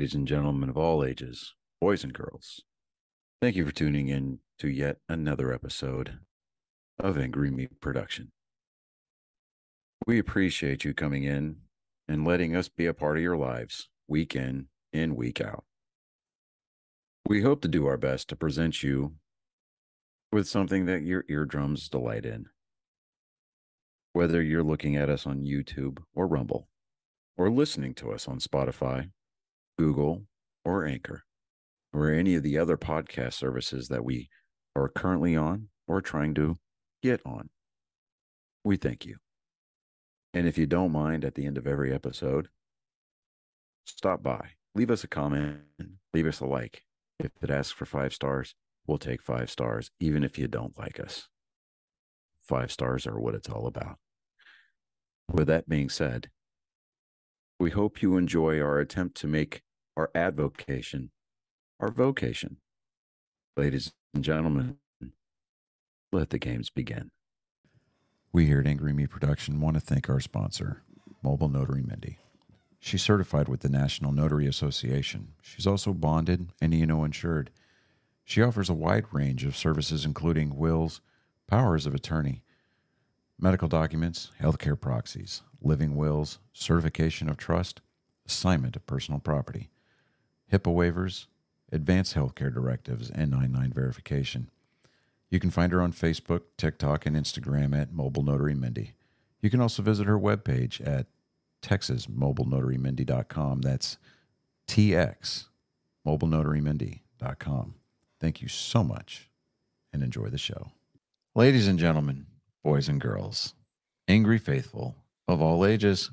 ladies and gentlemen of all ages, boys and girls. Thank you for tuning in to yet another episode of Angry Meat Production. We appreciate you coming in and letting us be a part of your lives week in and week out. We hope to do our best to present you with something that your eardrums delight in. Whether you're looking at us on YouTube or Rumble, or listening to us on Spotify, Google, or Anchor, or any of the other podcast services that we are currently on or trying to get on. We thank you. And if you don't mind, at the end of every episode, stop by, leave us a comment, leave us a like. If it asks for 5 stars, we'll take 5 stars, even if you don't like us. 5 stars are what it's all about. With that being said, we hope you enjoy our attempt to make our advocation our vocation. Ladies and gentlemen, let the games begin. We here at Angry Me Production want to thank our sponsor, Mobile Notary Mindy. She's certified with the National Notary Association. She's also bonded and E&O insured. She offers a wide range of services including wills, powers of attorney, medical documents, healthcare proxies, living wills, certification of trust, assignment of personal property, HIPAA waivers, advanced healthcare directives, and 99 verification. You can find her on Facebook, TikTok, and Instagram at Mobile Notary Mindy. You can also visit her webpage at TexasMobileNotaryMindy.com. That's TX, MobileNotaryMindy.com. Thank you so much and enjoy the show. Ladies and gentlemen, boys and girls, angry faithful of all ages,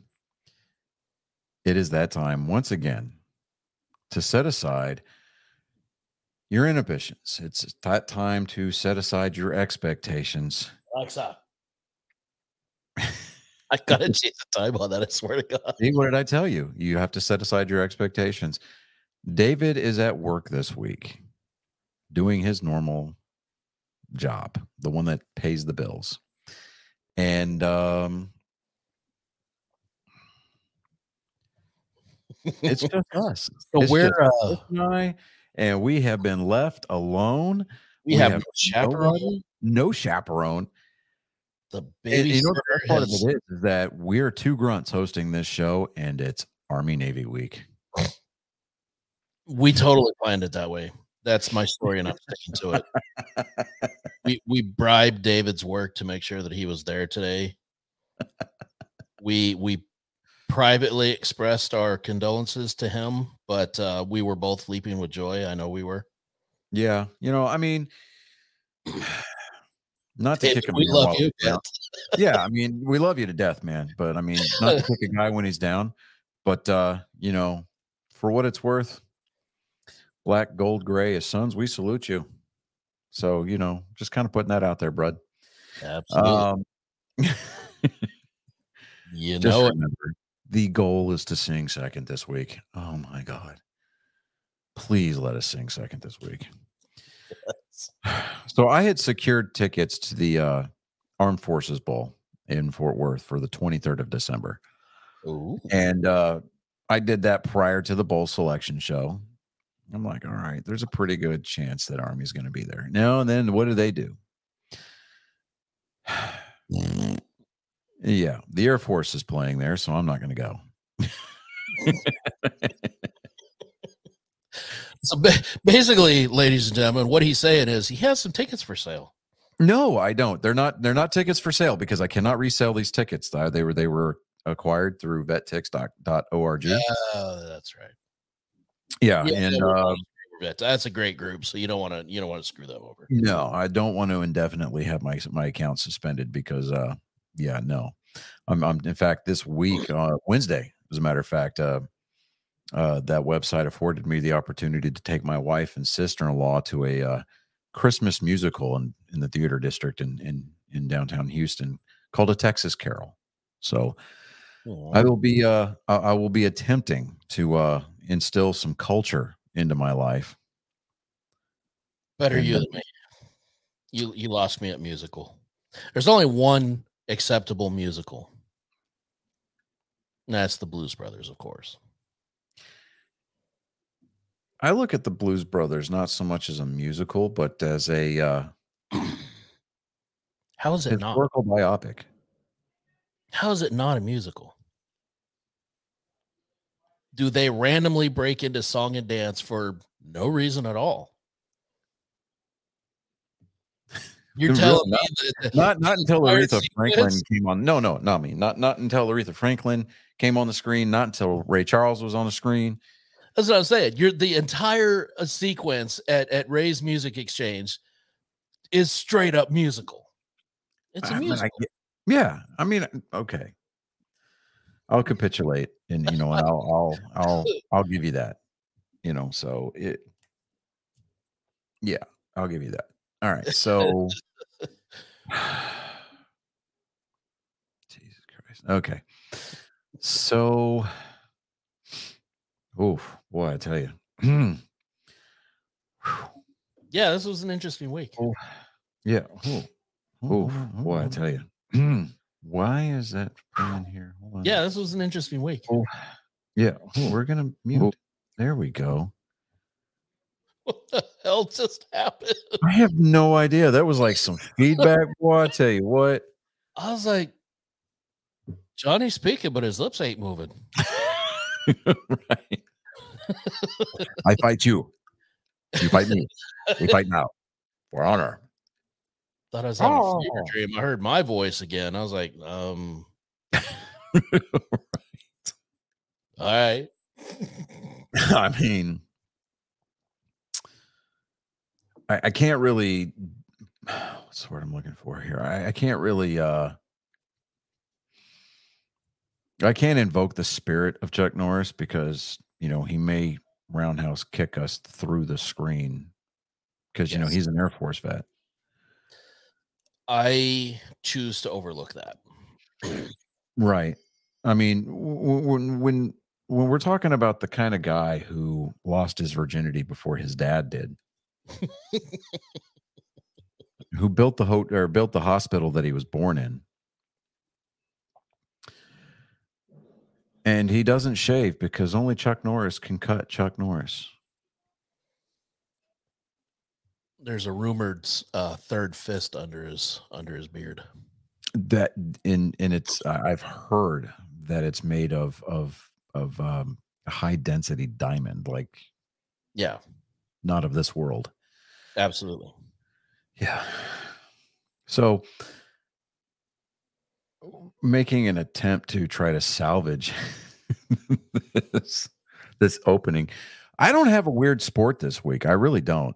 it is that time once again to set aside your inhibitions. It's that time to set aside your expectations. Alexa, I gotta change the time on that. I swear to God. See, what did I tell you? You have to set aside your expectations. David is at work this week doing his normal job, the one that pays the bills. And it's just us. So It's we're just Chris and I, and we have been left alone. we have no chaperone. No chaperone. The baby the best part of it is that we're two grunts hosting this show, and it's Army Navy week. We totally planned it that way. That's my story, and I'm sticking to it. We bribed David's work to make sure that he was there today. We privately expressed our condolences to him, but we were both leaping with joy. I know we were. Yeah, I mean, not to David, kick him. we love you. Yeah, I mean, we love you to death, man. But I mean, not to kick a guy when he's down. But for what it's worth, black, gold, gray, as sons, we salute you. So just kind of putting that out there, bud. Absolutely. Just remember, the goal is to sing second this week. Oh my God. Please let us sing second this week. Yes. So I had secured tickets to the Armed Forces Bowl in Fort Worth for the 23rd of December. Ooh. And I did that prior to the bowl selection show. I'm like, all right, there's a pretty good chance that Army's going to be there. No, and then what do? Yeah, the Air Force is playing there, so I'm not going to go. So basically, ladies and gentlemen, what he's saying is he has some tickets for sale. No, I don't. They're not tickets for sale because I cannot resell these tickets. They were acquired through vettix.org. That's right. Yeah, and that's a great group. So you don't want to screw them over. No, I don't want to indefinitely have my account suspended because no. I'm in fact this week Wednesday, as a matter of fact, that website afforded me the opportunity to take my wife and sister-in-law to a Christmas musical in the theater district in downtown Houston called A Texas Carol. So I will be attempting to instill some culture into my life. Better you than me. You lost me at musical. There's only one acceptable musical. And that's the Blues Brothers, of course. I look at the Blues Brothers not so much as a musical, but as a How is it not? historical biopic. How is it not a musical? Do they randomly break into song and dance for no reason at all? You're telling me that Not until Aretha Franklin sequence? came on. No, not me. Not until Aretha Franklin came on the screen. Not until Ray Charles was on the screen. That's what I'm saying. You're the entire sequence at Ray's Music Exchange is straight up musical. It's a musical. Yeah, I mean, okay. I'll capitulate, and and I'll give you that. So yeah, I'll give you that. All right, so Jesus Christ. Okay, so oh boy, I tell you. Yeah, this was an interesting week. Oh, yeah. Oh, boy, I tell you. Why is that in here? Hold on. Yeah, this was an interesting week. Oh, yeah. We're gonna mute. There we go. What the hell just happened? I have no idea. That was like some feedback, boy. I tell you what. I was like, Johnny's speaking, but his lips ain't moving. Right. I fight you. You fight me. We fight now. For honor. Thought I was having a fever dream. I heard my voice again. I was like, all right. I mean, I can't really. What's the word I'm looking for here? I can't really. I can't invoke the spirit of Chuck Norris because he may roundhouse kick us through the screen because he's an Air Force vet. I choose to overlook that. Right. I mean, when we're talking about the kind of guy who lost his virginity before his dad did, who built the hospital that he was born in, and he doesn't shave because only Chuck Norris can cut Chuck Norris. There's a rumored third fist under his beard. That and it's I've heard that it's made of a high density diamond, like not of this world. Absolutely. Yeah. So making an attempt to try to salvage this opening. I don't have a weird sport this week. I really don't.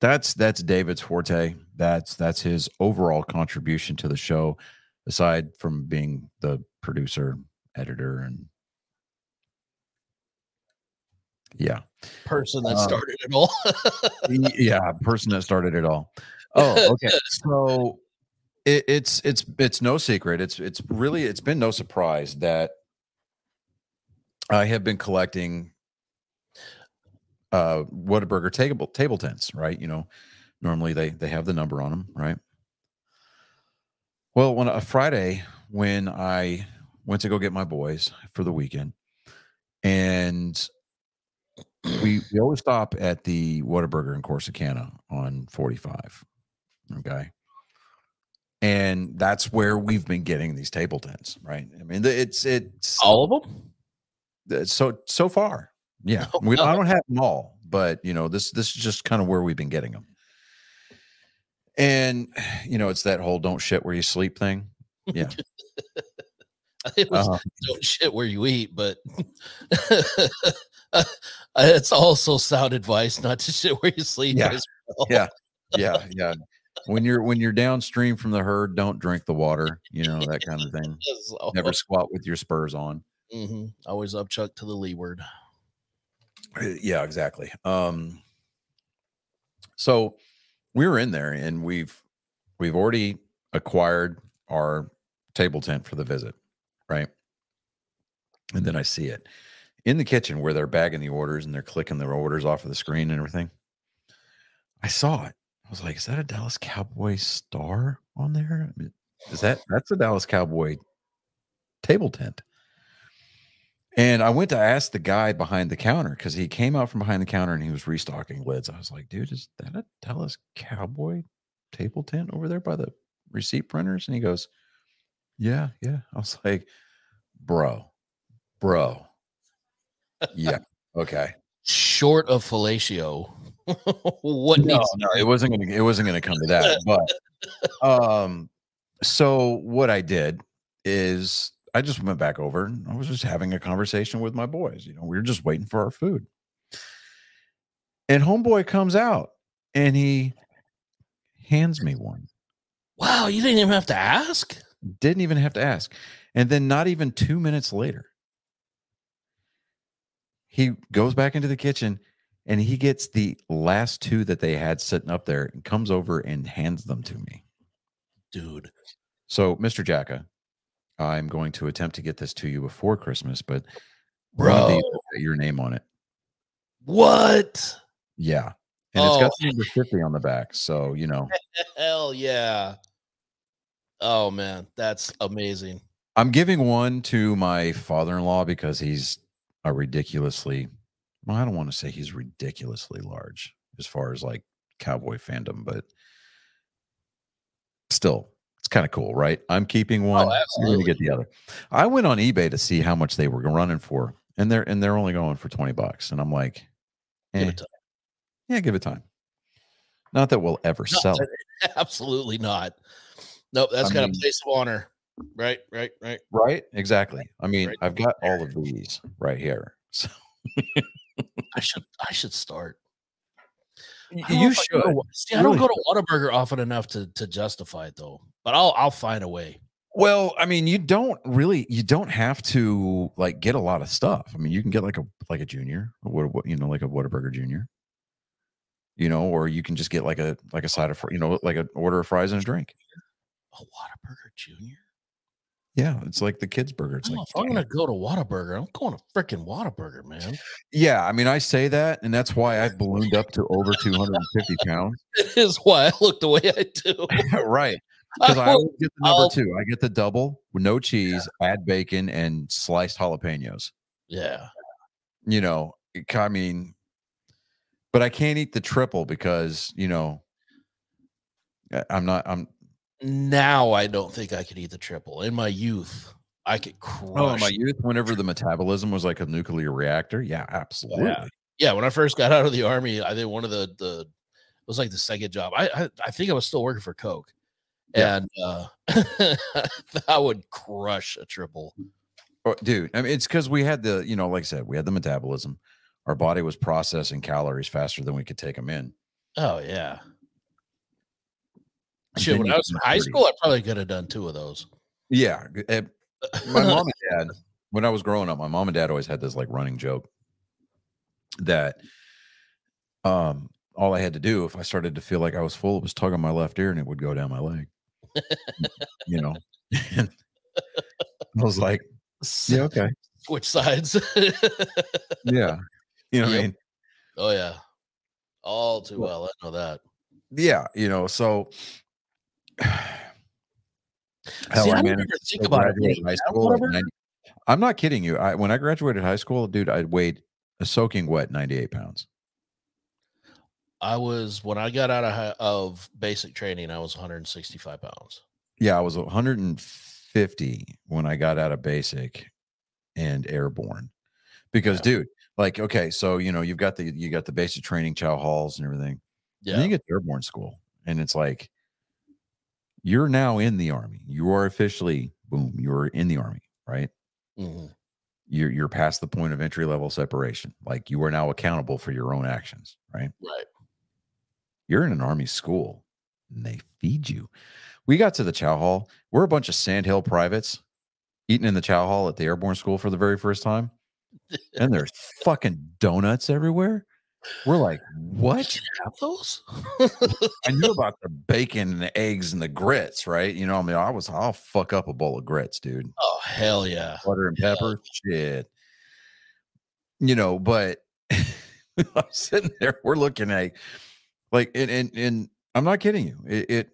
That's David's forte. That's his overall contribution to the show, aside from being the producer, editor, and person that started it all. Person that started it all. Oh, okay. So it's no secret. It's been no surprise that I have been collecting Whataburger table tents, right? Normally they have the number on them, right? Well, when a Friday when I went to go get my boys for the weekend, and we always stop at the Whataburger in Corsicana on 45. Okay. And that's where we've been getting these table tents, right? I mean, it's all of them. So far, yeah. I don't have them all, but this is just kind of where we've been getting them. And it's that whole "don't shit where you sleep" thing. Yeah. It was don't shit where you eat, but it's also sound advice not to shit where you sleep. Yeah. As well. Yeah. When you're downstream from the herd, don't drink the water. That kind of thing. Never squat with your spurs on. Mm-hmm. Always up Chuck to the leeward. Yeah, exactly. So we were in there, and we've already acquired our table tent for the visit, right? And then I see it in the kitchen where they're bagging the orders and they're clicking their orders off of the screen and everything. I saw it. I was like, is that a Dallas Cowboy star on there? I mean, that's a Dallas Cowboy table tent. And I went to ask the guy behind the counter because he came out from behind the counter and he was restocking lids. I was like, dude, is that a Dallas Cowboy table tent over there by the receipt printers? And he goes, yeah, yeah. I was like, bro, yeah, okay. Short of fellatio, what No, needs? no, it wasn't gonna come to that. But so what I did is I just went back over and I was just having a conversation with my boys. You know, we were just waiting for our food. And homeboy comes out and he hands me one. Wow, you didn't even have to ask. Didn't even have to ask. And then not even 2 minutes later, he goes back into the kitchen and he gets the last two that they had sitting up there and comes over and hands them to me. Dude. So, Mr. Jacka, I'm going to attempt to get this to you before Christmas, but Bro, one of these has got your name on it. What? Yeah. And it's got the number 50 on the back. So, you know. Hell yeah. Oh man, that's amazing. I'm giving one to my father-in-law because he's a ridiculously, well, I don't want to say he's ridiculously large as far as like cowboy fandom, but still, it's kind of cool, right? I'm keeping one. You're going to get the other. I went on eBay to see how much they were running for, and they're only going for $20. And I'm like, Give it time. Yeah, give it time. Not that we'll ever sell it. Absolutely not. Nope, that's got a place of honor. Right. Right, exactly. I mean, I've got all of these right here. So I should start. You should. See, I don't go to Whataburger often enough to justify it though, but I'll find a way. Well, I mean, you don't have to like get a lot of stuff. I mean, you can get like a junior, what like a Whataburger junior. You know, or you can just get like a side of, like an order of fries and a drink. A Whataburger junior? Yeah, it's like the kids' burger. It's like, if I'm gonna go to Whataburger, I'm going to freaking Whataburger, man. Yeah, I mean, I say that, and that's why I've ballooned up to over 250 pounds. It is why I look the way I do. Right. Because I always get the number two. I get the double with no cheese, add bacon, and sliced jalapenos. Yeah. You know, I mean, but I can't eat the triple because, now I don't think I could eat the triple. In my youth, I could crush. Oh, in my youth, whenever the metabolism was like a nuclear reactor. Yeah, absolutely. Yeah, when I first got out of the army, I did one of the it was like the second job. I think I was still working for Coke. Yeah. And I would crush a triple. Oh, dude, I mean, it's because we had the, like I said, we had the metabolism. Our body was processing calories faster than we could take them in. Oh, yeah. Shit, when I was in high school, I probably could have done 2 of those. Yeah. My mom and dad, when I was growing up, my mom and dad always had this like running joke that all I had to do if I started to feel like I was full was tug on my left ear and it would go down my leg. And I was like, yeah, okay. Switch sides. Yeah. You know what I mean? Oh, yeah. All too well. I know that. Yeah. So See, I never think about it. High school, I'm not kidding you. When I graduated high school, dude, I weighed a soaking wet 98 pounds. When I got out of basic training, I was 165 pounds. Yeah, I was 150 when I got out of basic and airborne. Because, dude, like, okay, so you've got the basic training, chow halls and everything. Yeah. And then you get to airborne school, and it's like you're now in the Army. You are officially, boom, you're in the Army, right? Mm-hmm. You're past the point of entry level separation. Like you are now accountable for your own actions, right? Right. You're in an Army school, and they feed you. We got to the chow hall. We're a bunch of Sandhill privates eating in the chow hall at the airborne school for the very first time. And there's fucking donuts everywhere. We're like, what? You have those? I knew about the bacon and the eggs and the grits, right? I mean, I'll fuck up a bowl of grits, dude. Oh, hell yeah. Butter and pepper, shit. But I'm sitting there, we're looking at like, and I'm not kidding you.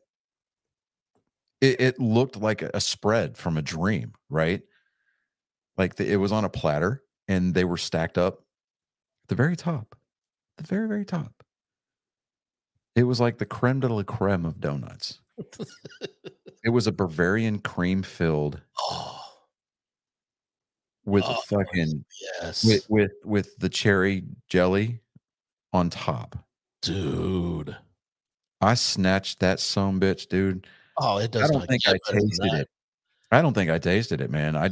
It looked like a spread from a dream, right? Like it was on a platter. and they were stacked up at the very top, the very, very top. It was like the creme de la creme of donuts. It was a Bavarian cream filled Oh, with oh fucking yes, with the cherry jelly on top. dude. I snatched that sumbitch, dude. Oh, it I does don't not think get I better than tasted that. it. I don't think I tasted it, man. I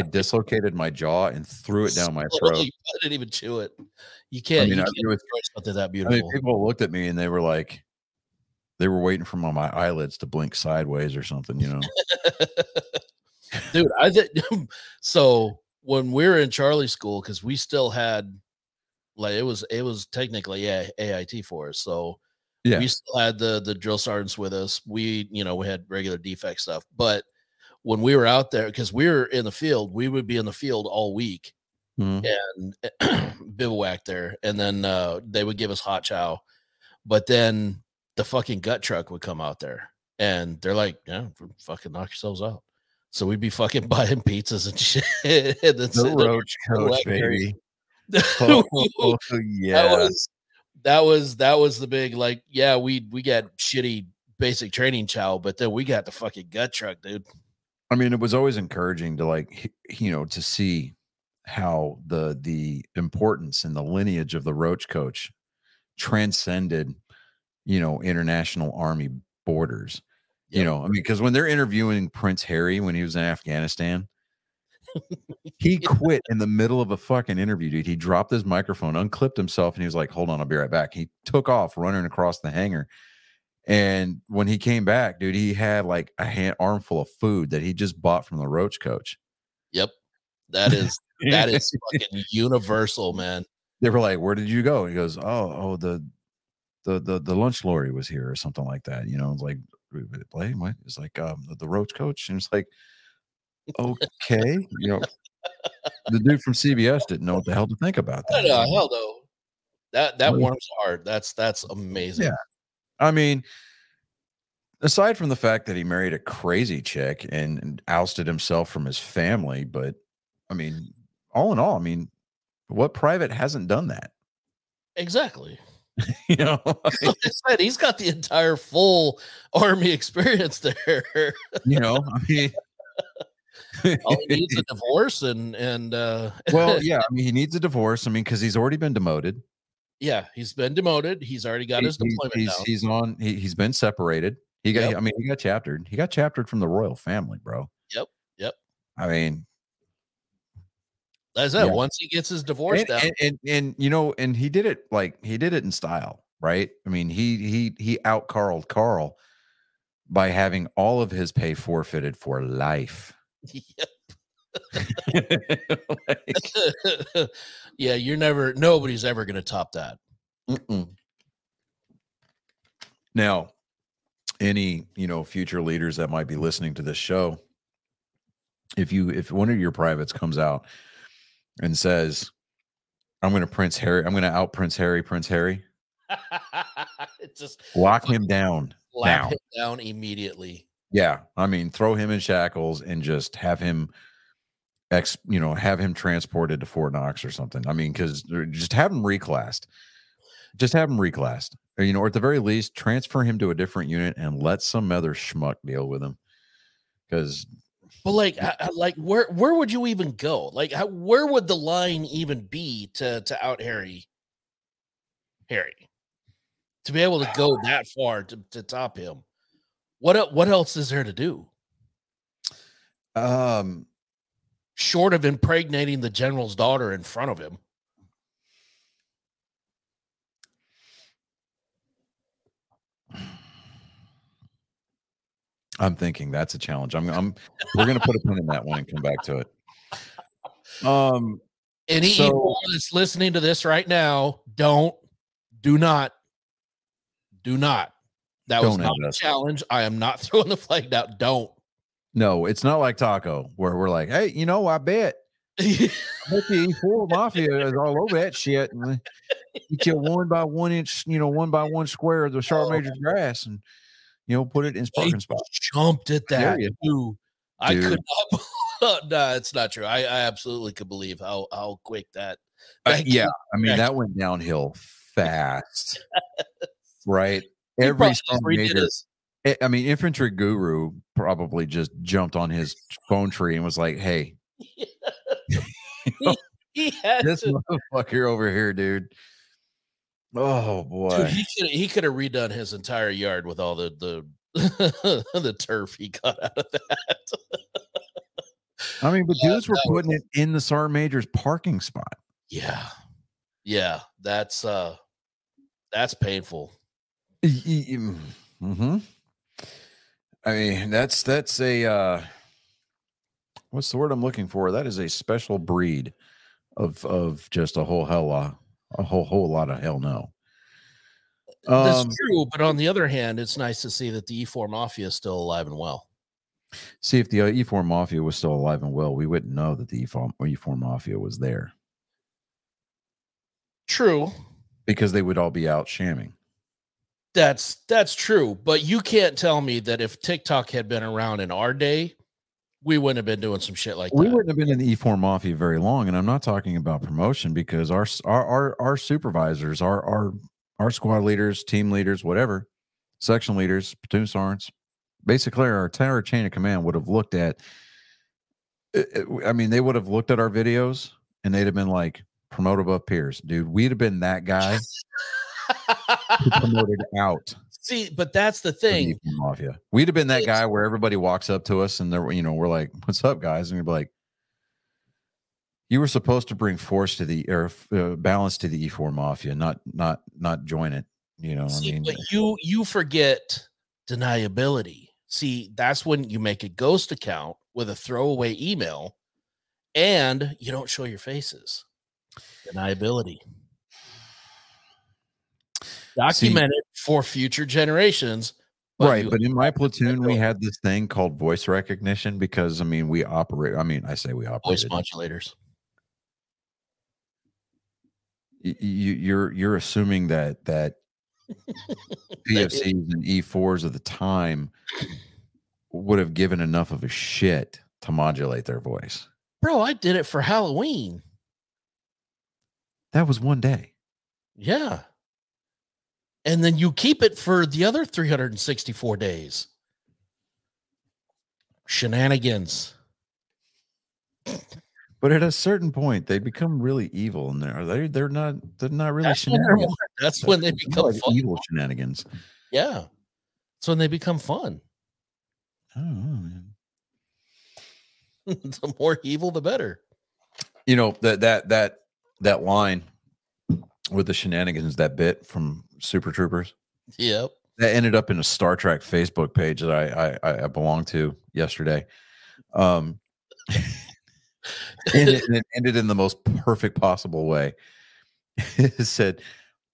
dislocated my jaw and threw it down my throat. I didn't even chew it. You I can't mean, you I, can't it was, destroy something that I mean, beautiful. people looked at me and they were like, they were waiting for my eyelids to blink sideways or something, you know? Dude, I think so when we were in Charlie school, because we still had like it was technically AIT for us. So Yeah. we still had the drill sergeants with us. We had regular defect stuff. But when we were out there, because we were in the field, we would be in the field all week Mhm. and bivouac there. And then they would give us hot chow. But then the fucking gut truck would come out there and they're like, yeah, fucking knock yourselves out. So we'd be fucking buying pizzas and shit. And then The roach coach, baby. Oh, yeah. that was the big, like, yeah, we got shitty basic training chow, but then we got the fucking gut truck, dude. I mean, it was always encouraging to to see how the importance and the lineage of the roach coach transcended, international army borders. Yep. I mean, because when they're interviewing Prince Harry when he was in Afghanistan, he quit in the middle of a fucking interview, dude. He dropped his microphone, unclipped himself, and he was like, "Hold on, I'll be right back." He took off running across the hangar. And when he came back, dude, he had like a armful of food that he just bought from the roach coach. Yep. That is fucking universal, man. They were like, "Where did you go?" He goes, "Oh, the lunch lorry was here or something like that." It's like, what? It's like the roach coach, and it's like, okay, the dude from CBS didn't know what the hell to think about I that. know, hell no. That warms the heart. That's amazing. Yeah, I mean, aside from the fact that he married a crazy chick and ousted himself from his family, but I mean, all in all, I mean, what private hasn't done that? Exactly. You know, Like I said, he's got the entire full army experience there. I mean, All he needs is a divorce well, yeah, I mean, he needs a divorce. I mean, because he's already been demoted. yeah, he's been demoted. He's already got his deployment down. He's been separated. He got, Yep. I mean, he got chaptered. He got chaptered from the royal family, bro. Yep. Yep. I mean, As I said, yeah. once he gets his divorce down, And he did it in style, right? I mean, he out Carled Carl by having all of his pay forfeited for life. yep. Like, Yeah, nobody's ever gonna top that. now, any future leaders that might be listening to this show, if one of your privates comes out and says, I'm going to out Prince Harry, Just lock him down slap now. him down immediately. Yeah, I mean, throw him in shackles and just have him have him transported to Fort Knox or something. I mean, because just have him reclassed. Just have him reclassed. Or at the very least, transfer him to a different unit and let some other schmuck deal with him. Because, but like where would you even go? Like, where would the line even be to out Harry to be able to go that far to top him? What else is there to do? Short of impregnating the general's daughter in front of him. I'm thinking that's a challenge. We're going to put a pin in that one and come back to it. Anyone that's listening to this right now, do not. That was not a challenge. I am not throwing the flag down. Don't. No, it's not like Taco where we're like, hey, I bet the E4 Mafia is all over that shit. And get you 1 by 1 inch, 1 by 1 square of the Sharp Major grass and, put it in parking spot. Jumped at that too. I could No, it's not true. I absolutely could believe how quick that Yeah, I mean that went downhill fast, right? He Every probably just sergeant redid major. his. I mean, infantry guru probably just jumped on his phone tree and was like, "Hey, He, he had this to. motherfucker over here, dude." Oh Dude, boy. he could have redone his entire yard with all the the turf he got out of that. I mean, but dudes were That putting was, it in the sergeant major's parking spot. yeah, yeah. That's painful. Mm-hmm. I mean, that's a what's the word I'm looking for? That is a special breed of just a whole whole lot of hell no. That's true, but on the other hand, it's nice to see that the E4 Mafia is still alive and well. See, if the E4 Mafia was still alive and well, we wouldn't know that the E4 Mafia was there. True. Because they would all be out shamming. That's true, but you can't tell me that if TikTok had been around in our day, we wouldn't have been doing some shit like We that. wouldn't have been in the E4 Mafia very long, and I'm not talking about promotion because our supervisors, our squad leaders, team leaders, whatever, section leaders, platoon sergeants, basically our entire chain of command would have looked at. I mean, they would have looked at our videos and they'd have been like, "Promote above peers, dude." We'd have been that guy who promoted out. See, but that's the thing. Mafia. We'd have been that guy where everybody walks up to us and they're, we're like, "What's up, guys?" And we'd be like, "You were supposed to bring force to the balance to the E4 Mafia, not join it." See, I mean, but you forget deniability. See, that's when you make a ghost account with a throwaway email, and you don't show your faces. Deniability. Documented for future generations. Right, but in my platoon, we had this thing called voice recognition because, I mean, we operate. I mean, I say we operate voice modulators. You're assuming that PFCs and E4s of the time would have given enough of a shit to modulate their voice. Bro, I did it for Halloween. That was one day. Yeah. And then you keep it for the other 364 days. Shenanigans. But at a certain point, they become really evil, and they're not really shenanigans. That's when they become like fun. Evil shenanigans. Yeah, that's when they become fun. I don't know, man. The more evil, the better. That line with the shenanigans, that bit from Super Troopers. Yep. That ended up in a Star Trek Facebook page that I belonged to yesterday. And it ended in the most perfect possible way. It said,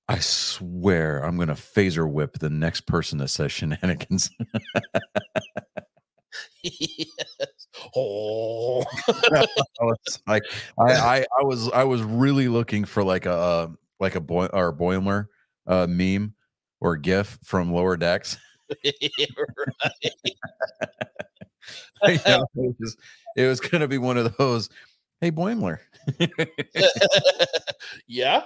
"I swear I'm going to phaser whip the next person that says shenanigans." Yes. Oh. I was really looking for like a Boimler meme or GIF from Lower Decks. Right. It was going to be one of those. "Hey, Boimler." Yeah.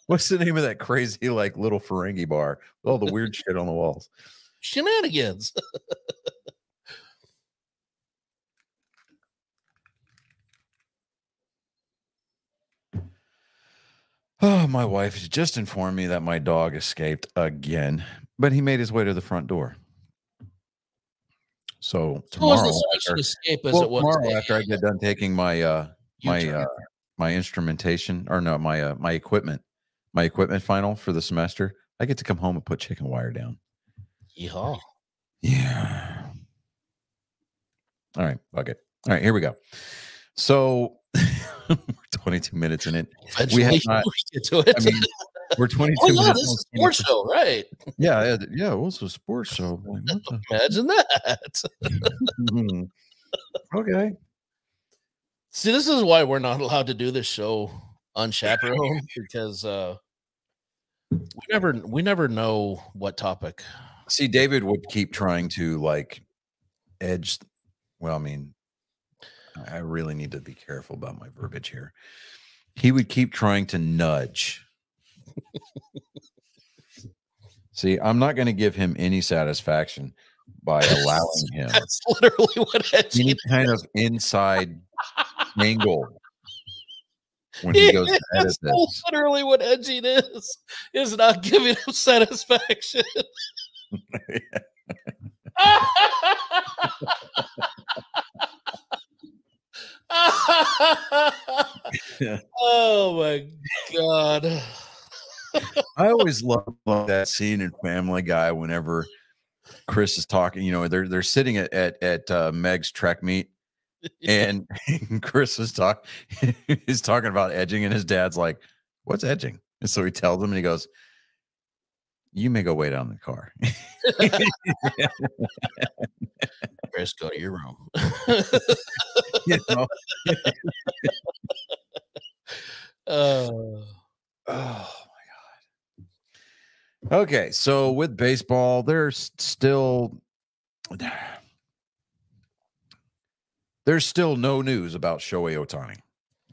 What's the name of that crazy like little Ferengi bar with all the weird shit on the walls? Shenanigans. Oh, my wife just informed me that my dog escaped again, but he made his way to the front door. So tomorrow, after I get done taking my my instrumentation, or no, my equipment final for the semester, I get to come home and put chicken wire down. Yeehaw. Yeah. All right, fuck it. All right, here we go. So we're 22 minutes in it. We have not get to it. I mean, we're 22 oh, yeah, minutes. This is a sports show, right? Yeah. Well, it's a sports show. Imagine that. Okay. See, this is why we're not allowed to do this show unchaperoned, because we never know what topic. See, David would keep trying to like edge well, I mean, I really need to be careful about my verbiage here. He would keep trying to nudge. See, I'm not going to give him any satisfaction by allowing him That's literally what any kind of inside angle when he goes to edit this. Literally what edging is not giving him satisfaction. Oh my God. I always love that scene in Family Guy whenever Chris is talking, you know, they're sitting at Meg's track meet, and Chris is talking about edging, and his dad's like, "What's edging?" And so he tells him, and he goes, "You may go wait out in the car." Chris, go to your room. You know? Oh my God. Okay, so with baseball, there's still no news about Shohei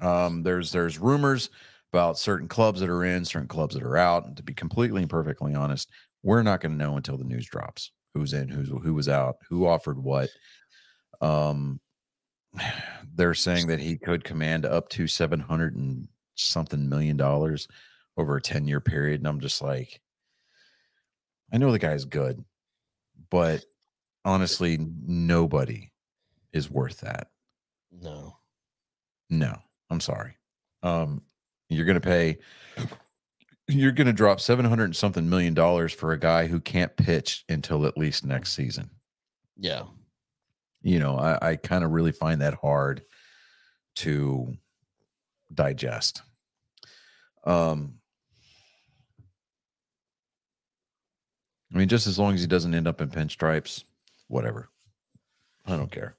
Ohtani. There's rumors about certain clubs that are in, certain clubs that are out. And to be completely and perfectly honest, we're not going to know until the news drops. Who's in, who was out, who offered what. They're saying that he could command up to $700 and something million over a 10-year period. And I'm just like, I know the guy's good, but honestly, nobody is worth that. no, I'm sorry. You're going to drop $700 and something million for a guy who can't pitch until at least next season. Yeah. You know, I kind of really find that hard to digest. I mean, just as long as he doesn't end up in pinstripes, whatever. I don't care.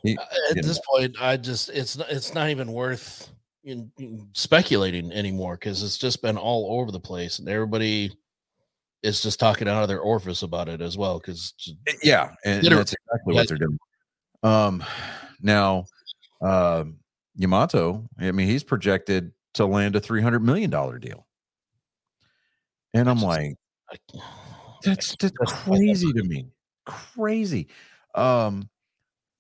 At this point, it's not even worth speculating anymore, because it's just been all over the place, and everybody is just talking out of their orifice about it as well. Because and that's exactly what they're doing. Now, Yamato, I mean, he's projected to land a $300 million deal, and I'm like, that's crazy to me. Crazy.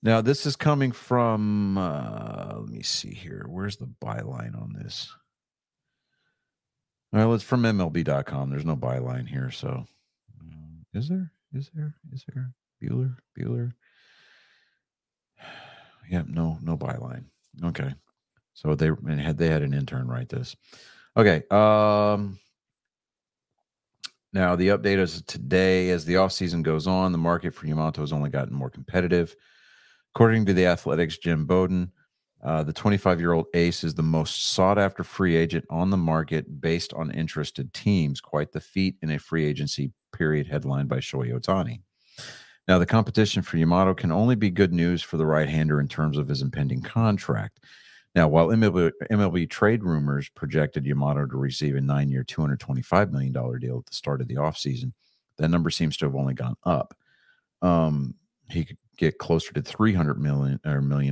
Now this is coming from, let me see here. Where's the byline on this? Well, it's from MLB.com. There's no byline here. So is there? Bueller? Yep. No byline. Okay. So they had an intern write this. Okay. Now the update is today. As the offseason goes on, the market for Yamato has only gotten more competitive. According to the Athletics' Jim Bowden, the 25-year-old ace is the most sought-after free agent on the market based on interested teams. Quite the feat in a free agency period headlined by Shohei Ohtani. Now, the competition for Yamato can only be good news for the right-hander in terms of his impending contract. Now, while MLB trade rumors projected Yamato to receive a 9-year, $225 million deal at the start of the offseason, that number seems to have only gone up. He could get closer to $300 million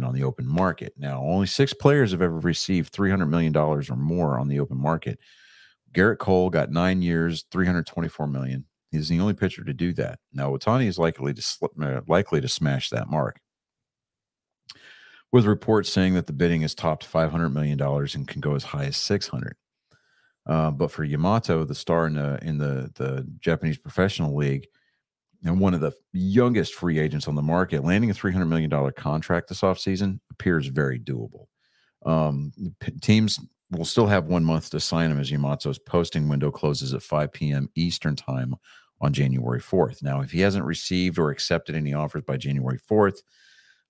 on the open market. Now, only 6 players have ever received $300 million or more on the open market. Garrett Cole got 9 years, $324 million. He's the only pitcher to do that. Now, Ohtani is likely to smash that mark, with reports saying that the bidding has topped $500 million and can go as high as $600. But for Yamato, the star in the Japanese professional league, and one of the youngest free agents on the market, landing a $300 million contract this offseason appears very doable. Teams will still have 1 month to sign him, as Yamato's posting window closes at 5 p.m. Eastern time on January 4th. Now, if he hasn't received or accepted any offers by January 4th,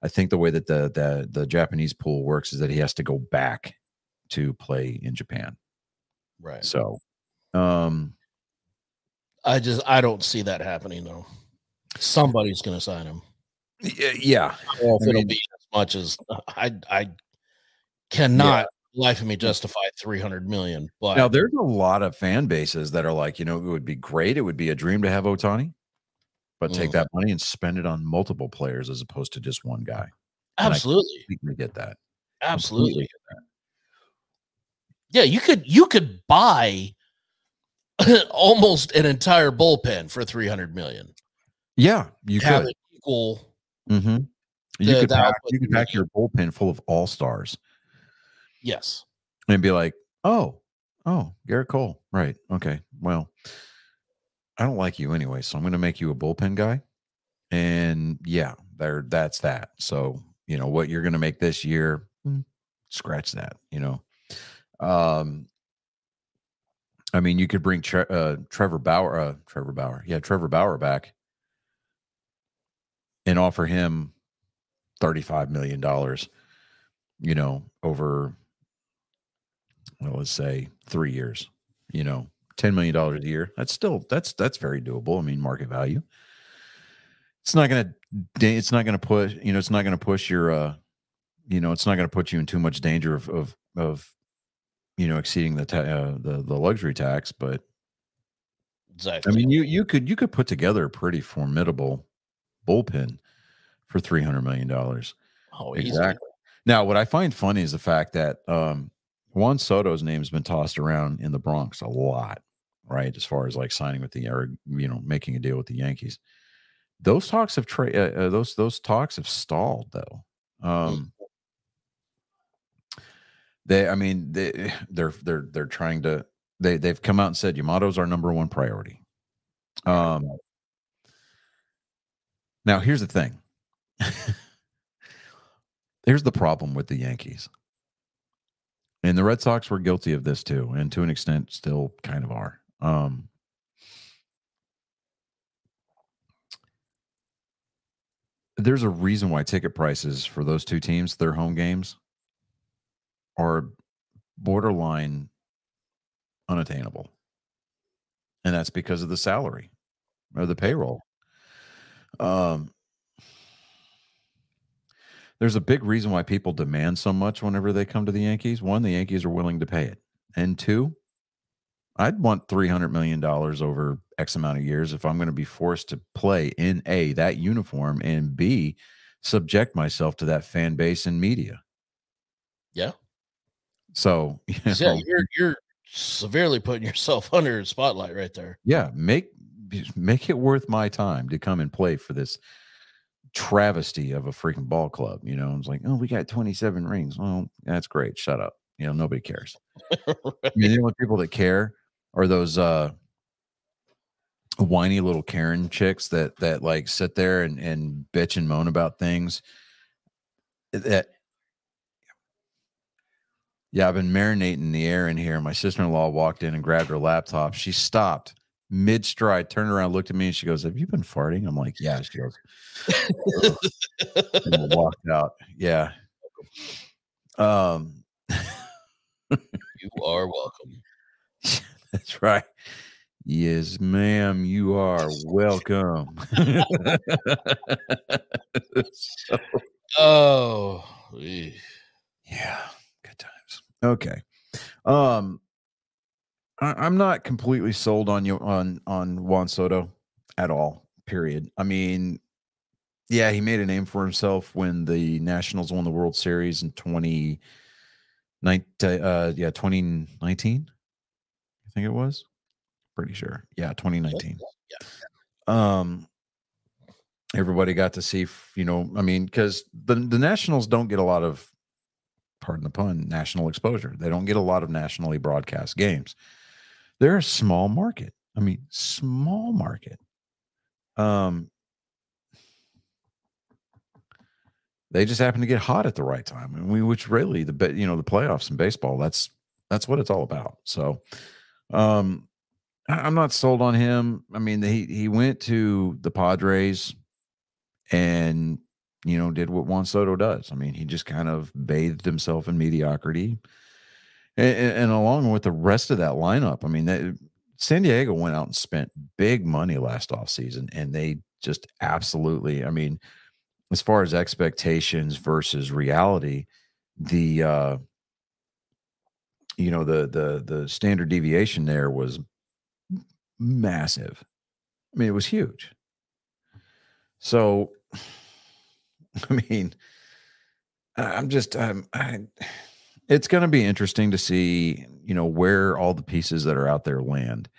I think the way that the Japanese pool works is that he has to go back to play in Japan. Right. So, I don't see that happening though. Somebody's going to sign him. Yeah. Well, if it'll be as much as I cannot life of me justify 300 million. But now there's a lot of fan bases that are like, you know, it would be great. It would be a dream to have Ohtani. but take that money and spend it on multiple players as opposed to just one guy. Absolutely. And I completely get that. Absolutely. Yeah, you could buy almost an entire bullpen for $300 million. Yeah, you have could it equal. Mm-hmm. You could pack your bullpen full of all-stars. Yes. And be like, oh, Garrett Cole. Right. Okay. Well, I don't like you anyway, so I'm going to make you a bullpen guy. And yeah, that's that. So, you know, what you're going to make this year, scratch that, you know. I mean, you could bring Trevor Bauer. Trevor Bauer back and offer him $35 million, you know, over, well, let's say 3 years, you know, $10 million a year. That's very doable. I mean, market value. It's not going to push, you know, it's not going to push your, you know, it's not going to put you in too much danger of you know, exceeding the luxury tax. But exactly. I mean, you could put together a pretty formidable bullpen for $300 million. Oh, exactly. Easily. Now, what I find funny is the fact that Juan Soto's name has been tossed around in the Bronx a lot, right? As far as like signing with or, you know, making a deal with the Yankees. Those talks have those talks have stalled though. They're trying to they've come out and said Yamato's our number one priority. Now here's the thing. Here's the problem with the Yankees. And the Red Sox were guilty of this too, and to an extent still kind of are. There's a reason why ticket prices for those two teams, their home games, are borderline unattainable. And that's because of the salary or the payroll. There's a big reason why people demand so much whenever they come to the Yankees. One, the Yankees are willing to pay it. And two, I'd want $300 million over X amount of years if I'm going to be forced to play in A, that uniform, and B, subject myself to that fan base and media. Yeah. So, yeah, you're severely putting yourself under a spotlight right there. Yeah, make it worth my time to come and play for this travesty of a freaking ball club. You know, it's like, oh, we got 27 rings. Well, that's great. Shut up. You know, nobody cares. Right. I mean, the only people that care are those whiny little Karen chicks that like sit there and bitch and moan about things. Yeah, I've been marinating the air in here. My sister-in-law walked in and grabbed her laptop. She stopped mid-stride, turned around, looked at me, and she goes, "Have you been farting?" I'm like, "Yeah." She goes, and walked out. Yeah. You are welcome. That's right. Yes, ma'am. You are welcome. Oh, yeah. Good times. Okay. I'm not completely sold on you on Juan Soto at all. Period. I mean, yeah, he made a name for himself when the Nationals won the World Series in 2019. I think it was. Pretty sure. Yeah, 2019. Yeah. Everybody got to see, you know, I mean, because the Nationals don't get a lot of, pardon the pun, national exposure. They don't get a lot of nationally broadcast games. They're a small market. I mean, small market. They just happen to get hot at the right time, and which really the playoffs in baseball. That's what it's all about. So, I'm not sold on him. I mean, he went to the Padres, and you know did what Juan Soto does. I mean, he just kind of bathed himself in mediocrity, and along with the rest of that lineup. I mean, San Diego went out and spent big money last offseason, and they just absolutely. I mean, as far as expectations versus reality, the standard deviation there was massive. I mean, it was huge. So, I mean, I'm just, it's going to be interesting to see, where all the pieces that are out there land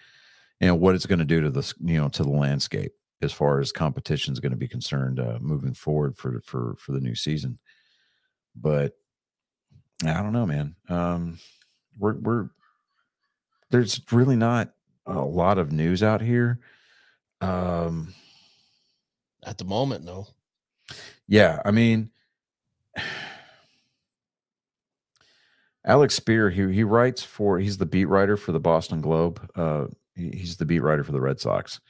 and what it's going to do to this, to the landscape as far as competition is going to be concerned, moving forward for the new season. But I don't know, man. We're there's really not a lot of news out here. Um, At the moment, no. yeah, I mean, Alex Spear, he writes he's the beat writer for the Boston Globe. He's the beat writer for the Red Sox.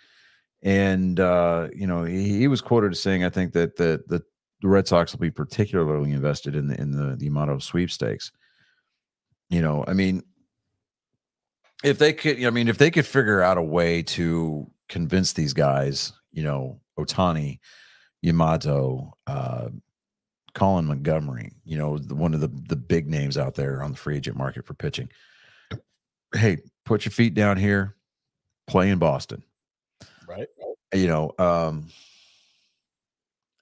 And he was quoted as saying, I think that the Red Sox will be particularly invested in the Yamato sweepstakes. I mean, if they could figure out a way to convince these guys, Otani, Yamato, Colin Montgomery, one of the big names out there on the free agent market for pitching. Hey, put your feet down here, play in Boston. Right. And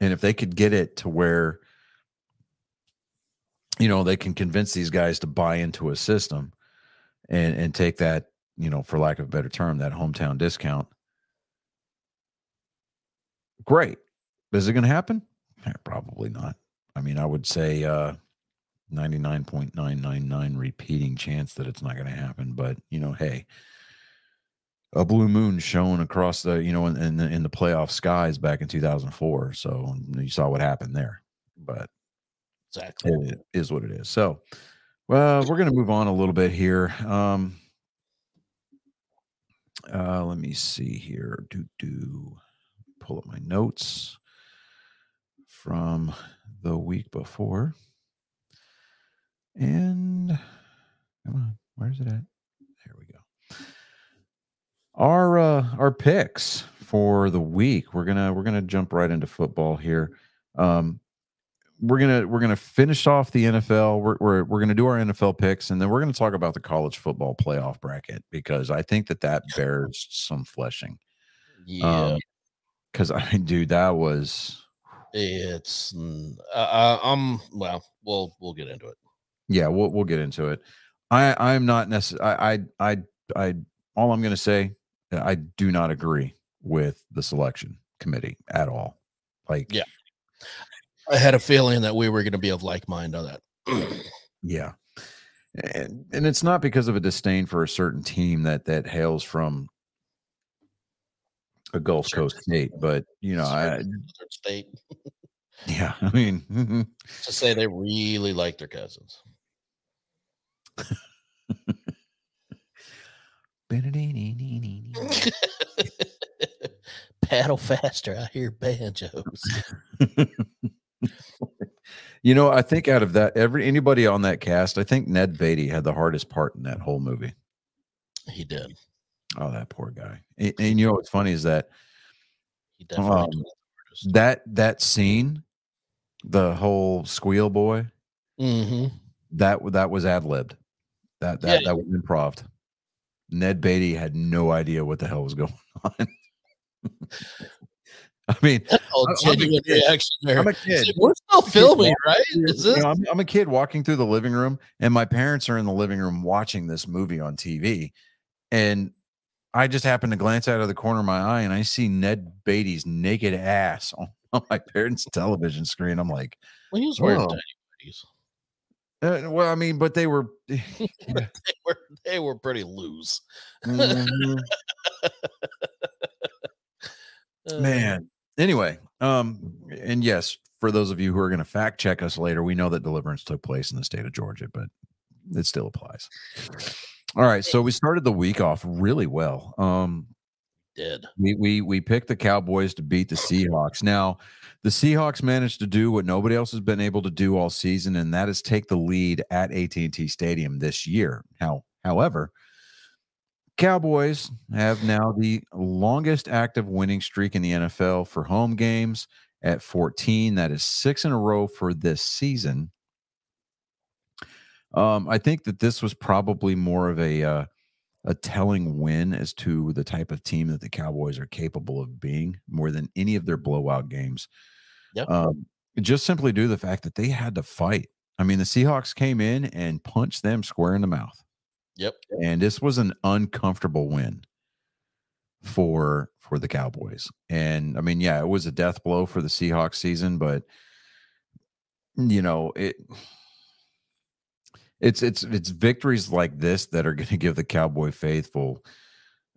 if they could get it to where, they can convince these guys to buy into a system and take that, for lack of a better term, that hometown discount. Great. Is it going to happen? Probably not. I mean, I would say 99.999 repeating chance that it's not going to happen. But, hey, a blue moon shone across the, in the playoff skies back in 2004. So you saw what happened there. But exactly, it is what it is. So, well, we're going to move on a little bit here. Let me see here. Pull up my notes from the week before. And come on, where's it at? There we go. Our picks for the week. We're gonna jump right into football here. We're gonna finish off the NFL. We're gonna do our NFL picks, and then we're gonna talk about the college football playoff bracket because I think that bears some fleshing. Yeah, because I mean, dude, that was. It's well, we'll get into it. Yeah, we'll get into it. I'm not necessarily. I all I'm going to say, I do not agree with the selection committee at all. Like, yeah, I had a feeling that we were going to be of like mind on that. Yeah, and it's not because of a disdain for a certain team that hails from a Gulf Coast state, but state. Yeah, I mean, to say they really like their cousins. Paddle faster, I hear banjos. I think out of that, anybody on that cast, I think Ned Beatty had the hardest part in that whole movie. He did. Oh, that poor guy. And what's funny is that he definitely that scene, the whole squeal boy, that was ad-libbed. That was improv. Ned Beatty had no idea what the hell was going on. I mean, genuine reaction there. I'm a kid. We're still filming, right? Is this? I'm a kid walking through the living room, and my parents are in the living room watching this movie on TV, and I just happen to glance out of the corner of my eye, and I see Ned Beatty's naked ass on my parents' television screen. I'm like, well, he was wearing diapers. Well, I mean, but they were they were pretty loose. Man. Anyway, and yes, for those of you who are going to fact check us later, we know that deliverance took place in the state of Georgia, but it still applies. All right, so we started the week off really well. We picked the Cowboys to beat the Seahawks. Now, the Seahawks managed to do what nobody else has been able to do all season, and that is take the lead at AT&T Stadium this year. However, Cowboys have now the longest active winning streak in the NFL for home games at 14. That is 6 in a row for this season. I think that this was probably more of a a telling win as to the type of team that the Cowboys are capable of being more than any of their blowout games. Yep. Just simply due to the fact that they had to fight. I mean, the Seahawks came in and punched them square in the mouth. Yep. And this was an uncomfortable win for the Cowboys. And I mean, yeah, it was a death blow for the Seahawks season, but you know, it's victories like this that are going to give the Cowboy faithful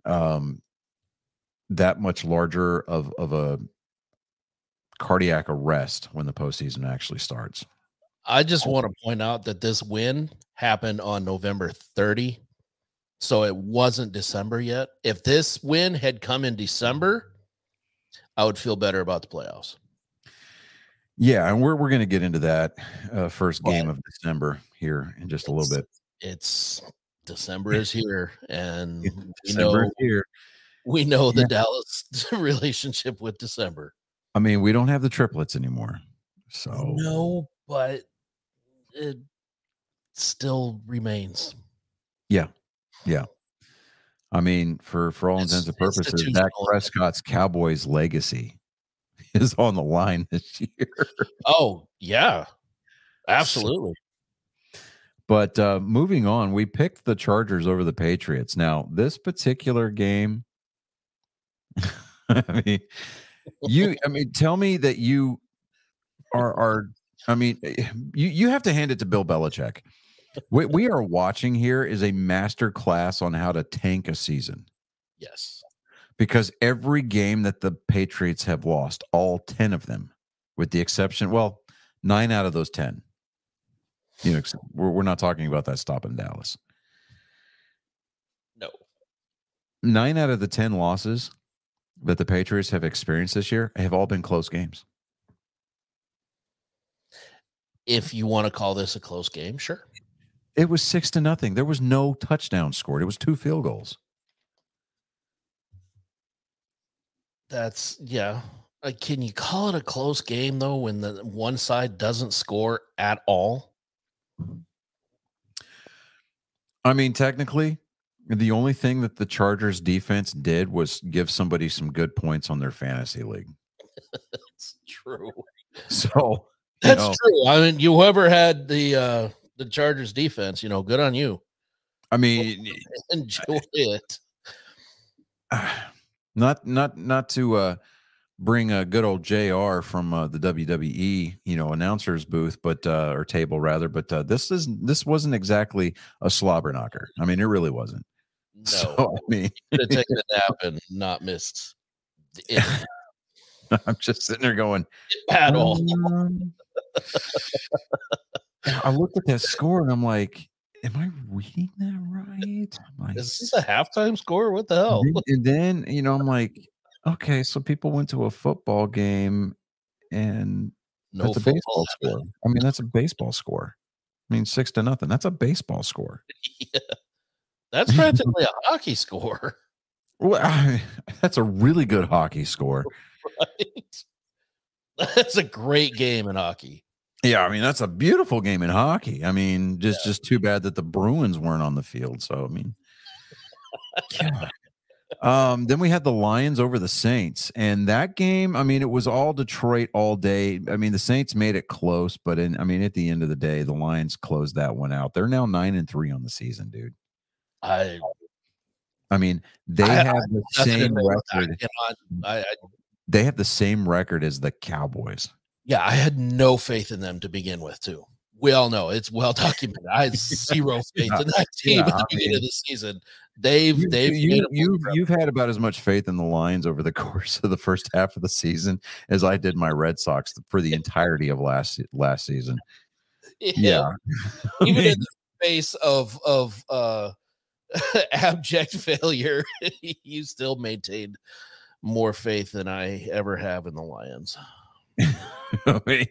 that much larger of a cardiac arrest when the postseason actually starts. I just want to point out that this win happened on November 30. So it wasn't December yet. If this win had come in December, I would feel better about the playoffs. Yeah, and we're going to get into that first game of December here in just a little bit. It's December is here, and we know the Dallas relationship with December. I mean, we don't have the triplets anymore. So no, but it still remains. Yeah. Yeah. I mean, for all intents and purposes, Dak Prescott's Cowboys legacy is on the line this year. Oh, yeah. Absolutely. But moving on, we picked the Chargers over the Patriots. Now, this particular game, I mean, tell me that you are I mean, you have to hand it to Bill Belichick. What we are watching here is a master class on how to tank a season. Yes. Because every game that the Patriots have lost, all 10 of them, with the exception, 9 out of those 10. You know, we're not talking about that stop in Dallas. No. 9 out of the 10 losses that the Patriots have experienced this year have all been close games. If you want to call this a close game, sure. It was 6-0. There was no touchdown scored. It was 2 field goals. That's can you call it a close game though when the one side doesn't score at all? I mean, technically, the only thing that the Chargers defense did was give somebody some good points on their fantasy league. It's true. So that's true. I mean, whoever had the Chargers defense, good on you. I mean, enjoy it. Not to bring a good old JR from the WWE, announcers booth, but or table rather, but this wasn't exactly a slobber knocker. I mean, it really wasn't. No, so, I mean, you could have taken a nap and not missed it. I'm just sitting there going, at all. I looked at that score and I'm like, am I reading that right? Like, is this a halftime score? What the hell? And then, I'm like, okay, so people went to a football game and that's a baseball score. I mean, that's a baseball score. I mean, 6-0. That's a baseball score. Yeah. That's practically a hockey score. Well, that's a really good hockey score. Right. That's a great game in hockey. Yeah, I mean, that's a beautiful game in hockey. I mean, just too bad that the Bruins weren't on the field. So, I mean, then we had the Lions over the Saints, and that game, I mean, it was all Detroit all day. I mean, the Saints made it close, but at the end of the day, the Lions closed that one out. They're now 9-3 on the season, dude. I mean, they have the same record. They have the same record as the Cowboys. Yeah, I had no faith in them to begin with, too. We all know it's well documented. I had zero faith in that team at the beginning of the season. You've had about as much faith in the Lions over the course of the first half of the season as I did my Red Sox for the entirety of last season. Yeah. Even in the face of abject failure, you still maintained more faith than I ever have in the Lions. I mean,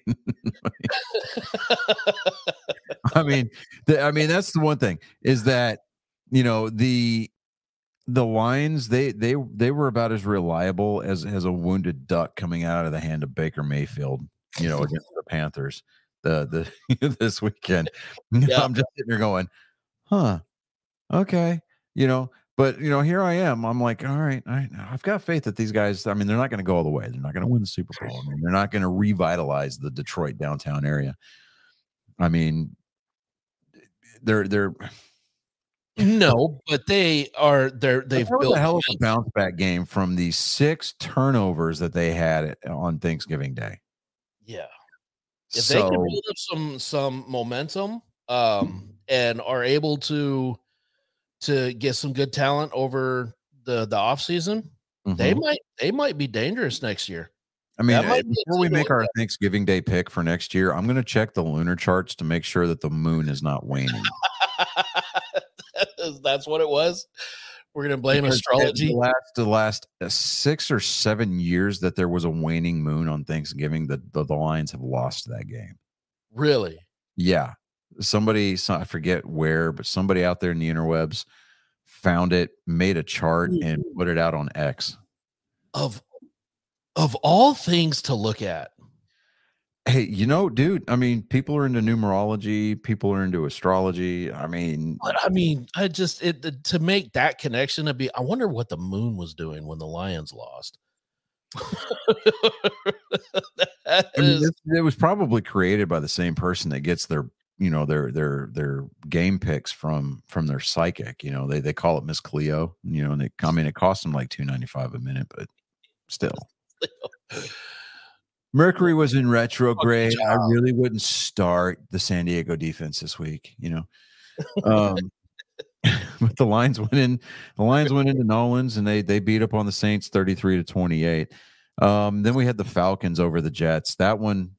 that's the one thing is that, the Lions, they were about as reliable as a wounded duck coming out of the hand of Baker Mayfield, against the Panthers this weekend. Yeah. I'm just sitting there going, huh, okay. But here I am. I'm like, all right, I've got faith that these guys. I mean, they're not going to go all the way. They're not going to win the Super Bowl. I mean, they're not going to revitalize the Detroit downtown area. I mean, they're No, but they've that was built a hell of a bounce back game from the 6 turnovers that they had on Thanksgiving Day. Yeah. If they can So build up some momentum, and are able to get some good talent over the off season, they might be dangerous next year. I mean, That might be a before we team to make look our at. Thanksgiving Day pick for next year, I'm going to check the lunar charts to make sure that the moon is not waning. That's what it was. We're gonna blame Because astrology. The last 6 or 7 years that there was a waning moon on Thanksgiving, the Lions have lost that game. Really? Yeah. I forget where, but somebody out there in the interwebs found it, made a chart, and put it out on X. Of all things to look at. Hey, dude, I mean, people are into numerology, people are into astrology. I mean, I just to make that connection I wonder what the moon was doing when the Lions lost. It was probably created by the same person that gets their their game picks from their psychic. They call it Miss Cleo. And it costs them like $2.95 a minute, but still. Mercury was in retrograde. I really wouldn't start the San Diego defense this week, but the Lions went into Nolans and they beat up on the Saints 33-28. Then we had the Falcons over the Jets. That one,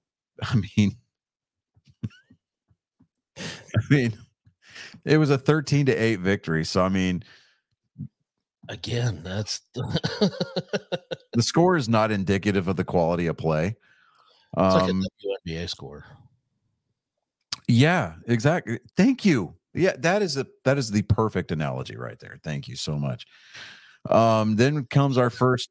I mean, it was a 13-8 victory. So I mean, again, that's the score is not indicative of the quality of play. It's like a WNBA score. Yeah, exactly. Thank you. Yeah, that is the perfect analogy right there. Thank you so much. Then comes our first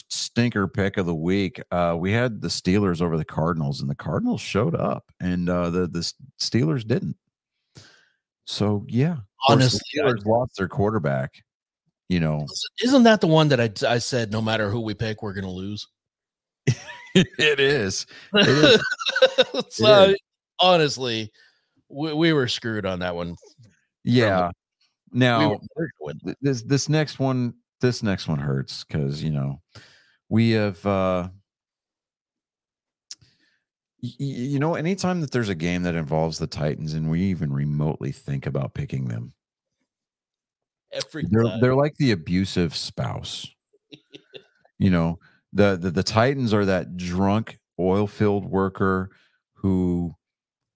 stinker pick of the week. We had the Steelers over the Cardinals, and the Cardinals showed up, and the Steelers didn't. So yeah, honestly, the Steelers lost their quarterback. Isn't that the one that I said no matter who we pick, we're going to lose? It is. So honestly, we were screwed on that one. Yeah. Now this next one hurts because we have anytime that there's a game that involves the Titans and we even remotely think about picking them, they're like the abusive spouse. The Titans are that drunk oil field worker who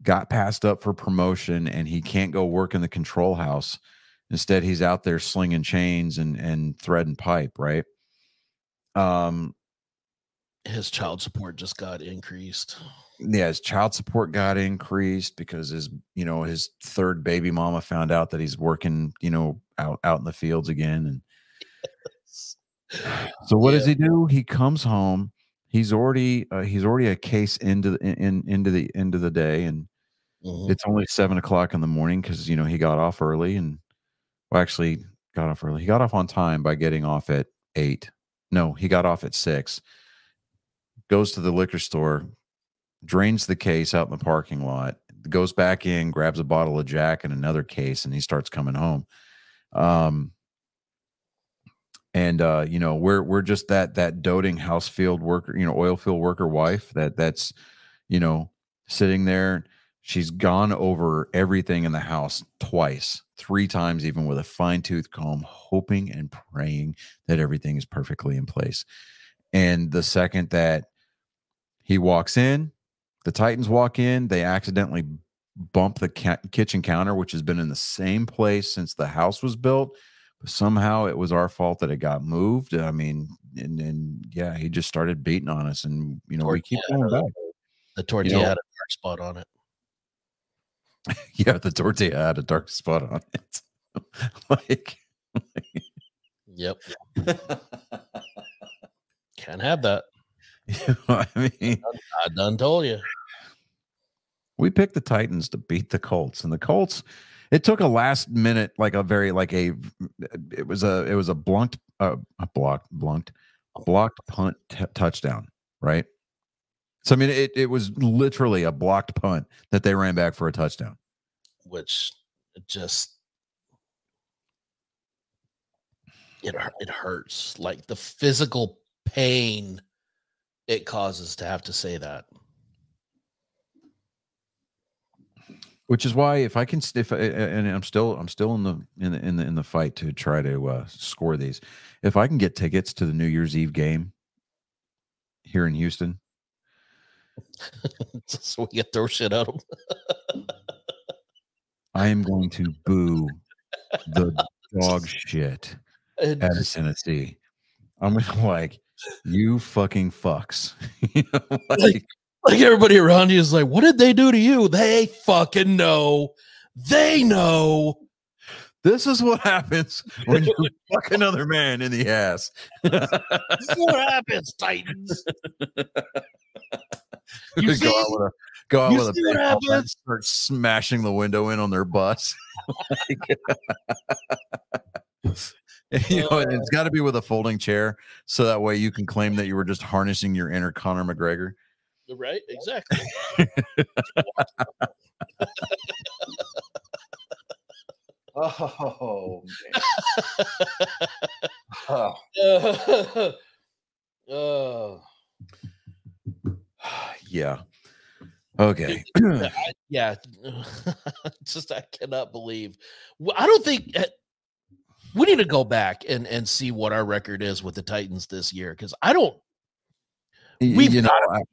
got passed up for promotion and he can't go work in the control house. Instead, he's out there slinging chains and threading pipe, right? His child support just got increased. Yeah, his child support got increased because his third baby mama found out that he's working, out in the fields again. And so what does he do? He comes home. He's already a case into the end of the day, and it's only 7:00 in the morning because he got off early and actually got off early. He got off on time by getting off at 8. No, he got off at 6. Goes to the liquor store, drains the case out in the parking lot, goes back in, grabs a bottle of Jack and another case, and he starts coming home. We're just that doting house field worker, oil field worker wife that's sitting there. She's gone over everything in the house twice, 3 times, even with a fine-tooth comb, hoping and praying that everything is perfectly in place. And the second that he walks in, the Titans walk in, they accidentally bump the kitchen counter, which has been in the same place since the house was built. But somehow it was our fault that it got moved. I mean, and yeah, he just started beating on us, and we keep going back. The tortilla had a dark spot on it. Yeah, the tortilla had a dark spot on it. Yep. Can't have that. I mean, I done told you. We picked the Titans to beat the Colts, and the Colts, It took a last minute, like a very like a it was a blocked punt touchdown, right? So I mean it was literally a blocked punt that they ran back for a touchdown. Which just it hurts, like the physical pain it causes to have to say that. Which is why if I can, and I'm still in the fight to try to score these. If I can get tickets to the New Year's Eve game here in Houston, so we get throw shit at them. I am going to boo the dog shit out of Tennessee. I'm like, you fucking fucks. You know, like everybody around you is like, what did they do to you? They fucking know. They know. This is what happens when you fuck another man in the ass. This is what happens, Titans. You go out with a baseball bat and start smashing the window in on their bus. You know, it's got to be with a folding chair, so that way you can claim that you were just harnessing your inner Conor McGregor. Right? Exactly. Oh, man. Yeah. Okay. Yeah. Just I cannot believe. I don't think we need to go back and see what our record is with the Titans this year, because I don't. We've got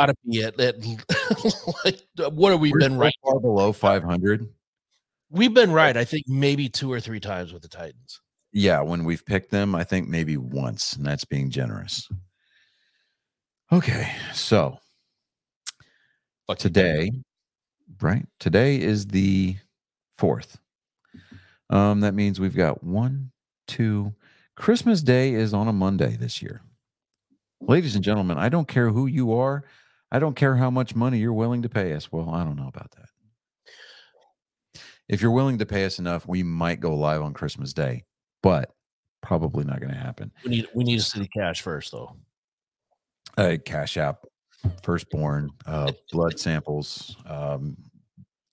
to be at like what have we been right far below 500? We've been right, I think maybe 2 or 3 times with the Titans. Yeah, when we've picked them, I think maybe once, and that's being generous. Okay, so today, right? Today is the 4th. That means we've got 1, 2. Christmas Day is on a Monday this year. Ladies and gentlemen, I don't care who you are. I don't care how much money you're willing to pay us. Well, I don't know about that. If you're willing to pay us enough, we might go live on Christmas Day, but probably not going to happen. We need to see the cash first, though. Cash App, firstborn, blood samples,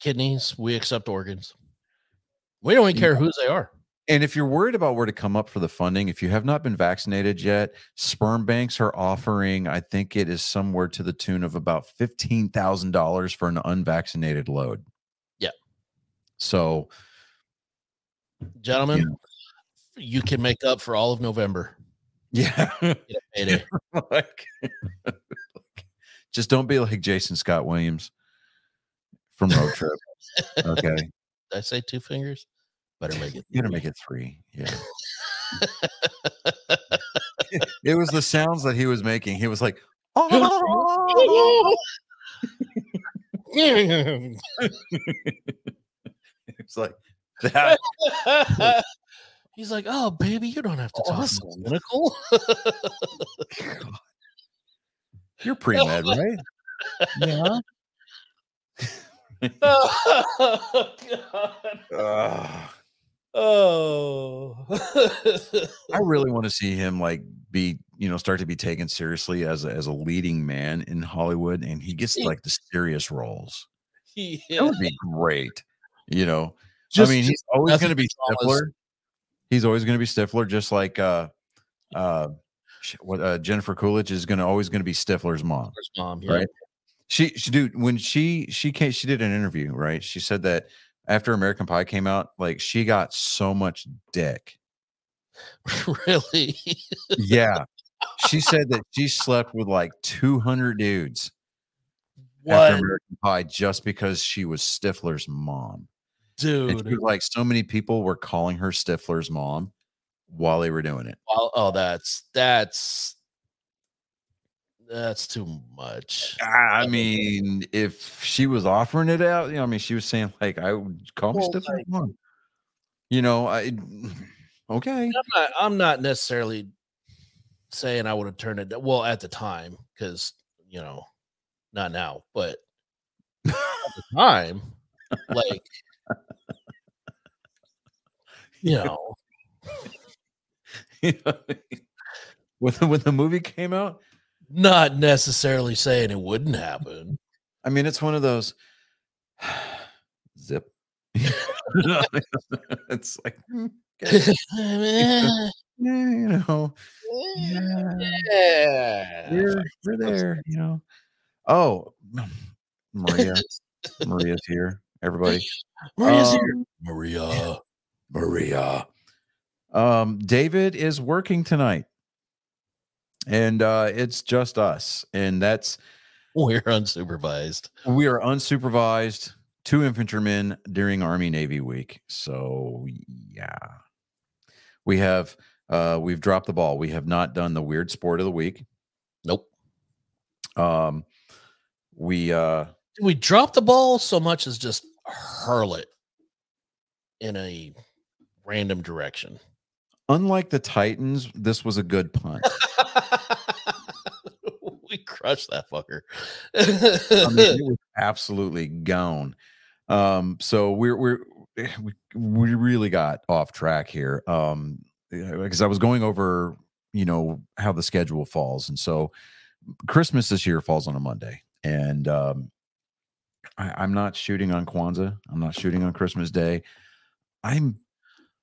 kidneys. We accept organs. We don't even care whose they are. And if you're worried about where to come up for the funding, if you have not been vaccinated yet, sperm banks are offering, I think it is somewhere to the tune of about $15,000 for an unvaccinated load. Yeah. So, gentlemen, you can make up for all of November. Yeah. Just don't be like Jason Scott Williams from Road Trip. Okay. Did I say 2 fingers? Better make it. You gotta make it 3. Yeah. It was the sounds that he was making. He was like, oh. It's like that. He's like, oh, baby, you don't have to talk clinical. You're pre-med, right? Yeah. Oh, God. Oh. I really want to see him be, start to be taken seriously as a leading man in Hollywood, and he gets like the serious roles. Yeah. That would be great. He's always going to be Stifler. He's always going to be Stifler, just like Jennifer Coolidge is always going to be Stifler's mom. Yeah. Right? She when she did an interview, right? She said that after American Pie came out, like she got so much dick. Really? Yeah. She said that she slept with like 200 dudes after American Pie just because she was Stifler's mom. Dude. And she was like, so many people were calling her Stifler's mom while they were doing it. Oh, that's too much. I mean, if she was offering it out, she was saying like, I would call me Stifler's mom. Okay. I'm not necessarily saying I would have turned it. Well, at the time, because not now, but at the time, Like, you know, when the movie came out, not necessarily saying it wouldn't happen. I mean, it's one of those zip. It's like, okay. Yeah, you know, Yeah. we're there, you know. Oh, Maria's here, everybody. Maria's here. Maria. David is working tonight, and it's just us, and We're unsupervised. we are unsupervised, 2 infantrymen during Army Navy week. So yeah, we've dropped the ball. We have not done the weird sport of the week. Nope. We drop the ball so much as just hurl it in a random direction. Unlike the Titans, this was a good punt. We crushed that fucker. I mean, it was absolutely gone. So we really got off track here. Because I was going over, you know, how the schedule falls, and so Christmas this year falls on a Monday, and I'm not shooting on Kwanzaa. I'm not shooting on Christmas Day. I'm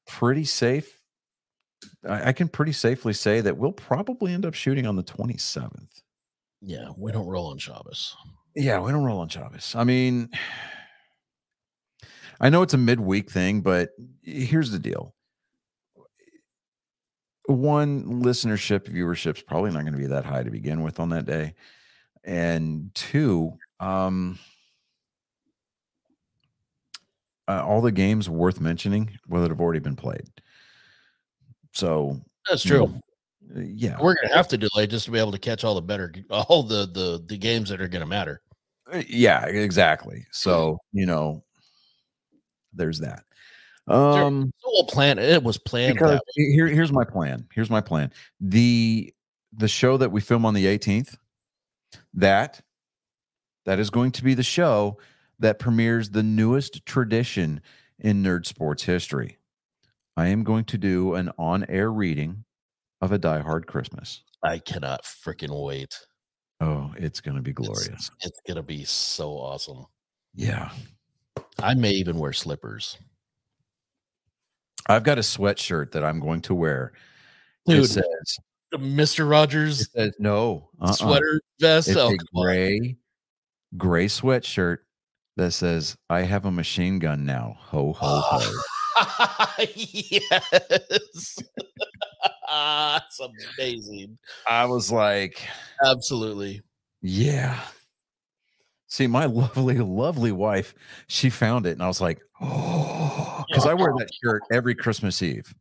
pretty safe. I can pretty safely say that we'll probably end up shooting on the 27th. Yeah, we don't roll on Shabbos. Yeah, we don't roll on Shabbos. I mean, I know it's a midweek thing, but here's the deal. One, viewership is probably not going to be that high to begin with on that day. And 2, all the games worth mentioning will have already been played. So that's true. Yeah, we're gonna have to delay just to be able to catch all the games that are gonna matter. Yeah, exactly. So you know, there's that. We'll plan it. It was planned. Here's my plan. Here's my plan. The show that we film on the 18th, that is going to be the show that premieres the newest tradition in nerd sports history. I am going to do an on-air reading of A Die Hard Christmas. I cannot freaking wait. Oh, it's going to be glorious. It's going to be so awesome. Yeah. I may even wear slippers. I've got a sweatshirt that I'm going to wear. Dude, it says Mr. Rogers. It says no sweater vest. It's a gray sweatshirt that says, "I have a machine gun now." Ho ho ho. Yes. That's amazing. I was like, absolutely. Yeah. See, my lovely wife, she found it, and I was like, oh, because I wear that shirt every Christmas Eve.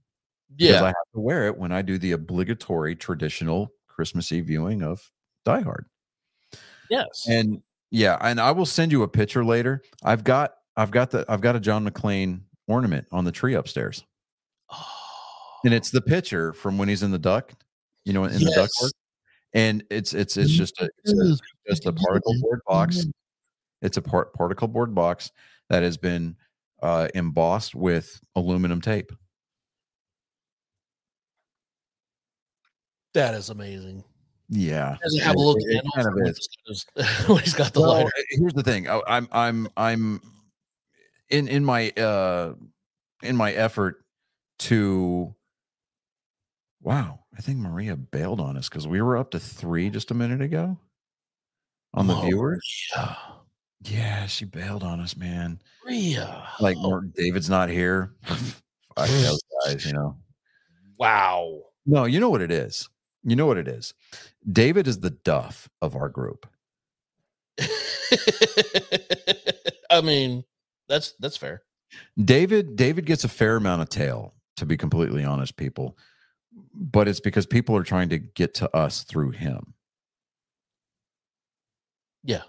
Yeah, because I have to wear it when I do the obligatory traditional Christmas Eve viewing of Die Hard. Yes, and yeah, and I will send you a picture later. I've got a John McClane ornament on the tree upstairs, and it's the picture from when he's in the duck, you know, in the ductwork. And it's just a particle board box. It's a particle board box that has been embossed with aluminum tape. That is amazing. Yeah, does it have a little candle kind of when he's got the lighter? Here's the thing. I'm in my effort to. Wow, I think Maria bailed on us because we were up to 3 just a minute ago on the viewers. Yeah, she bailed on us, man. Maria, like David's not here. Fuck those guys, you know. Wow. No, you know what it is. You know what it is. David is the Duff of our group. I mean, that's fair. David gets a fair amount of tail, to be completely honest, people. But it's because people are trying to get to us through him. Yeah.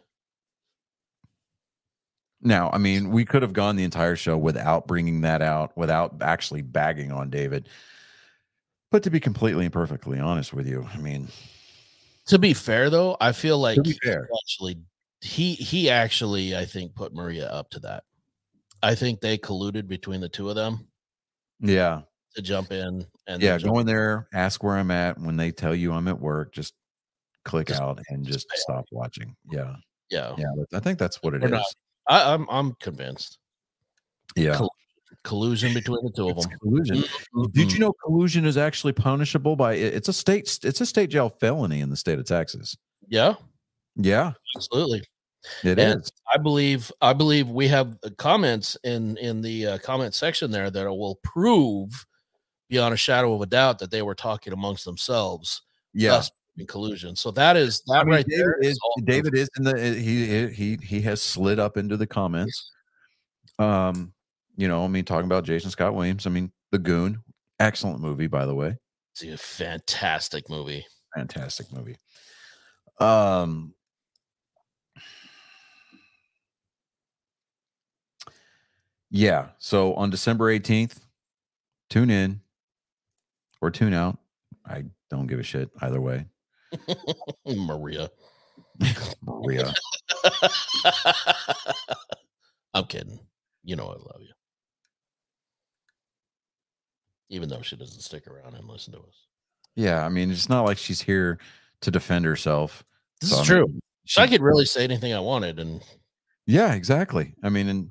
Now, I mean, we could have gone the entire show without bringing that out, without actually bagging on David. But to be completely and perfectly honest with you, I mean, to be fair though, I feel like he actually, I think, put Maria up to that. I think they colluded between the two of them Yeah. to jump in and Yeah. then jump Go in there, ask where I'm at. When they tell you I'm at work, just click just out and just pay stop watching. Yeah. Yeah. Yeah. I think that's what it We're not is. I'm convinced. Yeah. Collusion between the two of It's them. collusion. Did you know collusion is actually punishable by it's a state jail felony in the state of Texas? Yeah, Yeah, absolutely. it And is. I believe we have comments in the comment section there that will prove beyond a shadow of a doubt that they were talking amongst themselves, Yeah. thus in collusion. So that is that I mean, right there is all proof. David is in the he has slid up into the comments. You know, I mean, talking about Jason Scott Williams. I mean, The Goon, excellent movie, by the way. It's a fantastic movie. Fantastic movie. Yeah. So on December 18th, tune in or tune out. I don't give a shit either way. Maria. Maria. I'm kidding. You know I love you. Even though she doesn't stick around and listen to us. Yeah, I mean, it's not like she's here to defend herself. This So, is true. She, I could really say anything I wanted, and yeah, exactly. I mean,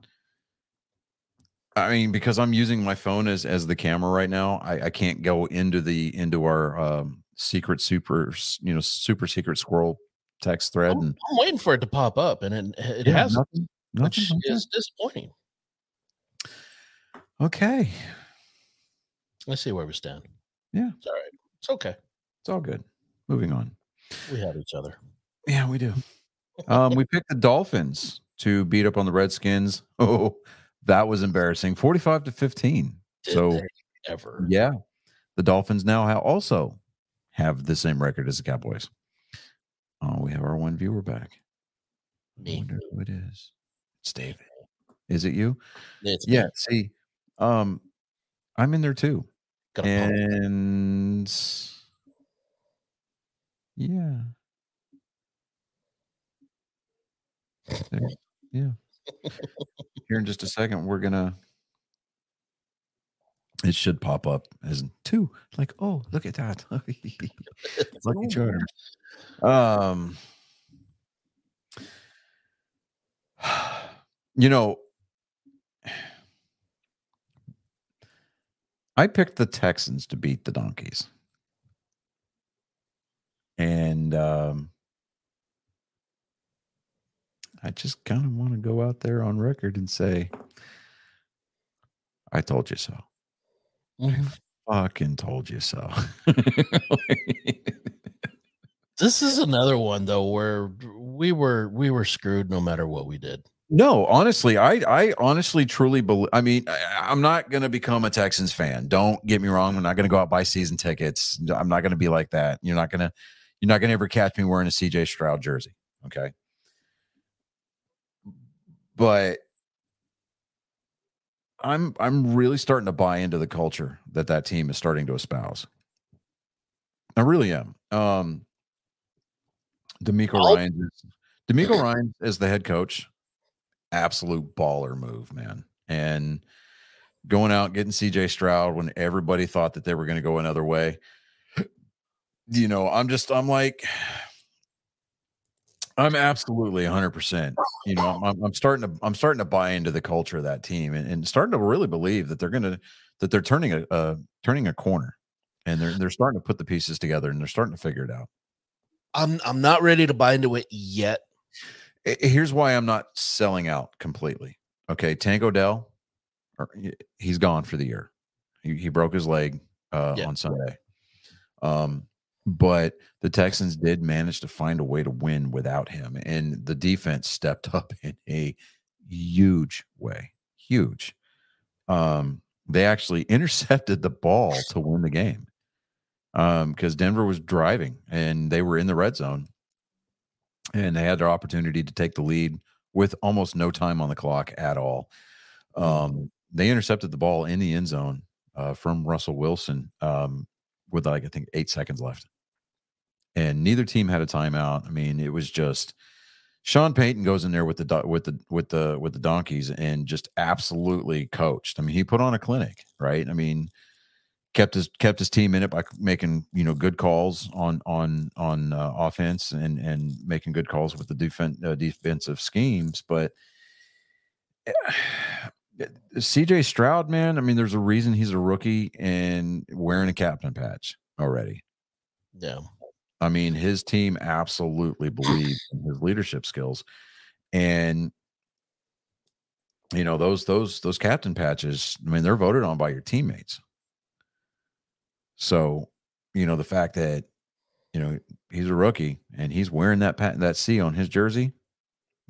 because I'm using my phone as the camera right now, I can't go into our super secret squirrel text thread, and I'm waiting for it to pop up, and it yeah, hasn't, nothing, which okay. is disappointing. Okay, Let's see where we stand. Yeah, It's all right. It's okay. It's all good. Moving on. We have each other. Yeah, we do. We picked the Dolphins to beat up on the Redskins. Oh, that was embarrassing. 45-15. Did they ever? Yeah, the Dolphins now also have the same record as the Cowboys. Oh, we have our one viewer back. Me. I wonder who it is. It's David. Is it you? It's yeah. me. See, I'm in there too, and yeah. There, yeah. Here in just a second, we're gonna. It should pop up as 2. Like, oh, look at that. Lucky Charter. You know, I picked the Texans to beat the Donkeys. And I just kind of want to go out there on record and say, I told you so. Mm-hmm. I fucking told you so. This is another one though where we were screwed no matter what we did. No, honestly, I honestly truly believe. I mean, I'm not going to become a Texans fan. Don't get me wrong. I'm not going to go out and buy season tickets. I'm not going to be like that. You're not going to ever catch me wearing a CJ Stroud jersey. Okay. But I'm really starting to buy into the culture that team is starting to espouse. I really am. DeMeco Ryan is the head coach. Absolute baller move, man. And going out getting CJ Stroud when everybody thought that they were going to go another way. You know, I'm absolutely 100%. You know, I'm starting to buy into the culture of that team and starting to really believe that they're turning a corner, and they're starting to put the pieces together and they're starting to figure it out. I'm not ready to buy into it yet. Here's why I'm not selling out completely. Okay, Tank Odell, he's gone for the year. He broke his leg on Sunday. But the Texans did manage to find a way to win without him, and the defense stepped up in a huge way. Huge. They actually intercepted the ball to win the game because Denver was driving and they were in the red zone. And they had their opportunity to take the lead with almost no time on the clock at all. They intercepted the ball in the end zone from Russell Wilson with I think 8 seconds left. And neither team had a timeout. I mean, it was just Sean Payton goes in there with the donkeys and just absolutely coached. I mean, he put on a clinic, right? I mean, kept his team in it by making good calls on offense and making good calls with the defensive schemes. But CJ Stroud, man, I mean, there's a reason he's a rookie and wearing a captain patch already. Yeah. I mean, his team absolutely believes in his leadership skills. And those captain patches, I mean, they're voted on by your teammates. So, the fact that he's a rookie and he's wearing that C on his jersey,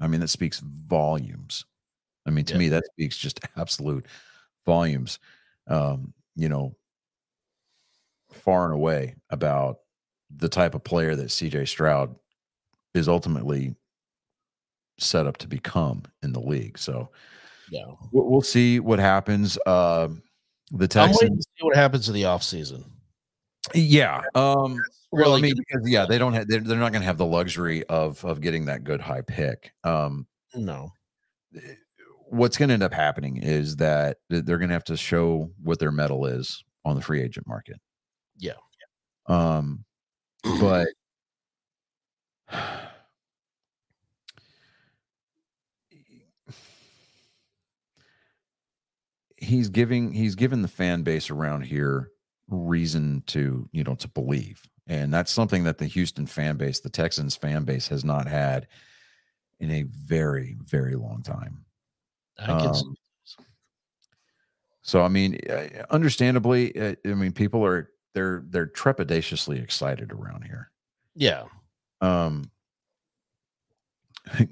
I mean, that speaks volumes. I mean, to me, that speaks just absolute volumes. Far and away about the type of player that CJ Stroud is ultimately set up to become in the league. So, yeah, we'll see what happens. The Texans. I'm waiting to see what happens in the offseason. Yeah. Really, I mean, because they don't have, they're not going to have the luxury of getting that good high pick. No. What's going to end up happening is that they're going to have to show what their mettle is on the free agent market. Yeah. But he's given the fan base around here reason to believe, and that's something that the Houston fan base, the Texans fan base, has not had in a very, very long time. So I mean, understandably, I mean, people are they're trepidatiously excited around here. Yeah.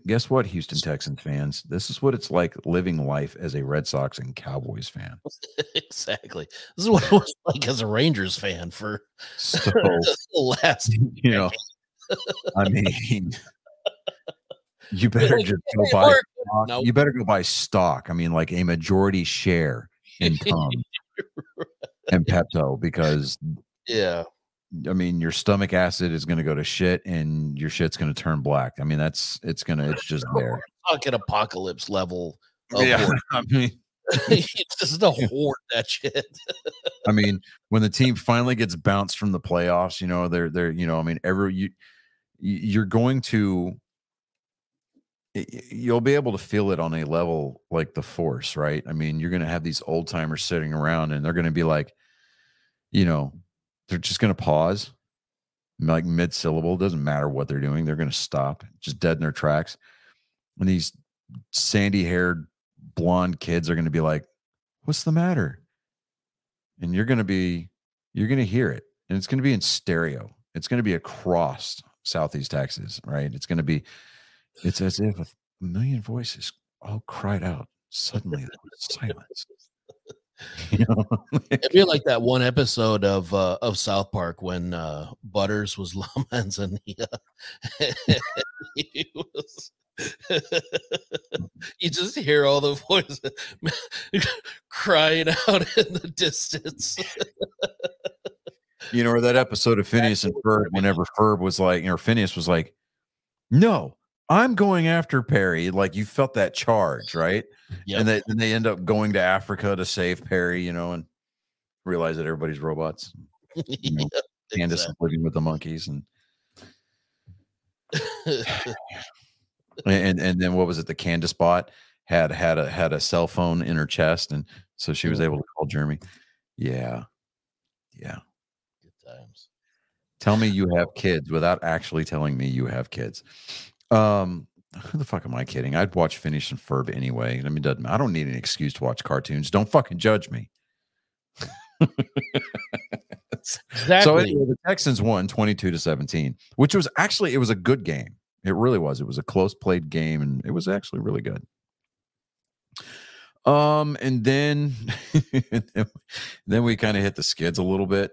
Guess what, Houston Texans fans? This is what it's like living life as a Red Sox and Cowboys fan. Exactly. This is what it was like as a Rangers fan for the last. I mean, you better just go buy stock. No. You better go buy stock. I mean, like a majority share in Tom and Pepto, because I mean, your stomach acid is going to go to shit and your shit's going to turn black. I mean, it's just there. Fucking apocalypse level. Yeah. I mean, it's just a hoard, that shit. I mean, when the team finally gets bounced from the playoffs, they're I mean, you're going to, you'll be able to feel it on a level like the Force, right? I mean, you're going to have these old timers sitting around and they're going to be like, they're just going to pause, like mid-syllable. Doesn't matter what they're doing. They're going to stop, just dead in their tracks. And these sandy-haired, blonde kids are going to be like, what's the matter? And you're going to hear it. And it's going to be in stereo. It's going to be across Southeast Texas, right? It's as if a million voices all cried out. Suddenly there was silence. It'd be like that one episode of South Park when Butters was Lamans and he was you just hear all the voices crying out in the distance. Or that episode of Phineas and Ferb, whenever Ferb was like, or Phineas was like, no, I'm going after Perry. Like, you felt that charge, right? Yep. And they end up going to Africa to save Perry, and realize that everybody's robots. Candace is living with the monkeys, and and then what was it? The Candace bot had a cell phone in her chest, and so she was able to call Jeremy. Yeah. Good times. Tell me you have kids without actually telling me you have kids. Who the fuck am I kidding? I'd watch Phineas and Ferb anyway. I mean, I don't need an excuse to watch cartoons. Don't fucking judge me. Exactly. So anyway, the Texans won 22-17, which was actually, it was a good game. It really was. It was a close played game, and it was actually really good. And then then we kind of hit the skids a little bit.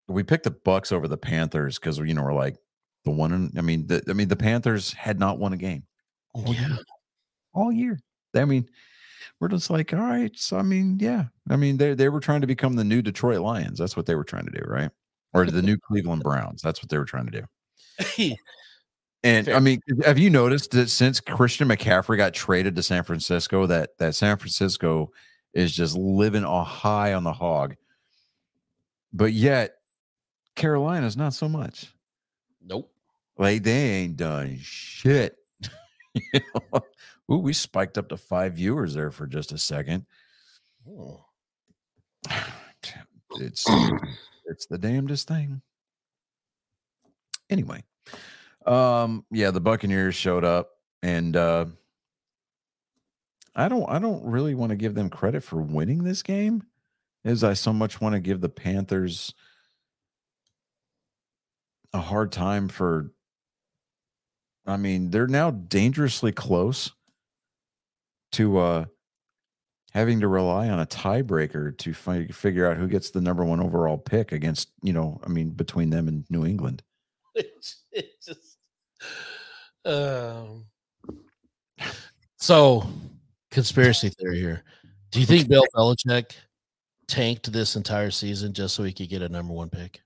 We picked the Bucks over the Panthers because we're like the one. The Panthers had not won a game all year. I mean, we're just like, all right. So they were trying to become the new Detroit Lions. That's what they were trying to do, right? Or the new Cleveland Browns. That's what they were trying to do. And I mean, have you noticed that since Christian McCaffrey got traded to San Francisco, that San Francisco is just living a high on the hog, but yet Carolina's not so much. Nope. Like they ain't done shit. You know? Ooh, we spiked up to 5 viewers there for just a second. Oh. It's the damnedest thing. Anyway, yeah, the Buccaneers showed up, and I don't really want to give them credit for winning this game, as I so much want to give the Panthers a hard time for. I mean, they're now dangerously close to having to rely on a tiebreaker to figure out who gets the number 1 overall pick against, I mean, between them and New England. It's just, so conspiracy theory here. Do you think Bill Belichick tanked this entire season just so he could get a number 1 pick?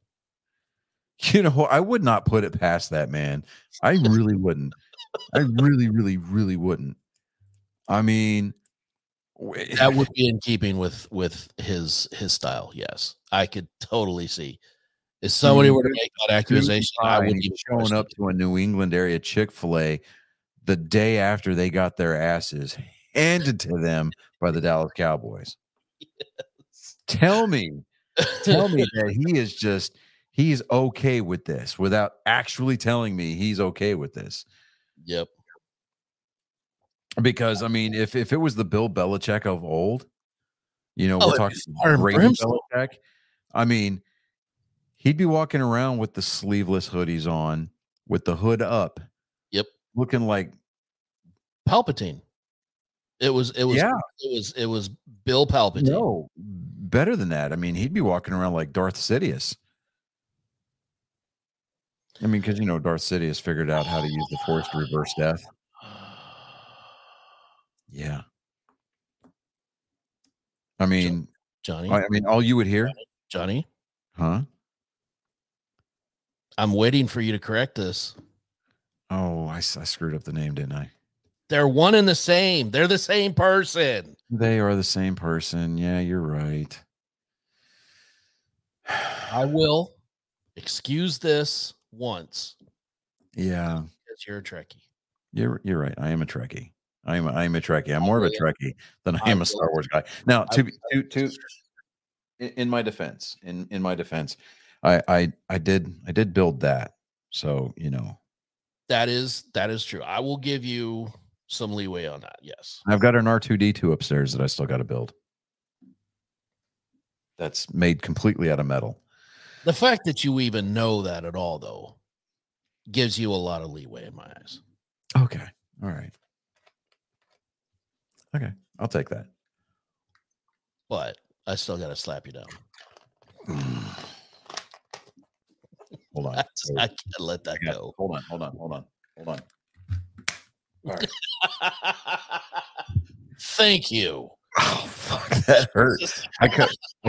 I would not put it past that man. I really wouldn't. I really, really, really wouldn't. I mean, that would be in keeping with his style. Yes, I could totally see. If somebody were to make that accusation, I would be showing up to a New England area Chick-fil-A the day after they got their asses handed to them by the Dallas Cowboys. Yes. Tell me that he's okay with this without actually telling me he's okay with this. Yep. Because I mean, if it was the Bill Belichick of old, we're talking great Belichick. I mean, he'd be walking around with the sleeveless hoodies on, with the hood up. Yep. Looking like Palpatine. It was Bill Palpatine. No, better than that. I mean, he'd be walking around like Darth Sidious. I mean, because Darth Sidious figured out how to use the Force to reverse death. Yeah. I mean, Johnny. I mean, all you would hear, Johnny. Huh? I'm waiting for you to correct this. Oh, I screwed up the name, didn't I? They're one and the same. They're the same person. They are the same person. Yeah, you're right. I will excuse this once. Yeah. Because you're a Trekkie. You're right. I am a Trekkie. I am a Trekkie. I'm more of a Trekkie than I am a Star Wars guy. Now, in my defense, I did build that. So, That is true. I will give you some leeway on that. Yes. I've got an R2D2 upstairs that I still got to build. That's made completely out of metal. The fact that you even know that at all, though, gives you a lot of leeway in my eyes. Okay. All right. Okay. I'll take that. But I still got to slap you down. Hold on. I can't let that go. Hold on. All right. Thank you. Oh, fuck. That hurt. I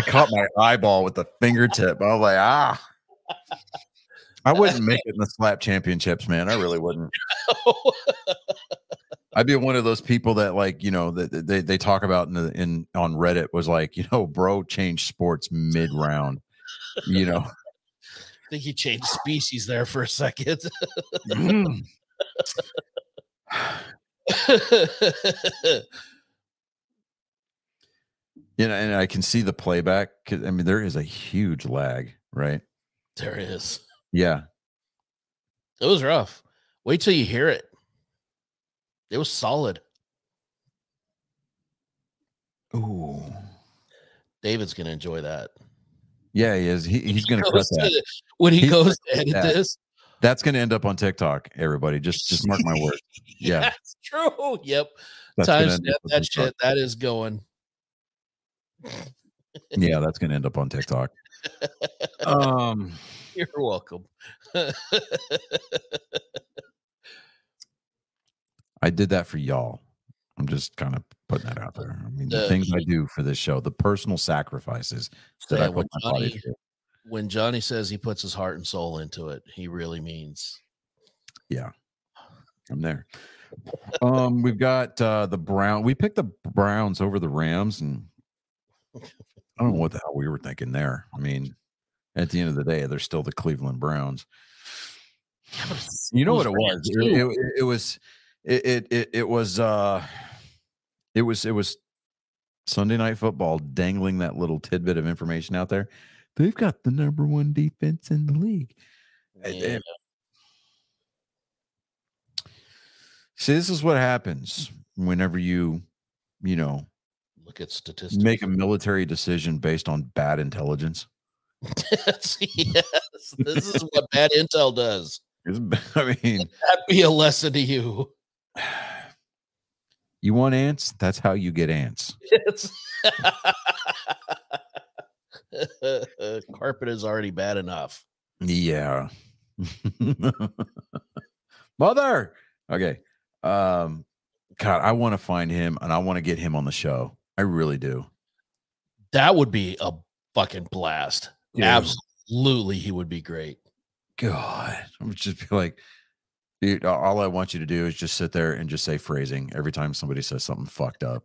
caught my eyeball with the fingertip. I was like, I wouldn't make it in the slap championships, man. I really wouldn't. I'd be one of those people that, like, that they talk about on Reddit was like, bro changed sports mid-round. I think he changed species there for a second. And I can see the playback. I mean, there is a huge lag, right? There is. Yeah. It was rough. Wait till you hear it. It was solid. Ooh. David's going to enjoy that. Yeah, he is. He's going to cut that. When he goes to edit this. That's going to end up on TikTok, everybody. Just mark my word. Yeah. That's true. Yep. Timestamp that shit. That is going. Yeah, that's going to end up on TikTok. You're welcome. I did that for y'all. I'm just kind of putting that out there. I mean, the things I do for this show, the personal sacrifices that I put my body through. When Johnny says he puts his heart and soul into it, he really means. Yeah. I'm there. We've got the Brown. We picked the Browns over the Rams, and I don't know what the hell we were thinking there. I mean, at the end of the day, they're still the Cleveland Browns. You know what it was? It was Sunday Night Football dangling that little tidbit of information out there. They've got the number one defense in the league. Yeah. See, this is what happens whenever you Look at statistics. make a military decision based on bad intelligence. Yes, this is what bad intel does. I mean, That'd be a lesson to you. You want ants? That's how you get ants. Carpet is already bad enough. Yeah. Mother. Okay. God, I want to find him and I want to get him on the show. I really do. That would be a fucking blast. Yeah. Absolutely, he would be great. God, I would just be like, dude, all I want you to do is just sit there and just say phrasing every time somebody says something fucked up.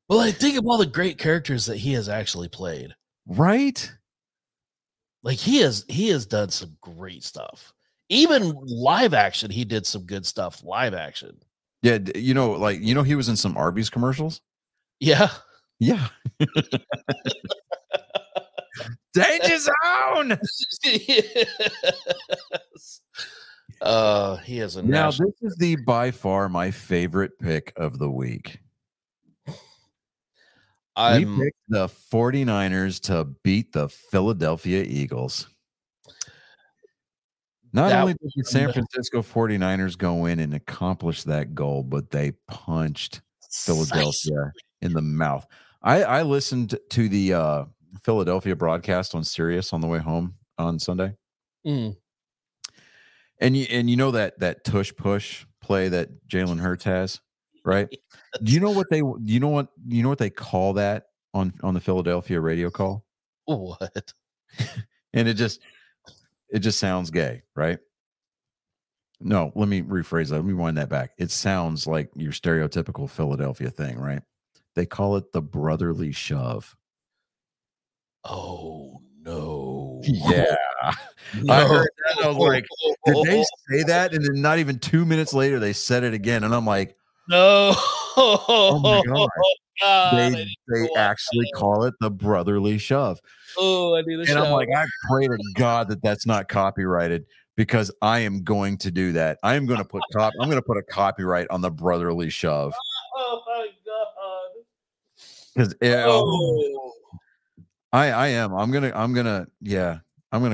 Well, I think of all the great characters that he has actually played. Right? Like he has done some great stuff. Even live action, he did some good stuff. Live action. Yeah, he was in some Arby's commercials. Yeah. Yeah. Danger zone. Yes. He has a now. This is by far my favorite pick of the week. We picked the 49ers to beat the Philadelphia Eagles. Not only did the San Francisco 49ers go in and accomplish that goal, but they punched Philadelphia in the mouth. I listened to the Philadelphia broadcast on Sirius on the way home on Sunday. Mm. And you know that tush push play that Jalen Hurts has, right? Do you know what they call that on the Philadelphia radio call? What? And it just sounds gay, right? No, let me rephrase that. Let me wind that back. It sounds like your stereotypical Philadelphia thing, right? They call it the brotherly shove. Oh no! Yeah, no. I heard that. I was like, did they say that? And then not even 2 minutes later, they said it again, and I'm like, no! Oh my God. They actually call it the brotherly shove. Oh, I need a and I'm like, I pray to God that that's not copyrighted, because I am going to do that. I'm going to put a copyright on the brotherly shove. Oh my God! Because I am. I'm gonna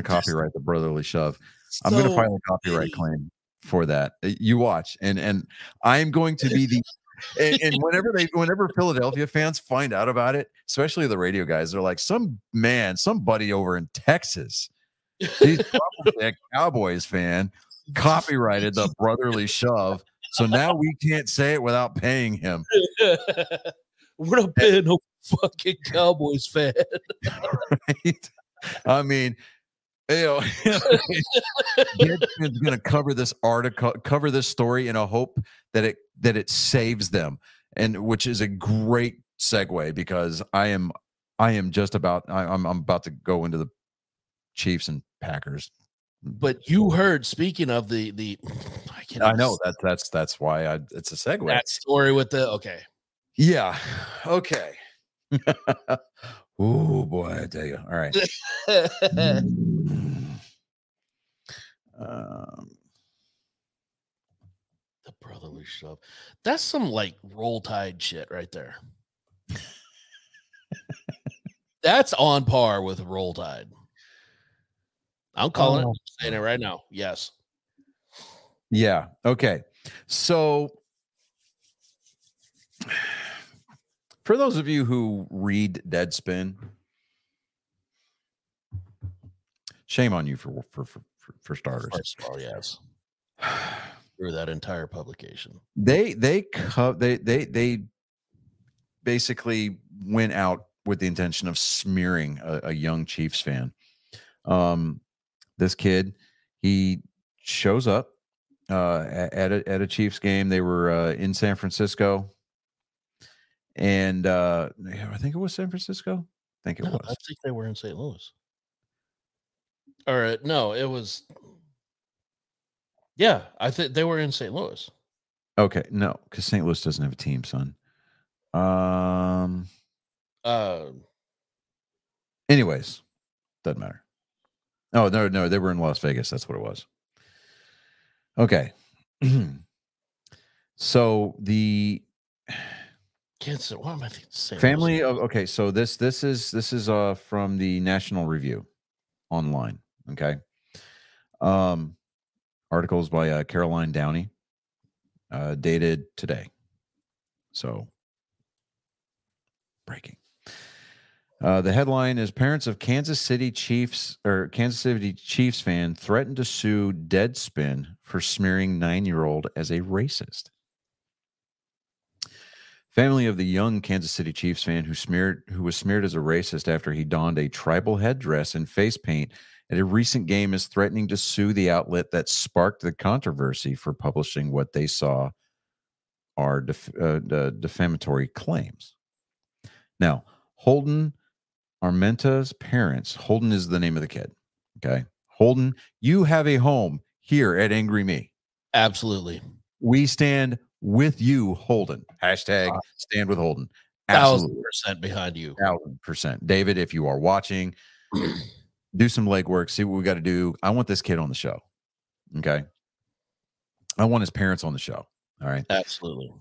copyright the brotherly shove. I'm gonna file a copyright claim for that. You watch, and I'm going to be the and whenever Philadelphia fans find out about it, especially the radio guys, they're like, somebody over in Texas, he's probably a Cowboys fan, copyrighted the brotherly shove, so now we can't say it without paying him. We're not paying no fucking Cowboys fan. Right? I mean, Deadspin's going to cover this story in a hope that it saves them, and which is a great segue, because I'm about to go into the Chiefs and Packers. But you heard, speaking of the I know that's why it's a segue. That story with okay. Yeah. Okay. Oh boy, I tell you. All right. The brotherly shove. That's some like Roll Tide shit right there. That's on par with Roll Tide. I'm calling it. I'm saying it right now. Yes. Yeah. Okay. So for those of you who read Deadspin, shame on you for starters. First of all, yes. Through that entire publication, they basically went out with the intention of smearing a young Chiefs fan. This kid, he shows up at a Chiefs game. They were in San Francisco, and I think it was San Francisco. I think it No, I was. think they were in St. Louis. Or no, it was. Yeah, I think they were in St. Louis. Okay, no, because St. Louis doesn't have a team, son. Anyways, doesn't matter. Oh, no, they were in Las Vegas. That's what it was. Okay. So the Kansas. What am I thinking? St. family Louis. of okay, so this is from the National Review online. Okay. Articles by Caroline Downey, dated today. So breaking. The headline is parents of Kansas City Chiefs fan threatened to sue Deadspin for smearing 9-year-old as a racist. Family of the young Kansas City Chiefs fan who was smeared as a racist after he donned a tribal headdress and face paint at a recent game is threatening to sue the outlet that sparked the controversy for publishing what they saw are defamatory claims. Now, Holden Armenta's parents, Holden is the name of the kid. Okay. Holden, you have a home here at Angry Me. Absolutely. We stand with you, Holden. Hashtag stand with Holden. Absolutely. 1,000% behind you. 1,000%. David, if you are watching, do some legwork, see what we got to do. I want this kid on the show. Okay. I want his parents on the show. All right. Absolutely.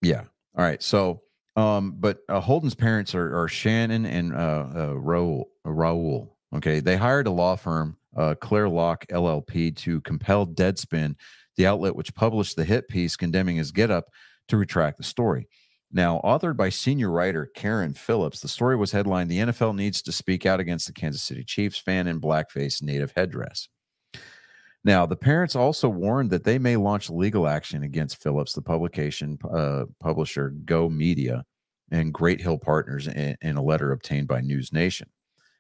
Yeah. All right. So, but Holden's parents are Shannon and Raul. Okay. They hired a law firm, Claire Locke LLP, to compel Deadspin, the outlet which published the hit piece condemning his getup, to retract the story. Now, authored by senior writer Karen Phillips, the story was headlined, "The NFL needs to speak out against the Kansas City Chiefs fan in blackface native headdress." Now, the parents also warned that they may launch legal action against Phillips, the publication publisher Go Media, and Great Hill Partners in a letter obtained by News Nation.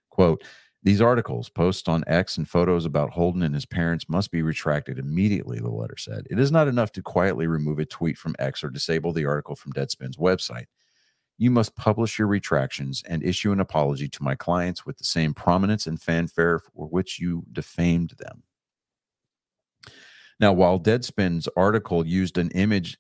Quote, "These articles, posts on X, and photos about Holden and his parents must be retracted immediately," the letter said. "It is not enough to quietly remove a tweet from X or disable the article from Deadspin's website. You must publish your retractions and issue an apology to my clients with the same prominence and fanfare for which you defamed them." Now, while Deadspin's article used an image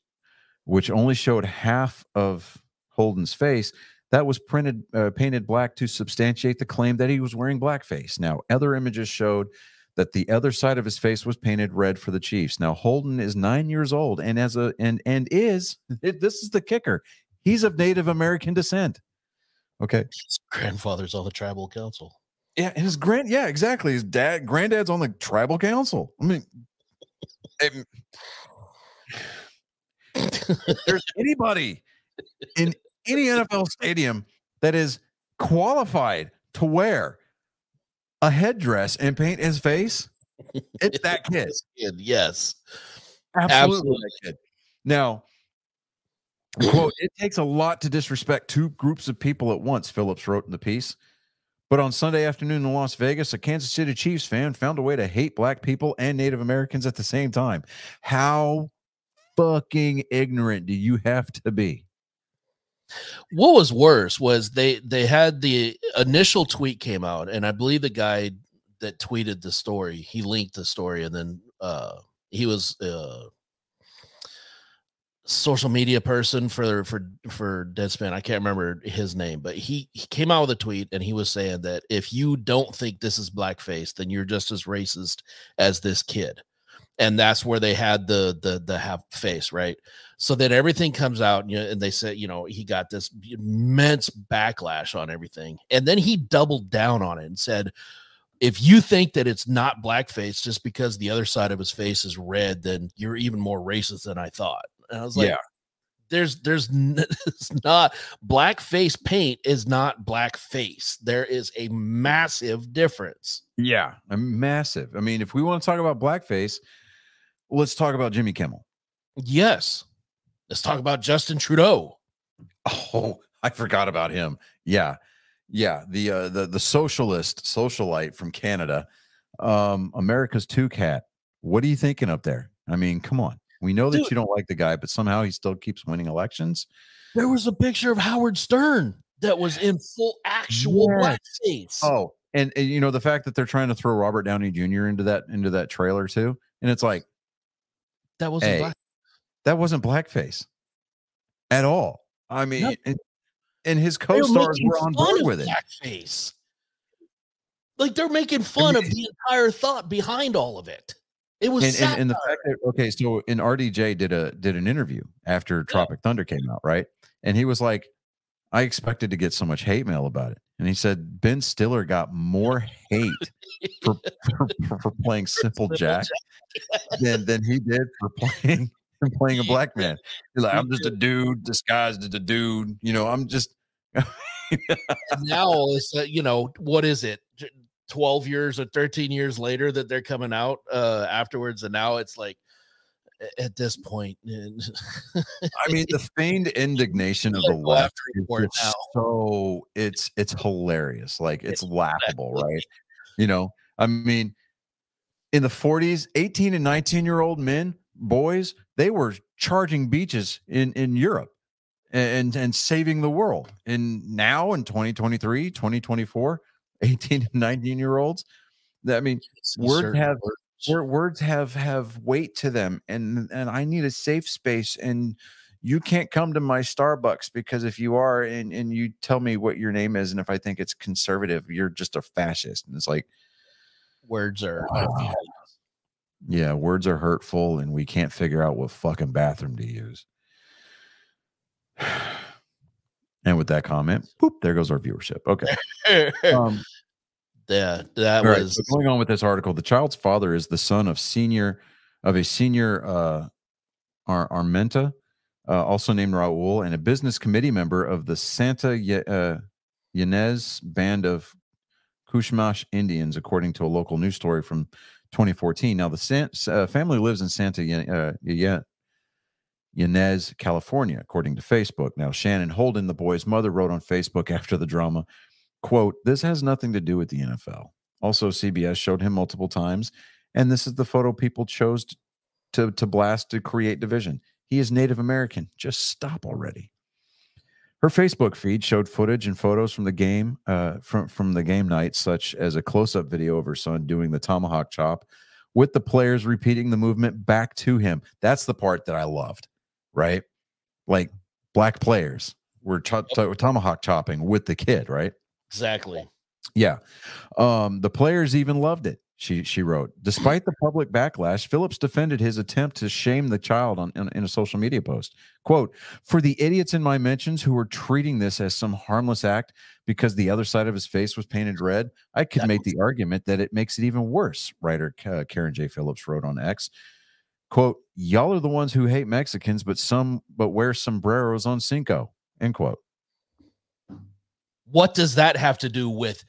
which only showed half of Holden's face, that was painted black to substantiate the claim that he was wearing blackface. Now, other images showed that the other side of his face was painted red for the Chiefs. Now, Holden is 9 years old and this is the kicker, he's of Native American descent. Okay. His grandfather's on the tribal council. Yeah, and exactly. His granddad's on the tribal council. I mean, if there's anybody in any NFL stadium that is qualified to wear a headdress and paint his face, it's that kid. Yes. Absolutely. That kid. Now, quote, "It takes a lot to disrespect two groups of people at once," Phillips wrote in the piece. "But on Sunday afternoon in Las Vegas, a Kansas City Chiefs fan found a way to hate black people and Native Americans at the same time. How fucking ignorant do you have to be?" What was worse was they had the initial tweet came out, and I believe the guy that tweeted the story, he linked the story, and then he was social media person for Deadspin. I can't remember his name, but he came out with a tweet and he was saying that if you don't think this is blackface, then you're just as racist as this kid. And that's where they had the half face, right? So then everything comes out, and they said, he got this immense backlash on everything. And then he doubled down on it and said, if you think that it's not blackface just because the other side of his face is red, then you're even more racist than I thought. And I was like, there's it's not, blackface paint is not blackface. There is a massive difference. Yeah, a massive. I mean, if we want to talk about blackface, let's talk about Jimmy Kimmel. Yes. Let's talk about Justin Trudeau. Oh, I forgot about him. Yeah. Yeah. The socialite from Canada, America's Toucat. What are you thinking up there? I mean, come on. We know that Dude. you don't like the guy, but somehow he still keeps winning elections. There was a picture of Howard Stern that was in full actual Yes. blackface. Oh, and you know the fact that they're trying to throw Robert Downey Jr. into that trailer too, and it's like, that wasn't hey, black. that wasn't blackface at all. I mean, No. and his co-stars were on board with it. Blackface. Like they're making fun of the entire thought behind all of it. It was and the fact that, okay, so in RDJ did an interview after Tropic Thunder came out, right? And he was like, I expected to get so much hate mail about it. And he said Ben Stiller got more hate for playing Simple Jack than he did for playing a black man. He's like, I'm just a dude disguised as a dude. You know, I'm just now it's what is it? 12 years or 13 years later that they're coming out afterwards, and now it's like at this point I mean the feigned indignation of the left is so it's hilarious. Like it's laughable, right? You know, I mean, in the 40s, 18 and 19-year-old men, boys, they were charging beaches in Europe and saving the world. And now in 2023, 2024, 18 and 19-year-olds, I mean, words have weight to them, and I need a safe space, and you can't come to my Starbucks because if you are and you tell me what your name is, and if I think it's conservative, you're just a fascist. And it's like, words are yeah, words are hurtful, and we can't figure out what fucking bathroom to use. And with that comment, boop, there goes our viewership. Okay. Yeah, that was so going on with this article. The child's father is the son of a senior Armenta, also named Raul, and a business committee member of the Santa Ynez Band of Chumash Indians, according to a local news story from 2014. Now, the family lives in Santa Ynez, California, according to Facebook. Now, Shannon Holden, the boy's mother, wrote on Facebook after the drama, quote, "This has nothing to do with the NFL." Also, CBS showed him multiple times, and this is the photo people chose to blast to create division. He is Native American. Just stop already. Her Facebook feed showed footage and photos from the game, from the game night, such as a close-up video of her son doing the tomahawk chop, with the players repeating the movement back to him. That's the part that I loved, right? Like black players were tomahawk chopping with the kid, right? Exactly. Yeah. The players even loved it. She wrote, despite the public backlash, Phillips defended his attempt to shame the child in a social media post. Quote, "For the idiots in my mentions who were treating this as some harmless act because the other side of his face was painted red, I could make the argument that it makes it even worse," writer Karen J. Phillips wrote on X. Quote, "Y'all are the ones who hate Mexicans, but wear sombreros on Cinco," end quote. What does that have to do with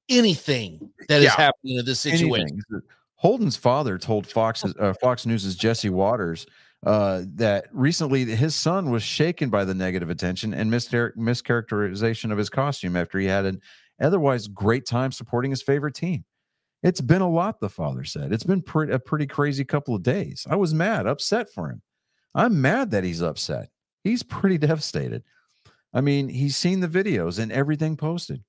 anything that is happening in this situation? Anything. Holden's father told Fox News' Jesse Waters that recently his son was shaken by the negative attention and mischaracterization of his costume after he had an otherwise great time supporting his favorite team. It's been a lot, the father said. It's been a pretty crazy couple of days. I was mad, upset for him. I'm mad that he's upset. He's pretty devastated. I mean, he's seen the videos and everything posted.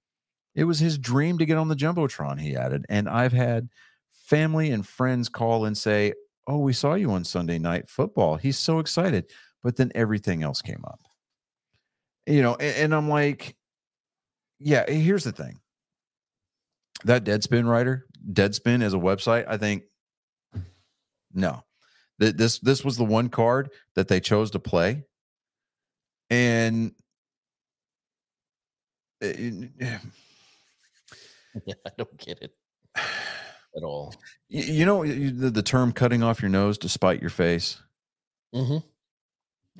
It was his dream to get on the Jumbotron, he added. And I've had family and friends call and say, "Oh, we saw you on Sunday Night Football." He's so excited. But then everything else came up. You know, and I'm like, yeah, here's the thing. That Deadspin writer, Deadspin as a website, I think, no. This was the one card that they chose to play. And yeah, I don't get it at all. You know the term "cutting off your nose to spite your face." Mm-hmm.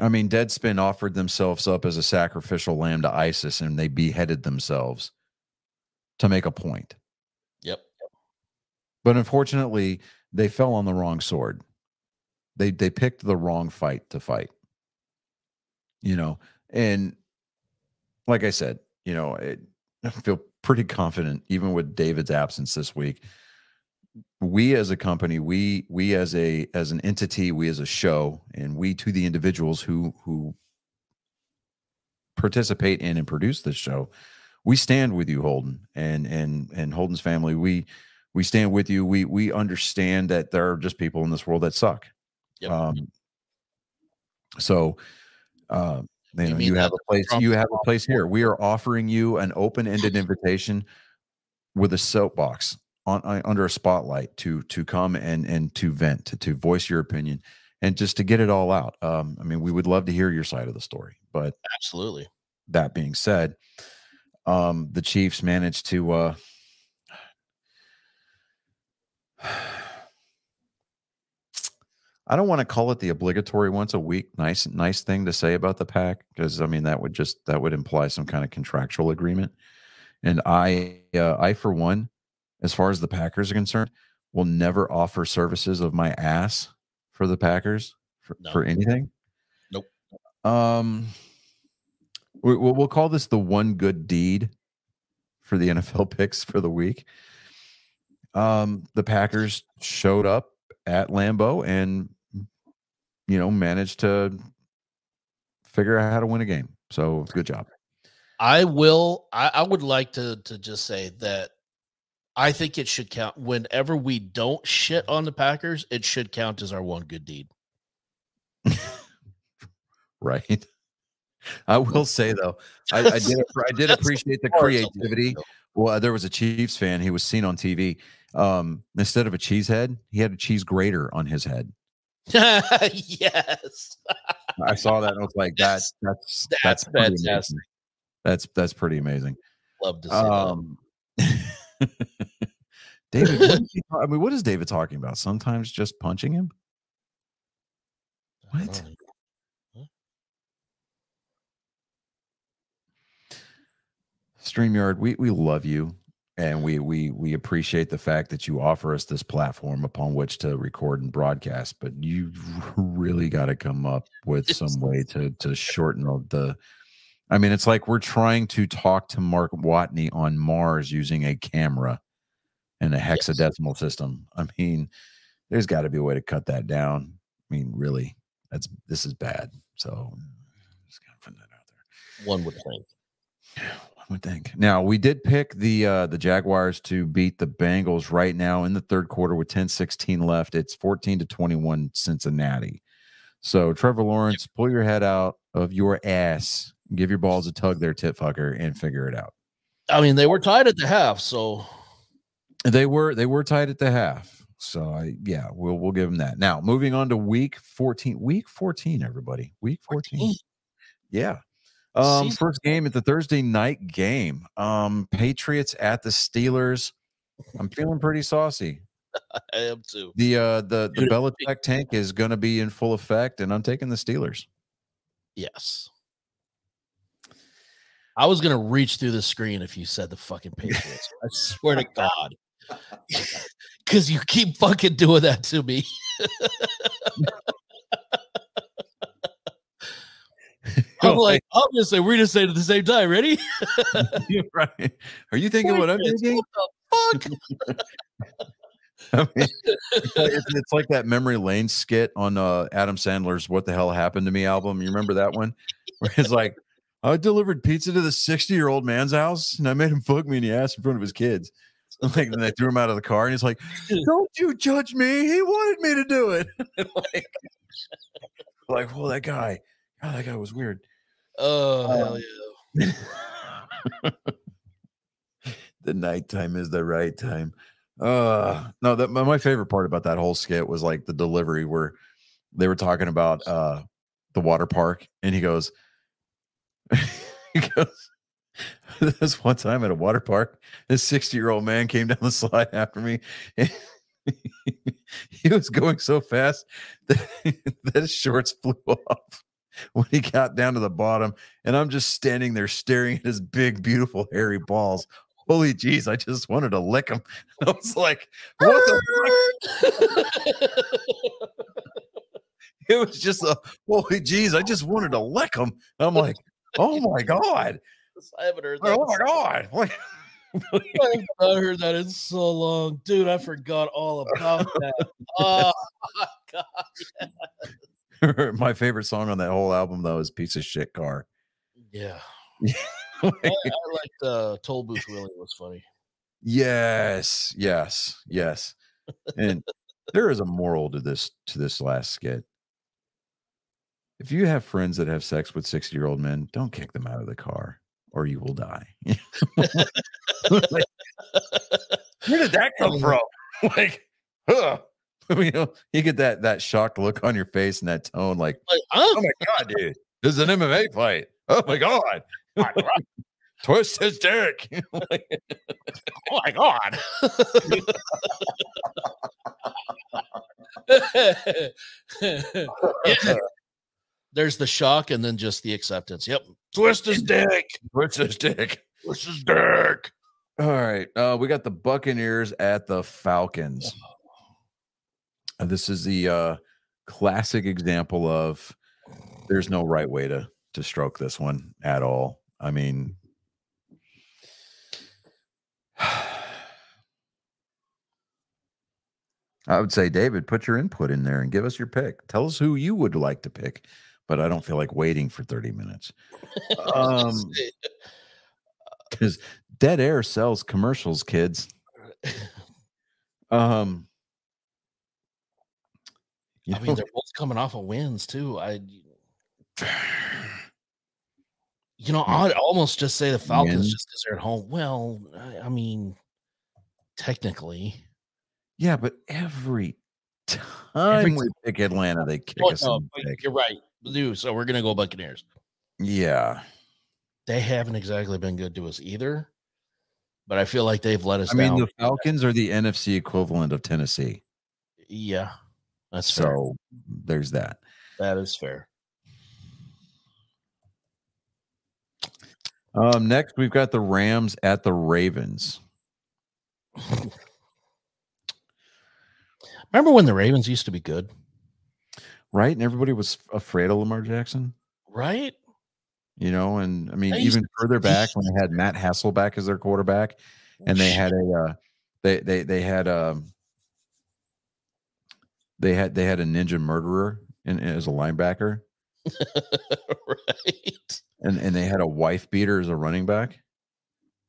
I mean, Deadspin offered themselves up as a sacrificial lamb to ISIS, and they beheaded themselves to make a point. Yep. But unfortunately, they fell on the wrong sword. They picked the wrong fight to fight. You know, and like I said, you know, I feel pretty confident, even with David's absence this week, we as a company, we as an entity, we as a show, and we to the individuals who participate in and produce this show, we stand with you, Holden, and Holden's family. We stand with you. We understand that there are just people in this world that suck. Yep. So you have a place. You have a place here. We are offering you an open-ended invitation with a soapbox under a spotlight to come and to vent, to voice your opinion, and just to get it all out. I mean, we would love to hear your side of the story. But absolutely. That being said, the Chiefs managed to. I don't want to call it the obligatory once a week nice thing to say about the Pack, because I mean that would imply some kind of contractual agreement. And I for one, as far as the Packers are concerned, will never offer services of my ass for the Packers for anything. Nope. We'll call this the one good deed for the NFL picks for the week. The Packers showed up at Lambeau and managed to figure out how to win a game. So good job. I would like to just say that I think it should count whenever we don't shit on the Packers. It should count as our one good deed. Right. I will say though, I did appreciate the creativity. Well, there was a Chiefs fan. He was seen on TV. Instead of a cheese head, he had a cheese grater on his head. Yes. I saw that and I was like, that's fantastic. That's pretty amazing. Love to see that. David, what is David talking about? Sometimes just punching him? What? StreamYard, we love you, and we appreciate the fact that you offer us this platform upon which to record and broadcast, but you really got to come up with some way to shorten the I mean, it's like we're trying to talk to Mark Watney on Mars using a camera and a hexadecimal system. I mean, there's got to be a way to cut that down. I mean, really, this is bad. So just kind of putting that out there. One would think. One would think. Now, we did pick the Jaguars to beat the Bengals right now in the third quarter with 10-16 left. It's 14-21 Cincinnati. So, Trevor Lawrence, pull your head out of your ass. Give your balls a tug there, tit fucker, and figure it out. I mean, they were tied at the half, so they were tied at the half. So we'll give them that. Now, moving on to week 14. Week 14, everybody. Week 14. Yeah. First game at the Thursday night game. Patriots at the Steelers. I'm feeling pretty saucy. I am too. The Belichick tank is going to be in full effect, and I'm taking the Steelers. Yes. I was going to reach through the screen if you said the fucking Patriots. I swear to God. Because you keep fucking doing that to me. I'm like, obviously, we're going to say it at the same time. Ready? Right. Are you thinking what I'm thinking? What the fuck? I mean, it's like that Memory Lane skit on Adam Sandler's "What the Hell Happened to Me" album. You remember that one? Where it's like, I delivered pizza to the 60-year-old man's house, and I made him fuck me in the ass in front of his kids. Like, then they threw him out of the car, and he's like, "Don't you judge me? He wanted me to do it." like, well, that guy was weird. Oh, hell yeah. The nighttime is the right time. No, my favorite part about that whole skit was like the delivery where they were talking about the water park, and he goes, this one time at a water park, this 60-year-old man came down the slide after me. He was going so fast that his shorts flew off when he got down to the bottom, and I'm just standing there staring at his big, beautiful, hairy balls. Holy jeez, I just wanted to lick him. I was like, what the fuck? It was just holy jeez, I just wanted to lick him. I'm like, oh my God. I haven't heard that. Oh my God. I've not heard that in so long, dude. I forgot all about that. Oh my god! My favorite song on that whole album, though, is "Piece of Shit Car." Yeah, Like, I liked Toll Booth Willie was funny. yes, yes, yes. And there is a moral to this last skit. If you have friends that have sex with 60-year-old men, don't kick them out of the car, or you will die. Like, where did that come from? Like, huh. You know, you get that shocked look on your face and that tone, like, Huh? oh my god, dude, this is an MMA fight. Oh my god. Twist his dick. Like, Oh my god! Yeah. There's the shock and then just the acceptance. Yep. Twist his dick. twist his dick. Twist his dick. All right. We got the Buccaneers at the Falcons. This is the classic example of there's no right way to stroke this one at all. I mean, I would say, David, put your input in there and give us your pick. Tell us who you would like to pick, but I don't feel like waiting for 30 minutes. Because dead air sells commercials, kids. I mean, they're both coming off of wins too. I'd almost just say the Falcons just because they're at home. Well, I mean, technically, yeah, but every time we pick Atlanta, they kick us. You're right, dude. So we're gonna go Buccaneers. Yeah, they haven't exactly been good to us either, but I feel like they've let us down. I mean, the Falcons are the NFC equivalent of Tennessee. Yeah, that's so fair. There's that. That is fair. Next, we've got the Rams at the Ravens. Remember when the Ravens used to be good? Right? And everybody was afraid of Lamar Jackson. Right? You know, and I mean, even further back when they had Matt Hasselbeck as their quarterback, and they had a they had a ninja murderer as a linebacker. Right. And they had a wife beater as a running back.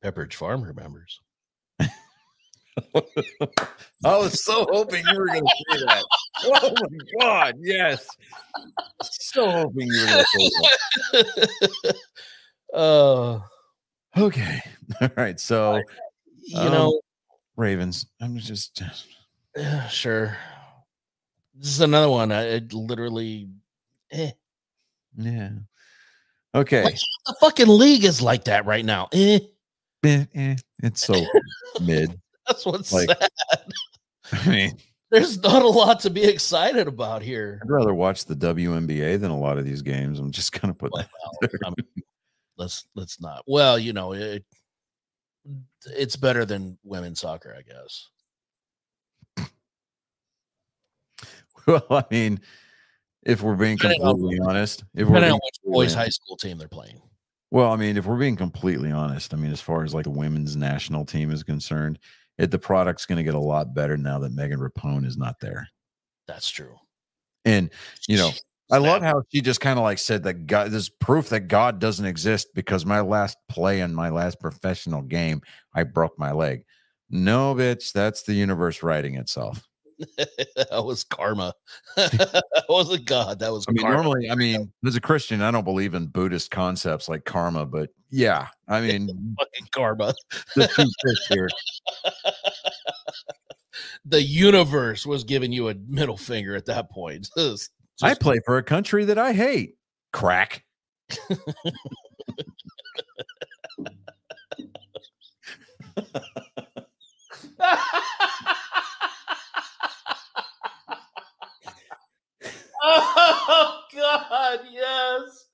Pepperidge Farm remembers. I was so hoping you were going to say that. Oh my God, yes. So hoping you were going to say that. Okay. All right. So, Ravens. I'm just sure. This is another one. I literally, yeah. Okay. Like, the fucking league is like that right now. It's so mid. That's what's sad. I mean, there's not a lot to be excited about here. I'd rather watch the WNBA than a lot of these games. I'm just gonna put that. Let's not. Well, it's better than women's soccer, I guess. Well, I mean, if we're being completely honest, depending on which boys' high school team they're playing. Well, I mean, if we're being completely honest, I mean, as far as like the women's national team is concerned, the product's going to get a lot better now that Megan Rapone is not there. That's true. And, I love how she just kind of like said that God, there's proof that God doesn't exist because my last play in my last professional game, I broke my leg. No, bitch, that's the universe writing itself. That was karma. That wasn't God. That was karma. Normally, as a Christian, I don't believe in Buddhist concepts like karma, but yeah, I mean, fucking karma. The two fish here. The universe was giving you a middle finger at that point. I play for a country that I hate. Crack. Oh God, yes.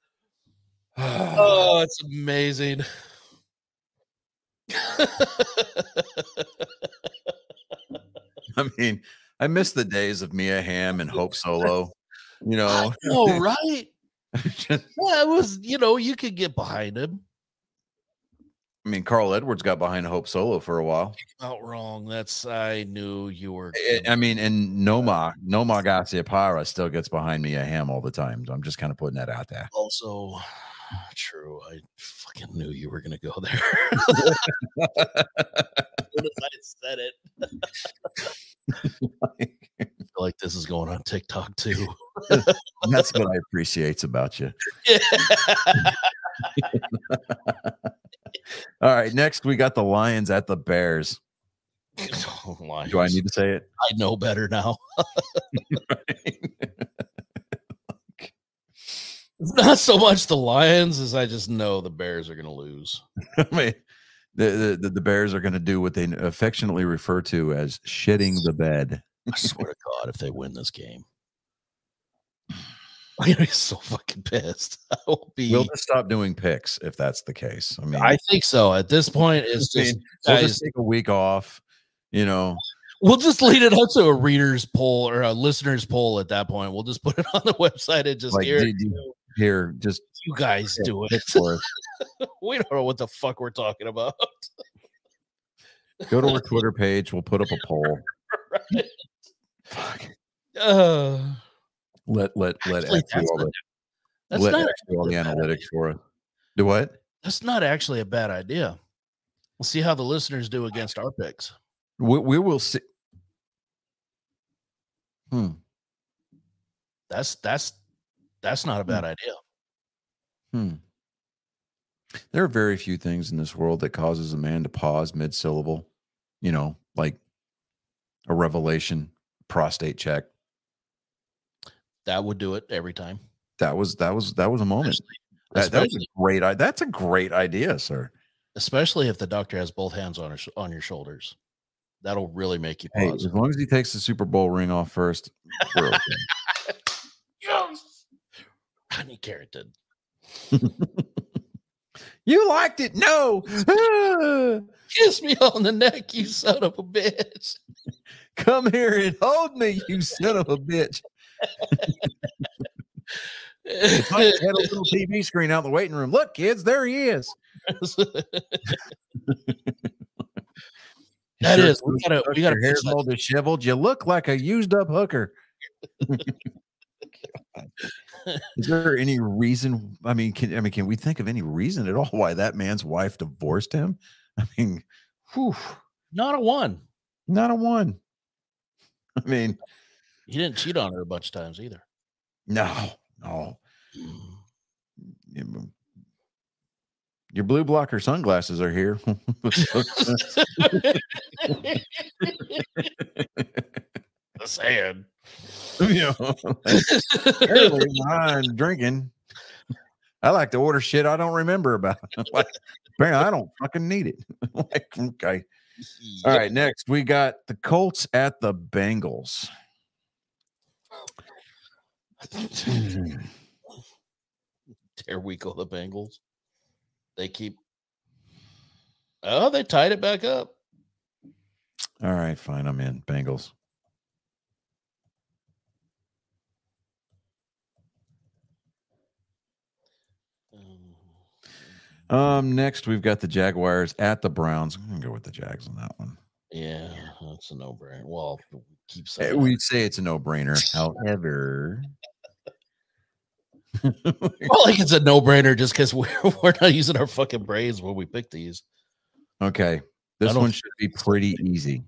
Oh, it's amazing. I mean, I miss the days of Mia Hamm and Hope Solo. I know, right? Yeah, it was, you could get behind him. I mean, Carl Edwards got behind Hope Solo for a while. Not wrong. I knew you were. I mean, and Noma Garcia-Parra still gets behind Mia Hamm all the time. So I'm just kind of putting that out there. Also true. I fucking knew you were going to go there. As soon as I said it. I feel like this is going on TikTok too. That's what I appreciate about you. All right, next we got the Lions at the Bears. Lions. Do I need to say it? I know better now. Not so much the Lions as I just know the Bears are going to lose. I mean, the Bears are going to do what they affectionately refer to as shitting the bed. I swear to God, if they win this game, I'm going to be so fucking pissed. We'll just stop doing picks if that's the case. I mean, I think so. At this point, it's just we'll just take a week off. You know, we'll just lead it up to a reader's poll or a listener's poll. At that point, we'll just put it on the website and just like, just you guys do it. We don't know what the fuck we're talking about. Go to our Twitter page. We'll put up a poll. Right. Fuck. Actually, Let that's not all the analytics for it. Do what? That's not actually a bad idea. We'll see how the listeners do against our picks. We will see. That's not a bad idea. There are very few things in this world that causes a man to pause mid-syllable. You know, like a revelation, prostate check. That would do it every time. That was a moment. That was a great. That's a great idea, sir. Especially if the doctor has both hands on your shoulders. That'll really make you pause. Hey, as long as he takes the Super Bowl ring off first, we're okay. Yes. Rodney Carrington. You liked it? No. Kiss me on the neck, you son of a bitch. Come here and hold me, you son of a bitch. It's like he had a little TV screen out in the waiting room. Look, kids, there he is. That sure, is, we gotta your hair's all disheveled. You look like a used up hooker. Is there any reason? I mean, can we think of any reason at all why that man's wife divorced him? I mean, not a one. Not a one. I mean, he didn't cheat on her a bunch of times either. No. Your blue blocker sunglasses are here. Saying. Apparently I'm drinking. I like to order shit I don't remember about. Like, apparently I don't fucking need it. Like, okay. All right, next we got the Colts at the Bengals. There we go, the Bengals. They tied it back up. All right, fine. I'm in. Bengals. Next we've got the Jaguars at the Browns. I'm gonna go with the Jags on that one. Yeah, that's a no-brainer. Well, we say it's a no-brainer. However, well, like it's a no-brainer just because we're not using our fucking brains when we pick these. Okay, this one should be pretty easy.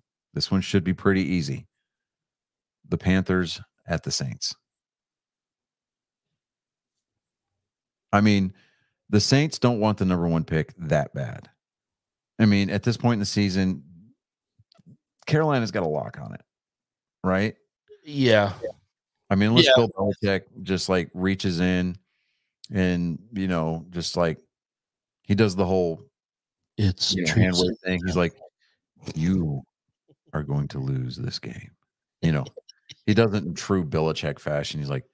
The Panthers at the Saints. I mean, the Saints don't want the number one pick that bad. I mean, at this point in the season, Carolina's got a lock on it, right? Yeah. I mean, unless Bill Belichick just like reaches in and, just like he does the whole hand wave thing. He's like, you are going to lose this game. He doesn't in true Belichick fashion. He's like,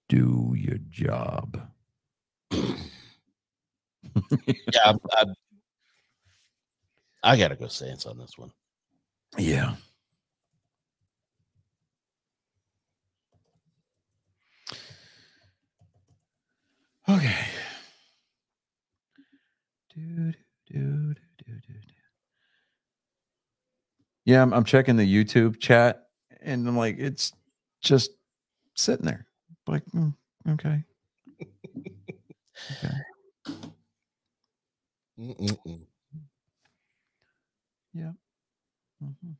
do your job. Yeah, I gotta go Saints on this one. Yeah. Okay. Yeah, I'm checking the YouTube chat, and I'm like, it's just sitting there. Like, okay. Okay. Yeah. Mm-hmm.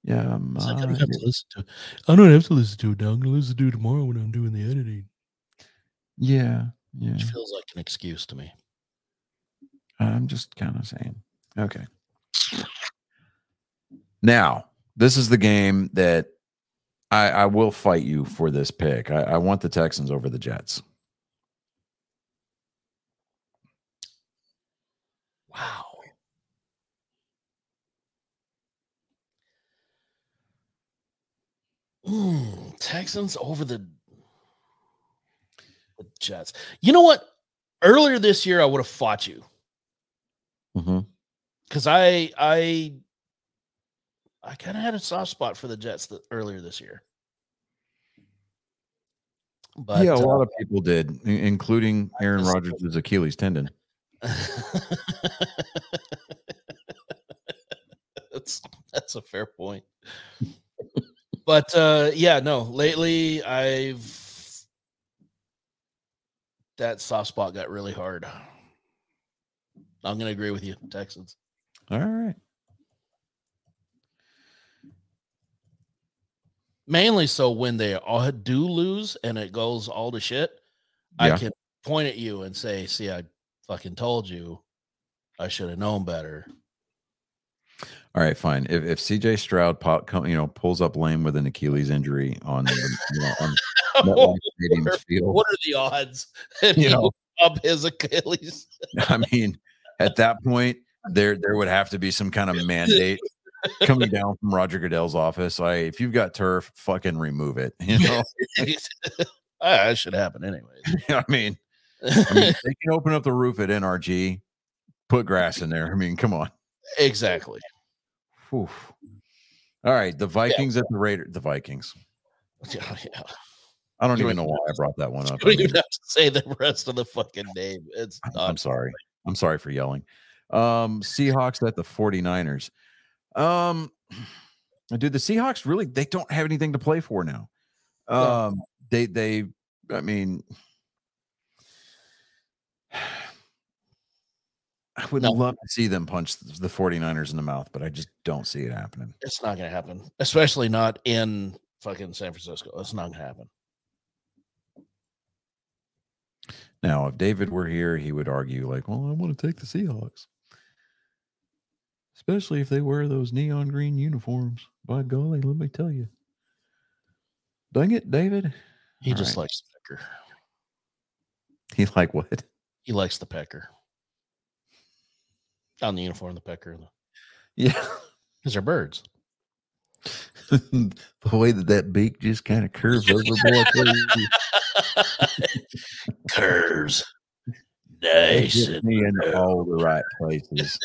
Yeah. I don't have to listen to it. I don't have to listen to it now. I'm going to listen to it tomorrow when I'm doing the editing. Yeah. Yeah. Which feels like an excuse to me. I'm just kind of saying. Okay. Now, this is the game that I will fight you for this pick. I want the Texans over the Jets. Wow. Texans over the Jets. You know what? Earlier this year, I would have fought you. Because I kind of had a soft spot for the Jets earlier this year. But yeah, a lot of people did, including Aaron Rodgers' Achilles tendon. That's a fair point. But yeah, no, lately that soft spot got really hard. I'm going to agree with you, Texans. All right. Mainly so when they all do lose and it goes all to shit, yeah. I can point at you and say, see, I fucking told you. I should have known better. All right, fine. If CJ Stroud pulls up lame with an Achilles injury on the Stadium field, what are the odds that he will up his Achilles? I mean, at that point, there would have to be some kind of mandate coming down from Roger Goodell's office. If you've got turf, fucking remove it. You know, that should happen anyways. I mean, they can open up the roof at NRG, put grass in there. I mean, come on. Exactly. Whew. All right, the Vikings at the Raiders. The Vikings. Yeah. I don't even know why I brought that one up. You don't even have to say the rest of the fucking name. It's not. I'm sorry. I'm sorry for yelling. Seahawks at the 49ers. Dude, the Seahawks really, they don't have anything to play for now. I mean, I would love to see them punch the 49ers in the mouth, but I just don't see it happening. It's not going to happen, especially not in fucking San Francisco. It's not going to happen. Now, if David were here, he would argue like, well, I want to take the Seahawks. Especially if they wear those neon green uniforms. By golly, let me tell you. Dang it, David. He just likes the pecker. He like what? He likes the pecker. On the uniform, the pecker. Yeah. Because they're birds. The way that beak just kind of curves over, boy. Curves. Nice. Me in all the right places.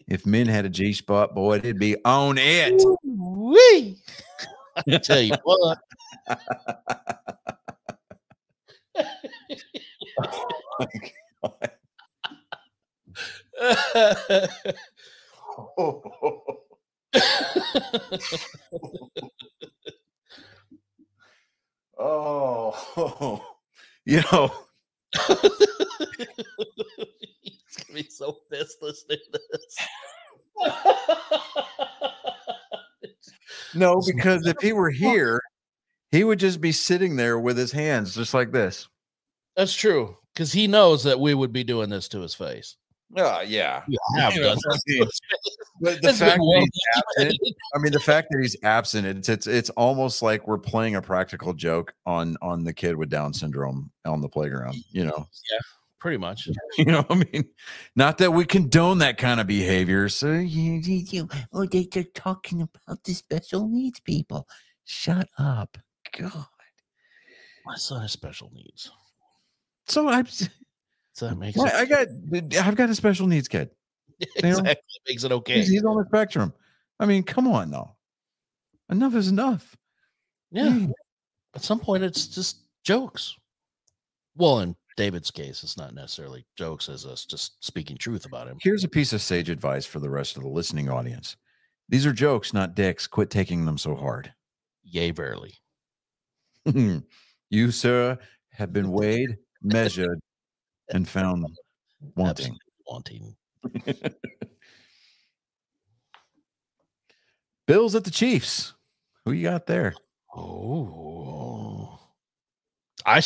If men had a G-spot, boy, it'd be on it. Wee. I tell you what. Oh my God. Oh, you know. He's gonna be so pissed listening to this. No, because if he were here, he would just be sitting there with his hands just like this. That's true, because he knows that we would be doing this to his face. Yeah. But the fact that he's absent, the fact that he's absent, it's almost like we're playing a practical joke on the kid with Down syndrome on the playground, you know. Yeah, pretty much. You know, not that we condone that kind of behavior. So they're talking about the special needs people. Shut up. God. My son has special needs. So that makes I've got a special needs kid. Exactly. You know? It makes it okay. He's on the spectrum. Come on now. Enough is enough. Yeah. At some point it's just jokes. Well, in David's case, it's not necessarily jokes as us just speaking truth about him. Here's a piece of sage advice for the rest of the listening audience. These are jokes, not dicks. Quit taking them so hard. Yay, barely. You, sir, have been weighed, measured, and found wanting. Wanting. Bills at the Chiefs. Who you got there? Oh, I'm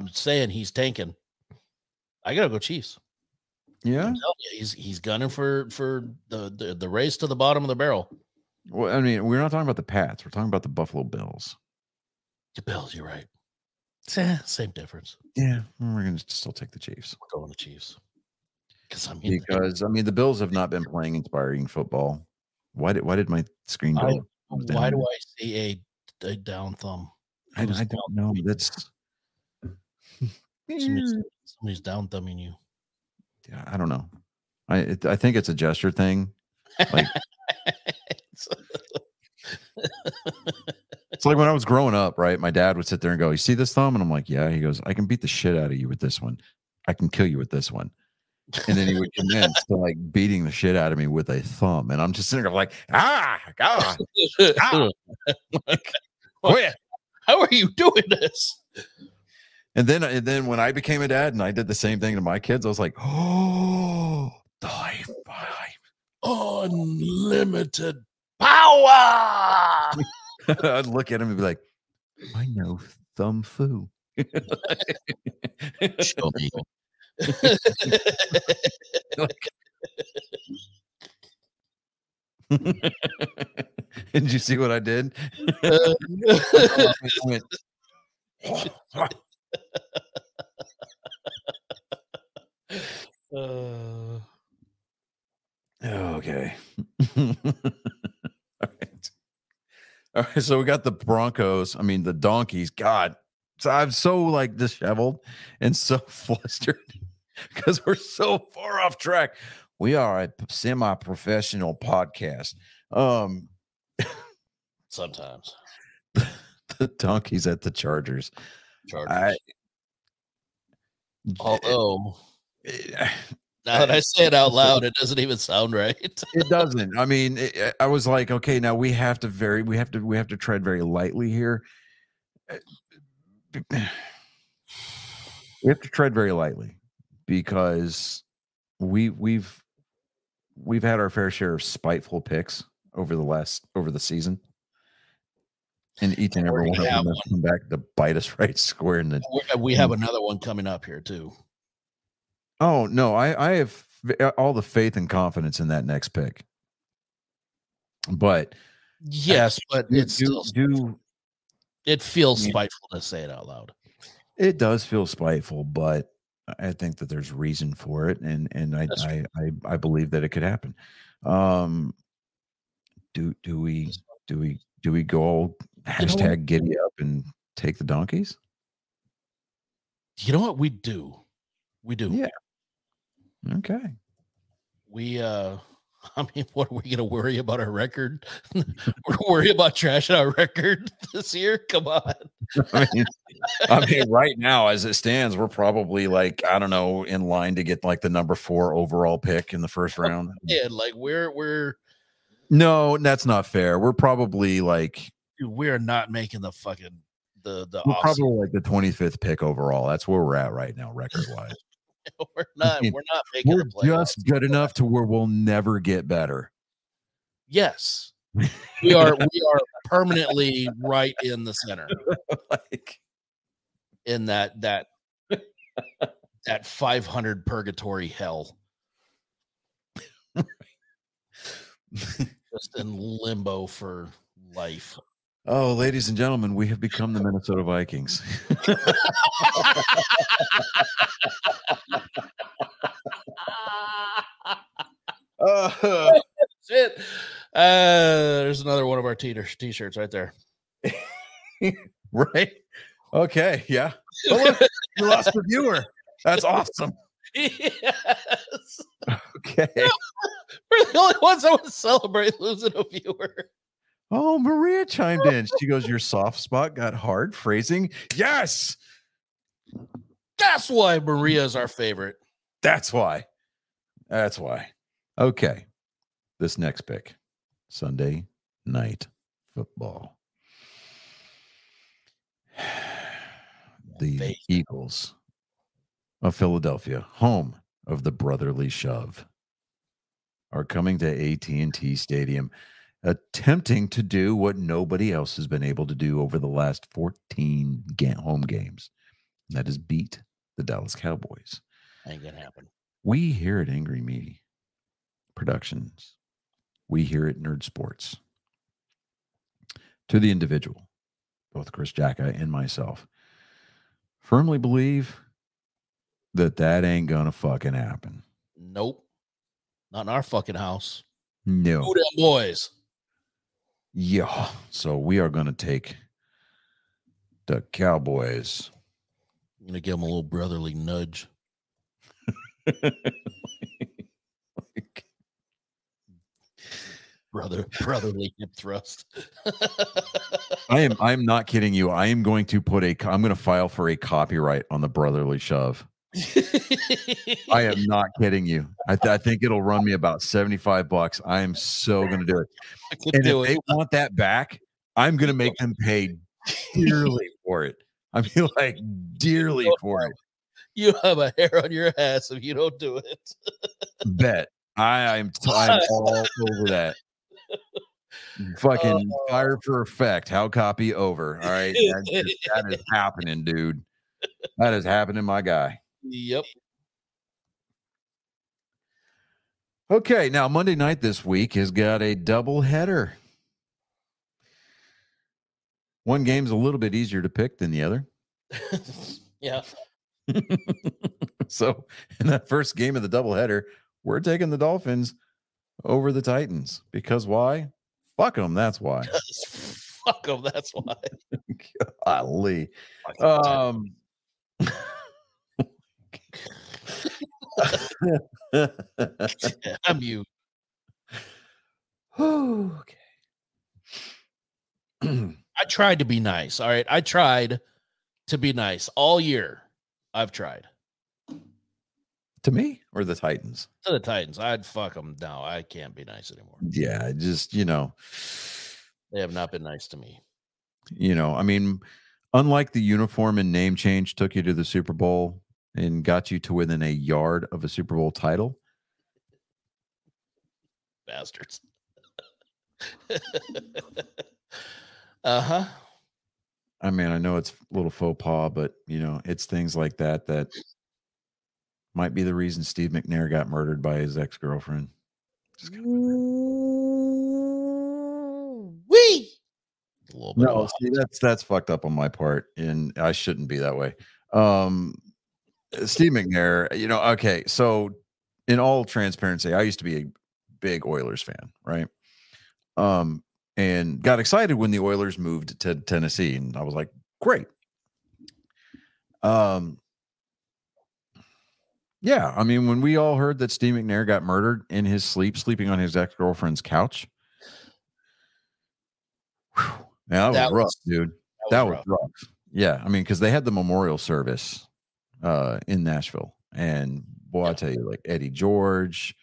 saying he's tanking. I gotta go Chiefs. Yeah, he's gunning for the race to the bottom of the barrel. Well, I mean, we're not talking about the Pats. We're talking about the Buffalo Bills. The Bills, you're right. Same difference. Yeah, we're gonna still take the Chiefs. We're going to Chiefs because I mean the Bills have not been playing inspiring football. Why did my screen go? Why do I see a down thumb? I don't know. That's somebody's down thumbing you. Yeah, I don't know. I think it's a gesture thing. Like it's like when I was growing up, right? My dad would sit there and go, "You see this thumb?" And I'm like, "Yeah." He goes, "I can beat the shit out of you with this one. I can kill you with this one." And then he would commence to like beating the shit out of me with a thumb, and I'm just sitting there like, God, quit! How are you doing this? And then when I became a dad and I did the same thing to my kids, I was like, oh, die, unlimited power. I'd look at him and be like, I know thumb foo. Show me. Did you see what I did? Okay. All right. So we got the Broncos. I mean, the Donkeys. God, so I'm so like disheveled and so flustered because we're so far off track. We are a semi-professional podcast. Sometimes the Donkeys at the Chargers. Although now that I say it out loud, it doesn't even sound right. It doesn't. I mean, I was like, okay, now we have to tread very lightly here. We have to tread very lightly because we've had our fair share of spiteful picks over the season. And each and every one of them has come back to bite us right square in the. We have another one coming up here too. Oh no, I have all the faith and confidence in that next pick. But yes, but it feels spiteful to say it out loud. It does feel spiteful, but I think that there's reason for it, and I believe that it could happen. Do we go hashtag giddy up and take the Donkeys? You know what we do? Yeah. Okay. I mean, what are we gonna worry about our record? We're worried about trashing our record this year. Come on. I mean, right now, as it stands, we're probably like, I don't know, in line to get like the number 4 overall pick in the first round. Yeah, like we're no, that's not fair. We're probably like we're not making the fucking the we're probably like the 25th pick overall. That's where we're at right now, record wise. We're not making we're just good enough to where we'll never get better. Yes. We are permanently right in the center. Like in that 500 purgatory hell. Just in limbo for life. Oh, ladies and gentlemen, we have become the Minnesota Vikings. Shit. There's another one of our t-shirts right there. Right? Okay. Yeah. Oh, look, you lost a viewer. That's awesome. Yes. Okay. We're the only ones that would celebrate losing a viewer. Oh, Maria chimed in. She goes, your soft spot got hard phrasing. Yes. That's why Maria is our favorite. That's why. That's why. Okay. This next pick, Sunday Night Football. The Eagles of Philadelphia, home of the brotherly shove, are coming to AT&T Stadium, attempting to do what nobody else has been able to do over the last 14 home games. And that is beat the Dallas Cowboys. Ain't gonna happen. We here at Angry Media Productions, we here at Nerd Sports, to the individual, both Chris Jacka and myself, firmly believe that ain't gonna fucking happen. Nope. Not in our fucking house. No. Who them boys? Yeah. So we are gonna take the Cowboys. I'm gonna give them a little brotherly nudge. Brotherly hip thrust. I'm not kidding you. I'm going to file for a copyright on the brotherly shove. I am not kidding you. I think it'll run me about $75. I am so going to do it. And if they want that back, I'm going to make them pay dearly for it. I mean, like dearly for it. You have a hair on your ass if you don't do it. Bet. I'm all over that. Fucking fire for effect. How copy over. All right. That is happening, dude. That is happening, my guy. Yep. Okay. Now, Monday night this week has got a double header. One game's a little bit easier to pick than the other. Yeah. So, in that first game of the doubleheader, we're taking the Dolphins over the Titans. Because why? Fuck them. That's why. Fuck them. That's why. Golly. I'm you. Okay. I tried to be nice. All right. I tried to be nice all year. I've tried. To me or the Titans? To the Titans. I'd fuck them. No, I can't be nice anymore. Yeah, just, they have not been nice to me. I mean, unlike the uniform and name change took you to the Super Bowl and got you to within a yard of a Super Bowl title. Bastards. Uh-huh. I mean, I know it's a little faux pas, but, it's things like that might be the reason Steve McNair got murdered by his ex-girlfriend. Wee! No, see, that's fucked up on my part, and I shouldn't be that way. Steve McNair, okay, so in all transparency, I used to be a big Oilers fan, right? And got excited when the Oilers moved to Tennessee, and I was like, great. Yeah, I mean, when we all heard that Steve McNair got murdered in his sleep, sleeping on his ex-girlfriend's couch, that was rough, dude. That was rough. Yeah, I mean, because they had the memorial service in Nashville, and boy, I tell you, like Eddie George,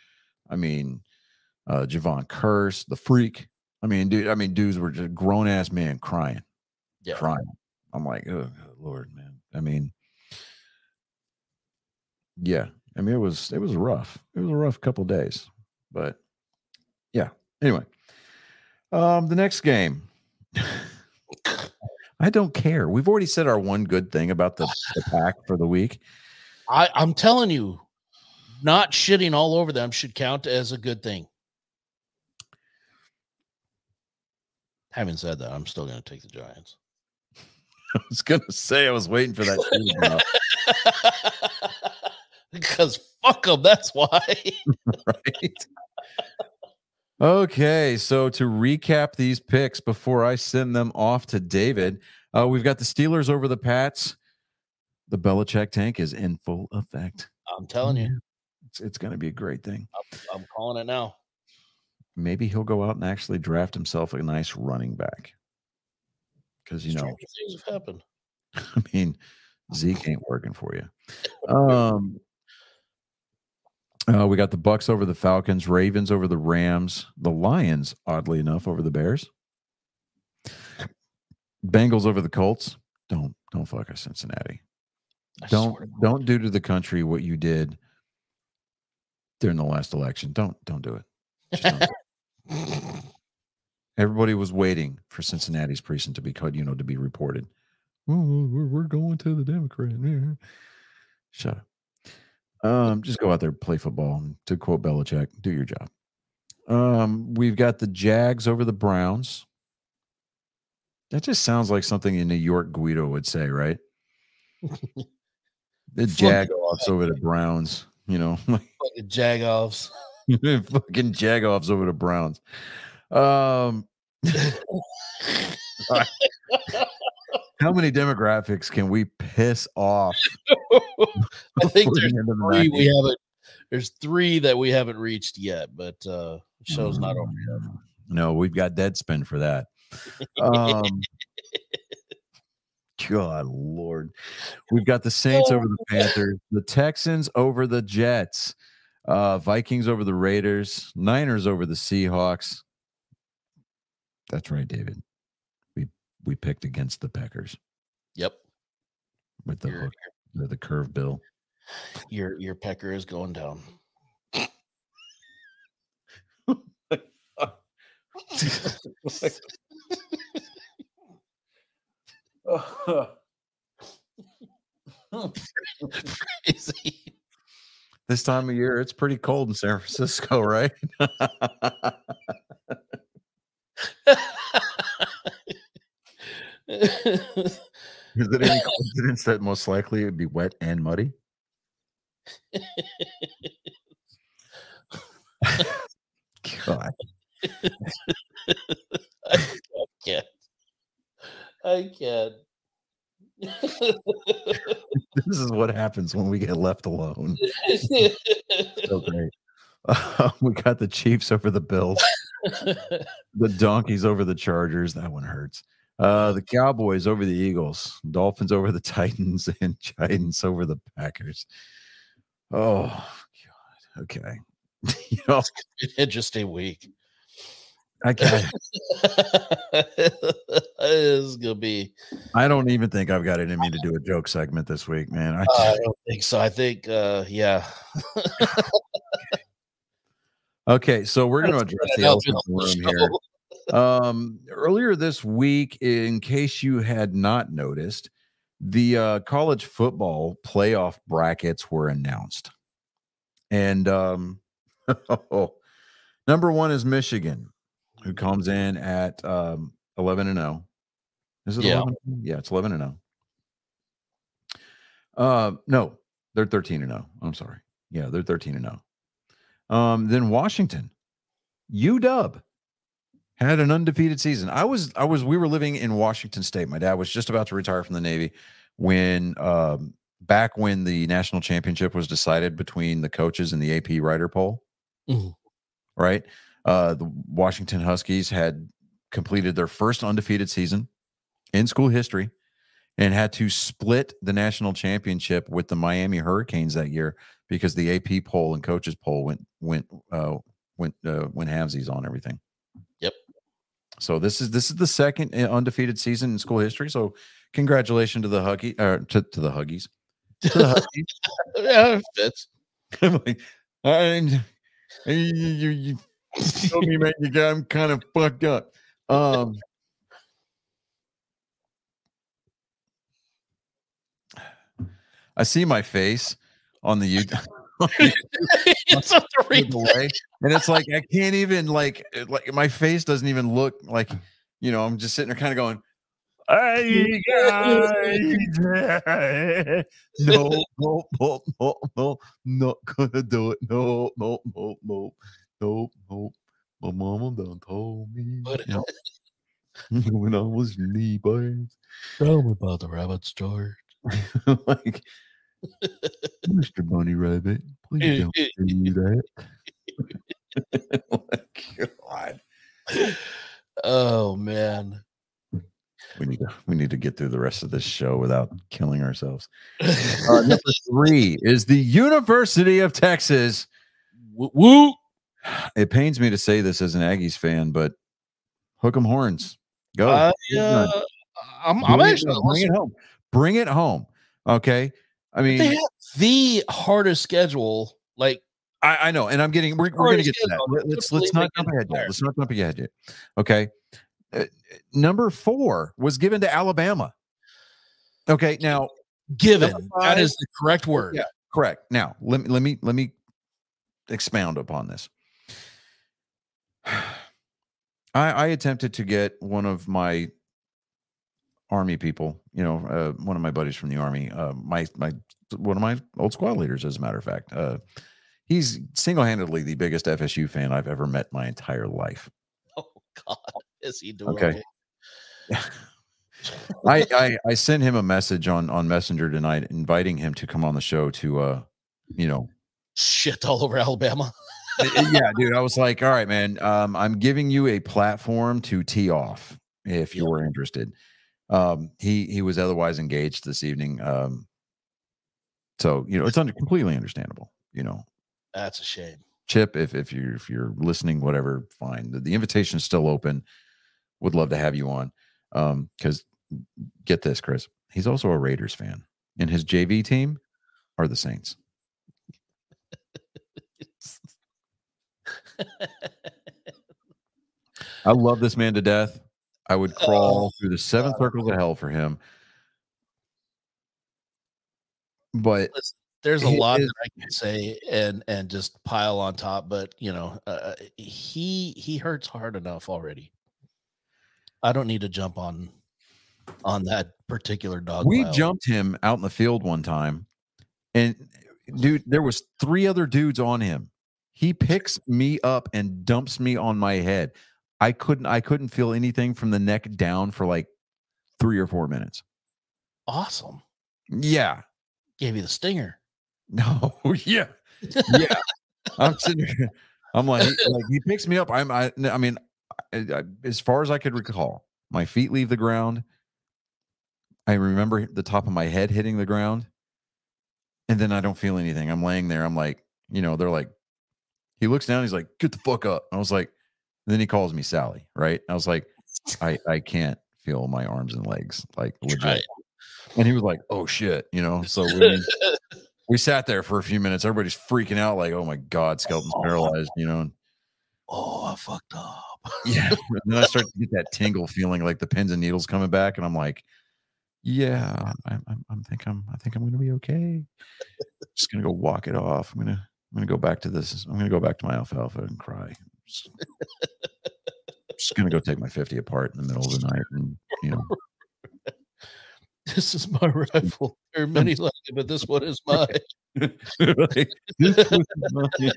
I mean, Javon Curse, the Freak. I mean, dudes were just grown ass men crying. I'm like, oh Lord, man. I mean, yeah. I mean, it was rough. It was a rough couple of days, but yeah. Anyway, the next game. I don't care. We've already said our one good thing about the pack for the week. I'm telling you, not shitting all over them should count as a good thing. Having said that, I'm still going to take the Giants. I was going to say, I was waiting for that. Because fuck them, that's why. Right. Okay, so to recap these picks before I send them off to David, we've got the Steelers over the Pats. The Belichick tank is in full effect. I'm telling you. It's going to be a great thing. I'm calling it now. Maybe he'll go out and actually draft himself a nice running back. Because, Stranger things have happened. I mean, Zeke ain't working for you. We got the Bucks over the Falcons, Ravens over the Rams, the Lions, oddly enough, over the Bears, Bengals over the Colts. Don't fuck us, Cincinnati. Don't do to the country what you did during the last election. Don't do it. Just don't do it. Everybody was waiting for Cincinnati's precinct to be cut, to be reported. Oh, we're going to the Democrat. Shut up. Just go out there, play football. To quote Belichick, do your job. We've got the Jags over the Browns. That just sounds like something a New York Guido would say, right? The Jag-offs over the Browns, Fucking Jag-offs. Fucking Jag-offs over the Browns. How many demographics can we piss off? I think there's three that we haven't reached yet, but show's not over yet. No, we've got Deadspin for that. God Lord. We've got the Saints over the Panthers, the Texans over the Jets, Vikings over the Raiders, Niners over the Seahawks. That's right, David. We picked against the Packers. Yep. With the hook, the curve bill. Your pecker is going down. Crazy. This time of year, it's pretty cold in San Francisco, right? Is it any coincidence that most likely it would be wet and muddy? God. I can't. This is what happens when we get left alone. So great. We got the Chiefs over the Bills, the Donkeys over the Chargers. That one hurts. The Cowboys over the Eagles, Dolphins over the Titans, and Giants over the Packers. Oh God. Okay. Interesting week. I can't. It's gonna be. I don't even think I've got it in me to do a joke segment this week, man. I don't think so. I think, yeah. Okay, so we're going to address the elephant in the room here. Earlier this week, in case you had not noticed, the college football playoff brackets were announced, and number one is Michigan, who comes in at 11-0. Is it 11? Yeah, it's 11-0. No, they're 13-0. I'm sorry. Yeah, they're 13-0. Then Washington, UW, had an undefeated season. We were living in Washington State. My dad was just about to retire from the Navy when, back when the national championship was decided between the coaches and the AP writer poll. Mm-hmm. Right. The Washington Huskies had completed their first undefeated season in school history and had to split the national championship with the Miami Hurricanes that year because the AP poll and coaches poll went halvesies on everything. Yep. So this is the second undefeated season in school history. So congratulations to the Huggies. To the Huggies. To the Huskies. Yeah, fits. You told me, man, I'm kind of fucked up. I see my face on the YouTube. It's on the replay. And it's like I can't even like my face doesn't even look like, I'm just sitting there kind of going, hey guys. No, not gonna do it. No. My mama done told me when I was knee bad. Tell me about the rabbit story. Like, Mr. Bunny Rabbit, please don't do that. Oh my God. Oh man. We need to get through the rest of this show without killing ourselves. Number 3 is the University of Texas. Woo! It pains me to say this as an Aggies fan, but hook 'em horns. Go. I'm Bring actually it home. Bring it home. Okay. I mean, they have the hardest schedule. Like, I know, and we're going to get to that. Let's not jump ahead yet. Let's not jump ahead yet. Okay. Number 4 was given to Alabama. Okay. Now, given, that is the correct word. Yeah, correct. Now, let me expound upon this. I attempted to get one of my Army people, one of my buddies from the Army, one of my old squad leaders, as a matter of fact. He's single-handedly the biggest FSU fan I've ever met my entire life. Oh God, is he doing okay? I sent him a message on Messenger tonight, inviting him to come on the show to, shit all over Alabama. Yeah, dude. I was like, all right, man. I'm giving you a platform to tee off if you're interested. He was otherwise engaged this evening. So it's completely understandable. That's a shame. Chip, if you're listening, whatever, fine. The invitation is still open. Would love to have you on. Because get this, Chris, he's also a Raiders fan, and his JV team are the Saints. I love this man to death. I would crawl through the 7 circles of hell for him. But there's a lot that I can say and just pile on top, but he hurts hard enough already. I don't need to jump on that particular dog. We jumped him out in the field one time, and dude, there was 3 other dudes on him. He picks me up and dumps me on my head. I couldn't feel anything from the neck down for like 3 or 4 minutes. Awesome. Yeah. Gave you the stinger. No. Yeah. Yeah. I'm sitting here. I'm like he picks me up. I mean, as far as I could recall, my feet leave the ground. I remember the top of my head hitting the ground, and then I don't feel anything. I'm laying there. I'm like, they're like, he looks down. He's like, get the fuck up. I was like, and then he calls me Sally. Right. I was like, I can't feel my arms and legs, like legit. Right. And he was like, oh shit. So we sat there for a few minutes. Everybody's freaking out. Like, oh my God, Skelton's paralyzed, Oh, I fucked up. Yeah. And then I started to get that tingle feeling, like the pins and needles coming back. And I'm like, yeah, I think I'm going to be okay. Just going to go walk it off. I'm going to go back to this. I'm going to go back to my alfalfa and cry. Just going to go take my 50 apart in the middle of the night. And, this is my rifle. There are many like it, but this one is mine. Right. This one is mine.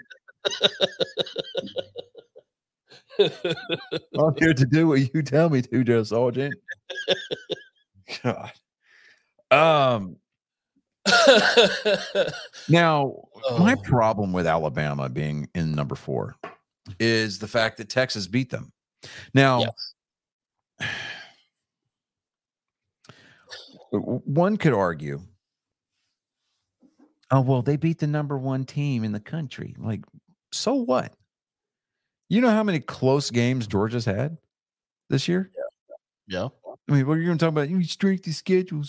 I'm here to do what you tell me to, Joe Sergeant. God. Now, my problem with Alabama being in number 4 is the fact that Texas beat them. Now, one could argue, oh, well, they beat the number 1 team in the country. Like, so what? You know how many close games Georgia's had this year? Yeah. I mean, what are you going to talk about? Strength of schedule.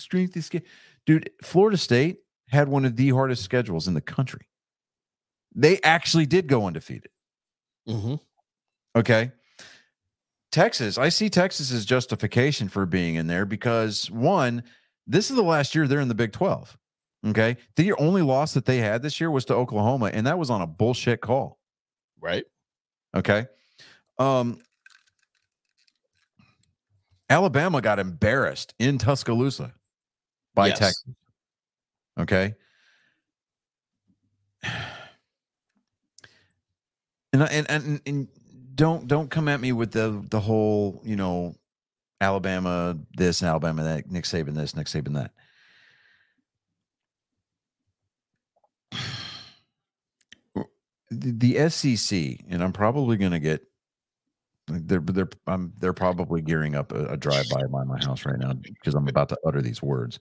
Dude, Florida State had one of the hardest schedules in the country. They actually did go undefeated. Mm-hmm. Okay. Texas, I see Texas's justification for being in there because, one, this is the last year they're in the Big 12. Okay. The only loss that they had this year was to Oklahoma, and that was on a bullshit call. Right. Okay. Alabama got embarrassed in Tuscaloosa by Texas. Okay. And don't come at me with the whole, Alabama this and Alabama that, Nick Saban this, Nick Saban that. The SEC, and I'm probably going to get they're probably gearing up a drive-by by my house right now because I'm about to utter these words.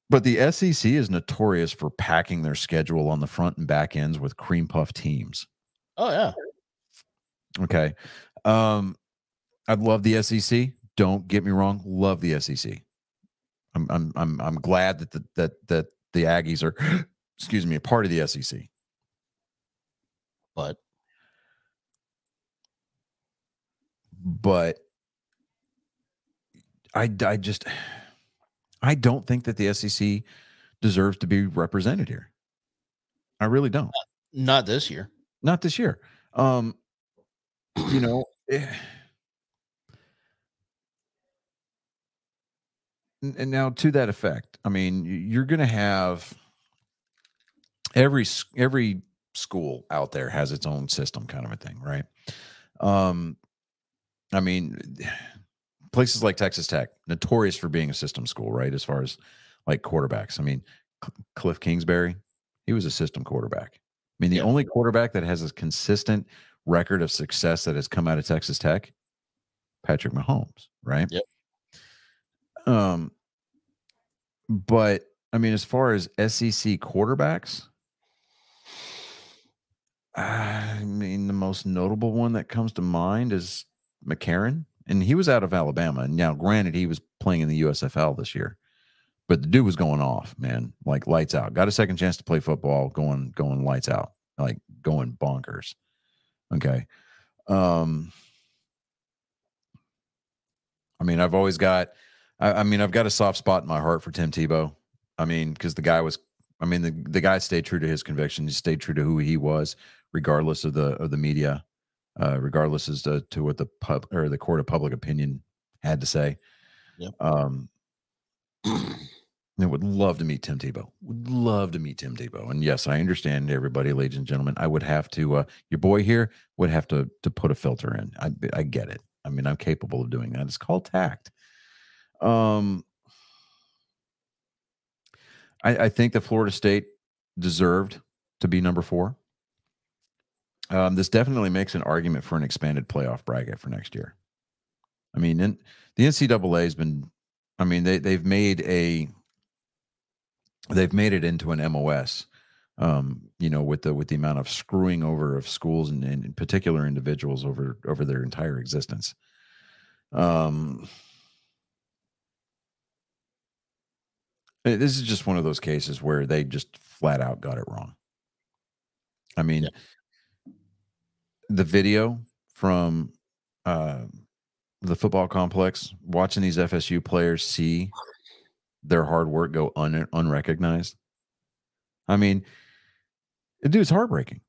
But the SEC is notorious for packing their schedule on the front and back ends with cream puff teams. Oh yeah. Okay. I love the SEC. Don't get me wrong. Love the SEC. I'm glad that the Aggies are, excuse me, a part of the SEC. But I don't think that the SEC deserves to be represented here. I really don't. not this year. Not this year. You know, and now to that effect, I mean, you're going to have every school out there has its own system, kind of a thing, right? I mean, places like Texas Tech, notorious for being a system school, right? As far as like quarterbacks, I mean, Cliff Kingsbury, he was a system quarterback. I mean, the only quarterback that has a consistent record of success that has come out of Texas Tech, Patrick Mahomes, right? Yep. But I mean, as far as SEC quarterbacks, I mean, the most notable one that comes to mind is McCarron, and he was out of Alabama. Now, granted, he was playing in the USFL this year, but the dude was going off, man, like lights out. Got a second chance to play football, going lights out, like going bonkers. Okay. I mean, I've always got, I've got a soft spot in my heart for Tim Tebow. I mean, because the guy was, I mean, the guy stayed true to his conviction. He stayed true to who he was, regardless of the media, regardless as to what the pub or the court of public opinion had to say. Yep. I would love to meet Tim Tebow. Would love to meet Tim Tebow. And yes, I understand, everybody, ladies and gentlemen. I would have to, your boy here would have to put a filter in. I get it. I mean, I'm capable of doing that. It's called tact. I think that Florida State deserved to be number 4. This definitely makes an argument for an expanded playoff bracket for next year. I mean, the NCAA has been, I mean, they've made it into an MOS, you know, with the amount of screwing over of schools and in particular individuals over their entire existence. This is just one of those cases where they just flat out got it wrong. I mean, the video from the football complex, watching these FSU players see their hard work go unrecognized. I mean, dude, it's heartbreaking.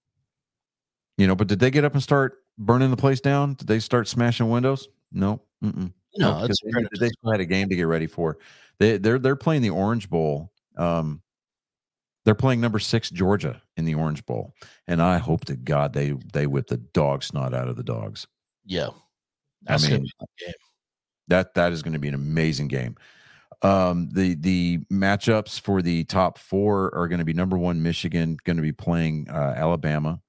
You know, but did they get up and start burning the place down? Did they start smashing windows? No. No, because they still had a game to get ready for. They're playing the Orange Bowl. They're playing number 6 Georgia in the Orange Bowl, and I hope to God they whip the dog snot out of the dogs. Yeah, that's I mean, that is going to be an amazing game. The matchups for the top 4 are going to be number 1 Michigan, going to be playing Alabama.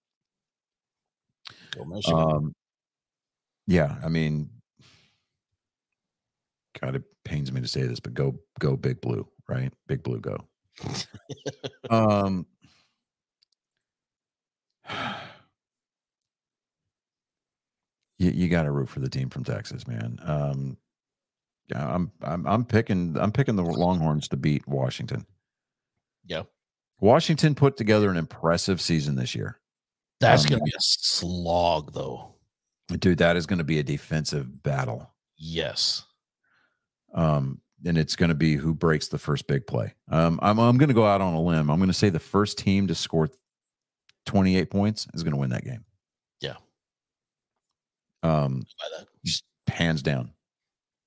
Go Michigan. Yeah, I mean, God, it pains me to say this, but go Big Blue, right? Big Blue, go. You got to root for the team from Texas, man. I'm picking the Longhorns to beat Washington. Yeah, Washington put together an impressive season this year. That's going to be a slog, though. Dude, that is going to be a defensive battle. Yes. And it's going to be who breaks the first big play. I'm going to go out on a limb. I'm going to say the first team to score 28 points is going to win that game. Yeah. Just hands down.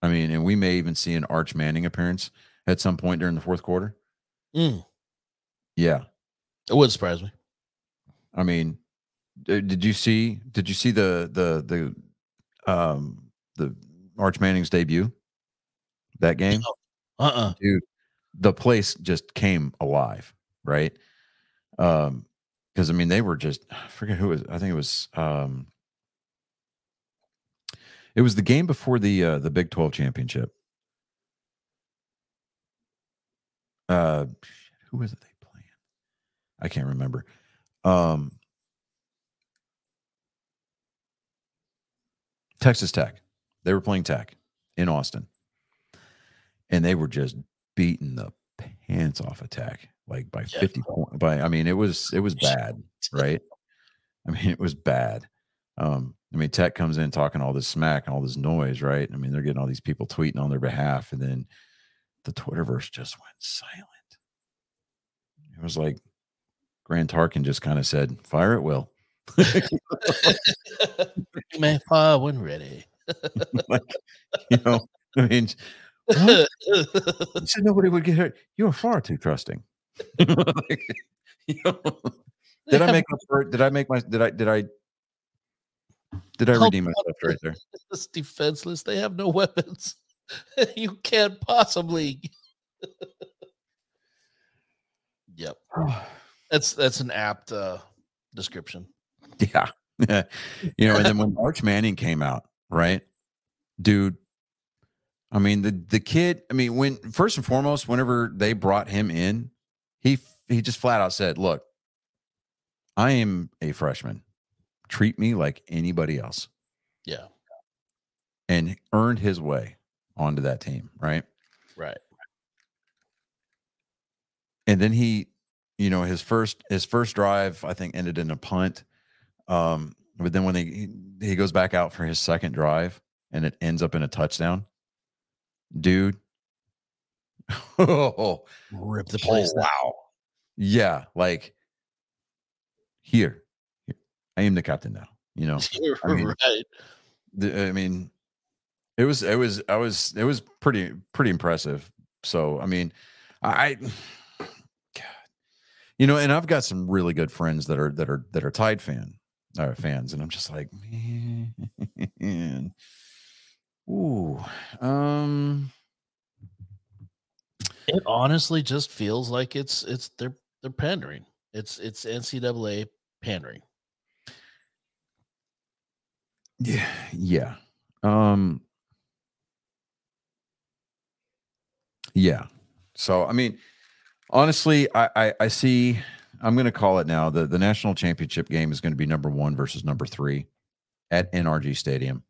I mean, and we may even see an Arch Manning appearance at some point during the fourth quarter. Yeah. It would surprise me. I mean, did you see the Arch Manning's debut? That game? Dude, the place just came alive, right? Because I mean, they were just, I forget who it was. I think it was It was the game before the Big 12 championship. Who was it they playing? I can't remember. Texas Tech. They were playing Tech in Austin, and they were just beating the pants off of Tech, like by 50 points. I mean, it was bad, right? I mean, it was bad. I mean, Tech comes in talking all this smack and all this noise, right? I mean, they're getting all these people tweeting on their behalf, and then the Twitterverse just went silent. It was like Grant Tarkin just kind of said, "Fire at will." You may fire when ready. Like, you know, I mean, what? You said nobody would get hurt. You are far too trusting. Like, you know, did I make up for it? Did I redeem myself right there? It's defenseless. They have no weapons. You can't possibly. Yep. That's an apt description. Yeah. You know, and then when Arch Manning came out, right? Dude, I mean, the kid, I mean, when first and foremost, whenever they brought him in, he just flat out said, "Look, I am a freshman. Treat me like anybody else." Yeah. And earned his way onto that team, right? Right. And then he, you know, his first drive, I think, ended in a punt. But then when he goes back out for his second drive and it ends up in a touchdown, dude. Oh, rip the place down. Wow. Yeah, like here, I am the captain now. You know, I mean, right. I mean, it was pretty impressive. So I mean, God, you know, and I've got some really good friends that are Tide fans, and I'm just like, man, ooh, it honestly just feels like it's they're pandering. It's NCAA pandering. Yeah. Yeah. So I mean, honestly, I see. I'm going to call it now. The national championship game is going to be number 1 versus number 3 at NRG Stadium,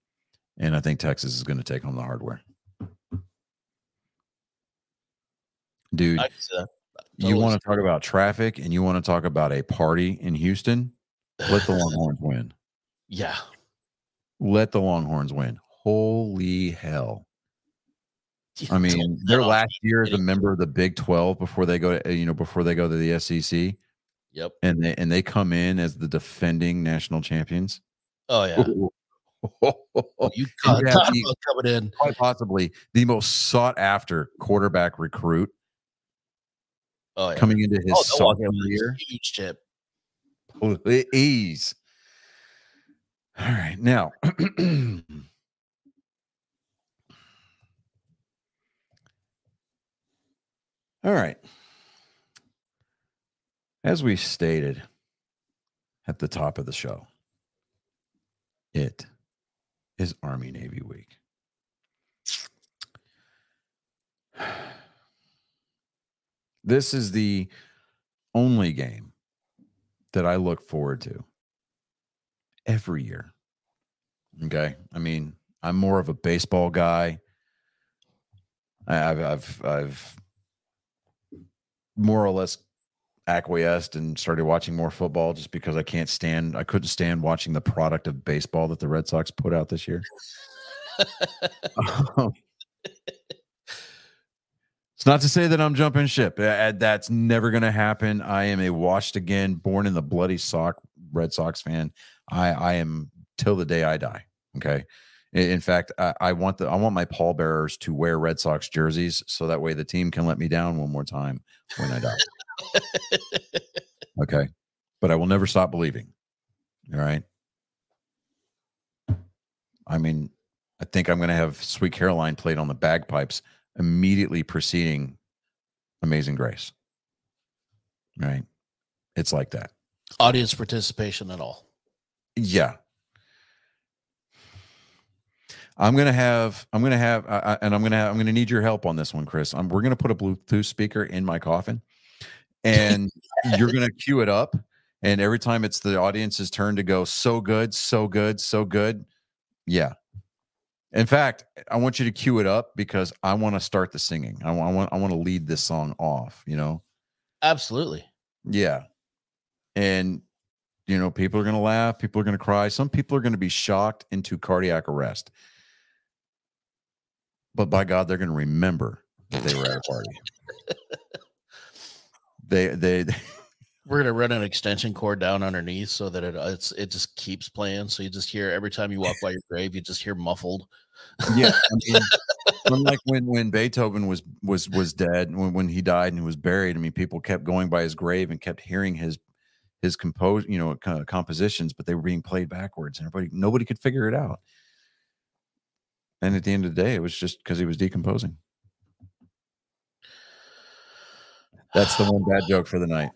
and I think Texas is going to take home the hardware. Dude, Totally. You want to talk about traffic and you want to talk about a party in Houston? Let the Longhorns win. Yeah. Let the Longhorns win. Holy hell. I mean, their last year as a member of the Big 12 before they go to the SEC. Yep. And they come in as the defending national champions. Oh yeah. You coming in. Quite possibly the most sought after quarterback recruit. Oh yeah. Coming into his sophomore year. Huge chip. Please. All right. Now all right. As we stated at the top of the show, it is Army Navy week. This is the only game that I look forward to every year. Okay. I mean, I'm more of a baseball guy. I've more or less acquiesced and started watching more football just because I couldn't stand watching the product of baseball that the Red Sox put out this year. It's not to say that I'm jumping ship. That's never going to happen. I am a washed again, born in the bloody Red Sox fan. I am till the day I die. Okay. In fact, I want my pallbearers to wear Red Sox jerseys so that way the team can let me down one more time when I die. Okay. But I will never stop believing. All right. I mean, I think I'm going to have Sweet Caroline played on the bagpipes immediately preceding Amazing Grace. Right. It's like that. Audience participation and all. Yeah. I'm gonna need your help on this one, Chris. We're gonna put a Bluetooth speaker in my coffin, and you're gonna cue it up. And every time it's the audience's turn to go, so good, so good, so good. Yeah. In fact, I want you to cue it up because I want to start the singing. I want to lead this song off. You know. Absolutely. Yeah. And people are gonna laugh. People are gonna cry. Some people are gonna be shocked into cardiac arrest. But by God, they're going to remember that they were at a party. We're going to run an extension cord down underneath so that it just keeps playing. So you just hear every time you walk by your grave, you just hear muffled. Yeah, I mean, unlike when Beethoven was dead, when he died and he was buried. I mean, people kept going by his grave and kept hearing his compositions, but they were being played backwards, and nobody could figure it out. And at the end of the day, it was just because he was decomposing. That's the one bad joke for the night.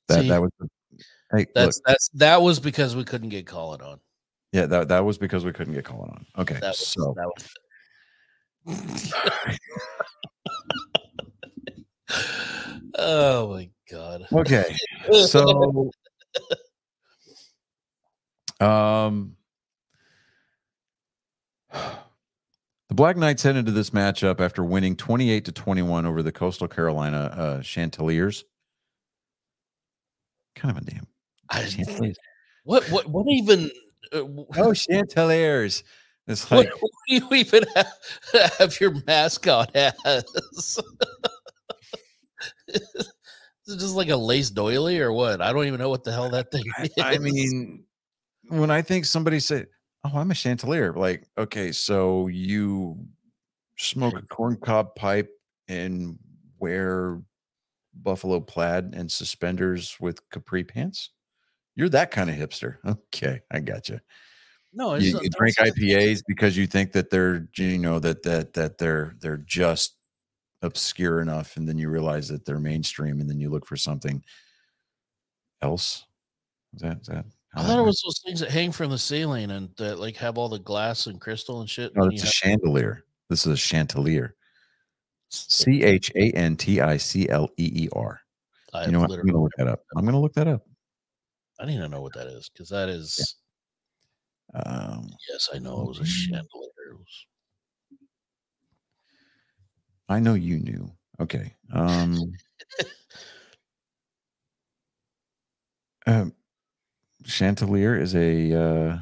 That was because we couldn't get Colin on. Yeah, that was because we couldn't get Colin on. Okay, that was oh my God. Okay, so the Black Knights head into this matchup after winning 28-21 over the Coastal Carolina Chanticleers. Kind of a damn. What even? Chanticleers. It's like, what do you even have your mascot as? Is it just like a lace doily or what? I don't even know what the hell that thing is. I mean, when I think somebody said, "Oh, I'm a Chanticleer," like, okay, so you smoke a corncob pipe and wear buffalo plaid and suspenders with capri pants? You're that kind of hipster. Okay, I got you. No, you drink IPAs because you think that they're, that they're just obscure enough, and then you realize that they're mainstream, and then you look for something else. Is that? I thought it was those things that hang from the ceiling and that like have all the glass and crystal and shit. No, it's a chandelier. This is a chanticleer. CHANTICLEER. You know what? I'm going to look that up. I need to know what that is because that is. Yeah. Yes, I know it was a chandelier. I know you knew. Okay. Chanticleer is a.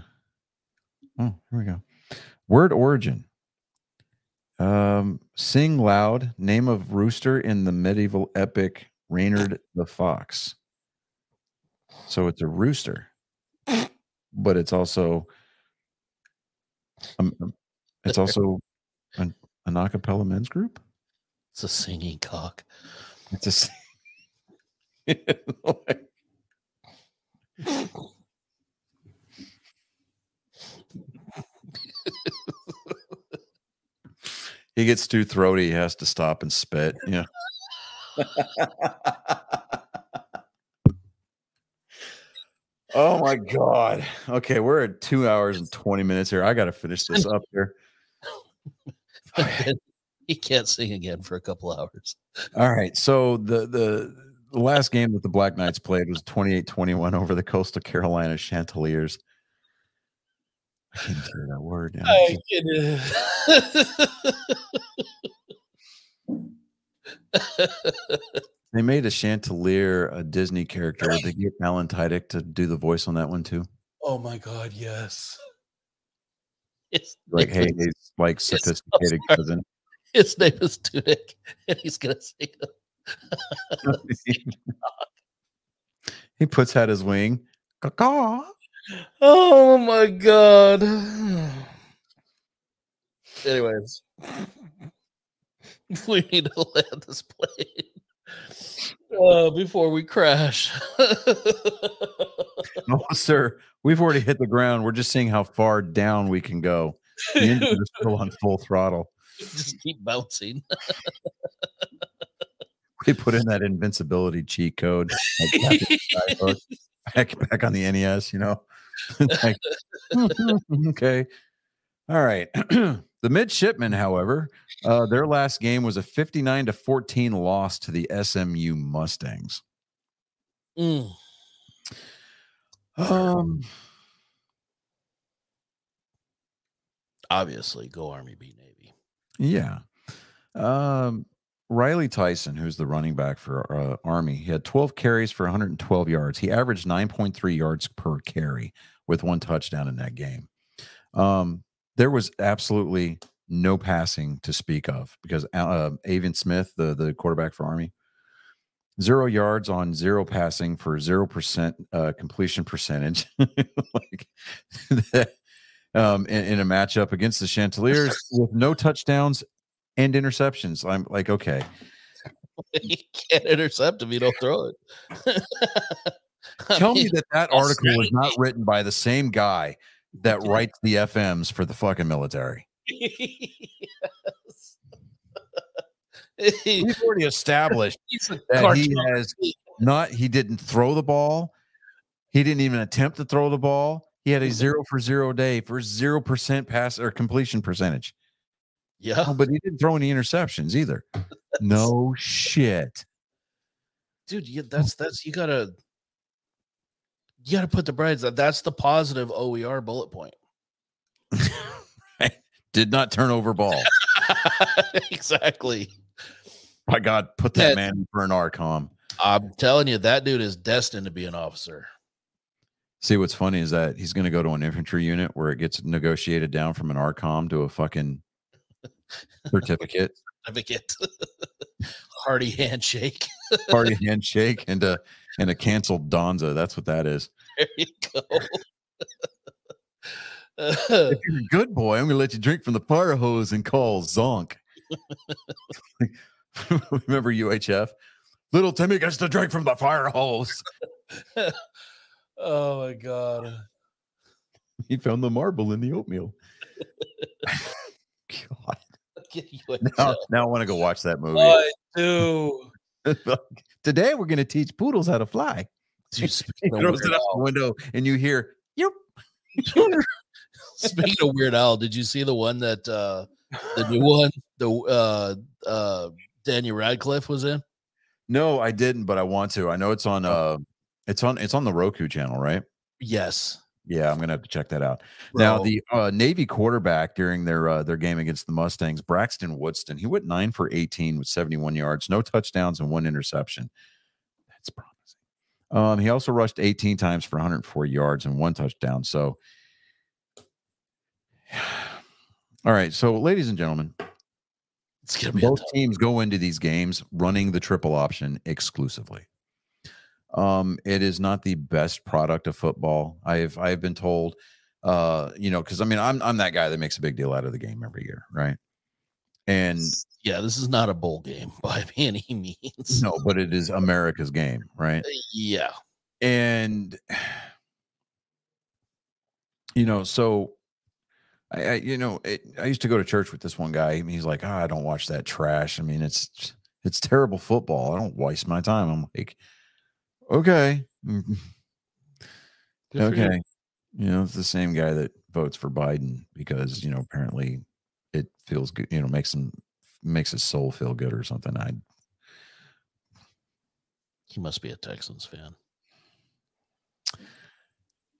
Oh, here we go. Word origin. Sing loud. Name of rooster in the medieval epic Reynard the Fox. So it's a rooster, but it's also an acapella men's group. It's a singing cock. It's he gets too throaty. He has to stop and spit. Yeah. Oh my God. Okay, we're at 2 hours and 20 minutes here. I got to finish this up here. He can't sing again for a couple hours. All right. So the last game that the Black Knights played was 28-21 over the Coastal Carolina Chanticleers. I can't hear that word now. They made a Chanticleer a Disney character. Would they get Alan Tudyk to do the voice on that one too? Oh my God, yes. He's like sophisticated cousin. His name is Tudyk, and he's gonna sing it. He puts out his wing. Caw-caw. Oh my God. Anyways, we need to land this plane before we crash. No, sir. We've already hit the ground. We're just seeing how far down we can go. The engine is still on full throttle. Just keep bouncing. We put in that invincibility cheat code. Back on the NES, like, okay. All right. The midshipmen, however, their last game was a 59-14 loss to the SMU Mustangs. Obviously, go Army, beat Navy. Yeah. Riley Tyson, who's the running back for Army, he had 12 carries for 112 yards. He averaged 9.3 yards per carry with 1 touchdown in that game. There was absolutely no passing to speak of because Avian Smith, the quarterback for Army, 0 yards on 0 passing for 0% completion percentage. Like in a matchup against the Chanticleers with no touchdowns and interceptions. I'm like, okay. You can't intercept if you don't throw it. Tell me that article was not written by the same guy that writes the FMs for the fucking military. Yes. We've already established that he didn't throw the ball. He didn't even attempt to throw the ball. He had a 0 for 0 day for 0% pass or completion percentage. Yeah. Oh, but he didn't throw any interceptions either. No shit. Dude, you gotta put the brides. That's the positive OER bullet point. Did not turn over ball. Exactly. By God, put that man for an RCOM. I'm telling you, that dude is destined to be an officer. See, what's funny is that he's going to go to an infantry unit where it gets negotiated down from an RCOM to a fucking certificate. Hearty handshake. Hearty handshake and a canceled Donza. That's what that is. There you go. If you're a good boy, I'm going to let you drink from the fire hose and call Zonk. Remember UHF? Little Timmy gets to drink from the fire hose. Oh my God. He found the marble in the oatmeal. God. Now I want to go watch that movie. I do. Today we're going to teach poodles how to fly. He throws it out the window and you hear, yep. Speaking of Weird Al, did you see the one that the new one, Daniel Radcliffe was in? No, I didn't, but I want to. I know it's on it's on the Roku channel, right? Yes. Yeah, I'm gonna have to check that out. Bro. Now, the Navy quarterback during their game against the Mustangs, Braxton Woodston, he went 9 for 18 with 71 yards, no touchdowns, and 1 interception. That's promising. He also rushed 18 times for 104 yards and 1 touchdown. So, all right. So, ladies and gentlemen, it's gonna be both teams go into these games running the triple option exclusively. It is not the best product of football. I've been told, because I mean, I'm that guy that makes a big deal out of the game every year, right? And yeah, this is not a bowl game by any means. No, but it is America's game, right? Yeah. And so I used to go to church with this one guy. And he's like, I don't watch that trash. I mean, it's terrible football. I don't waste my time. I'm like, okay. Okay. It's the same guy that votes for Biden because, apparently it feels good, makes his soul feel good or something. He must be a Texans fan.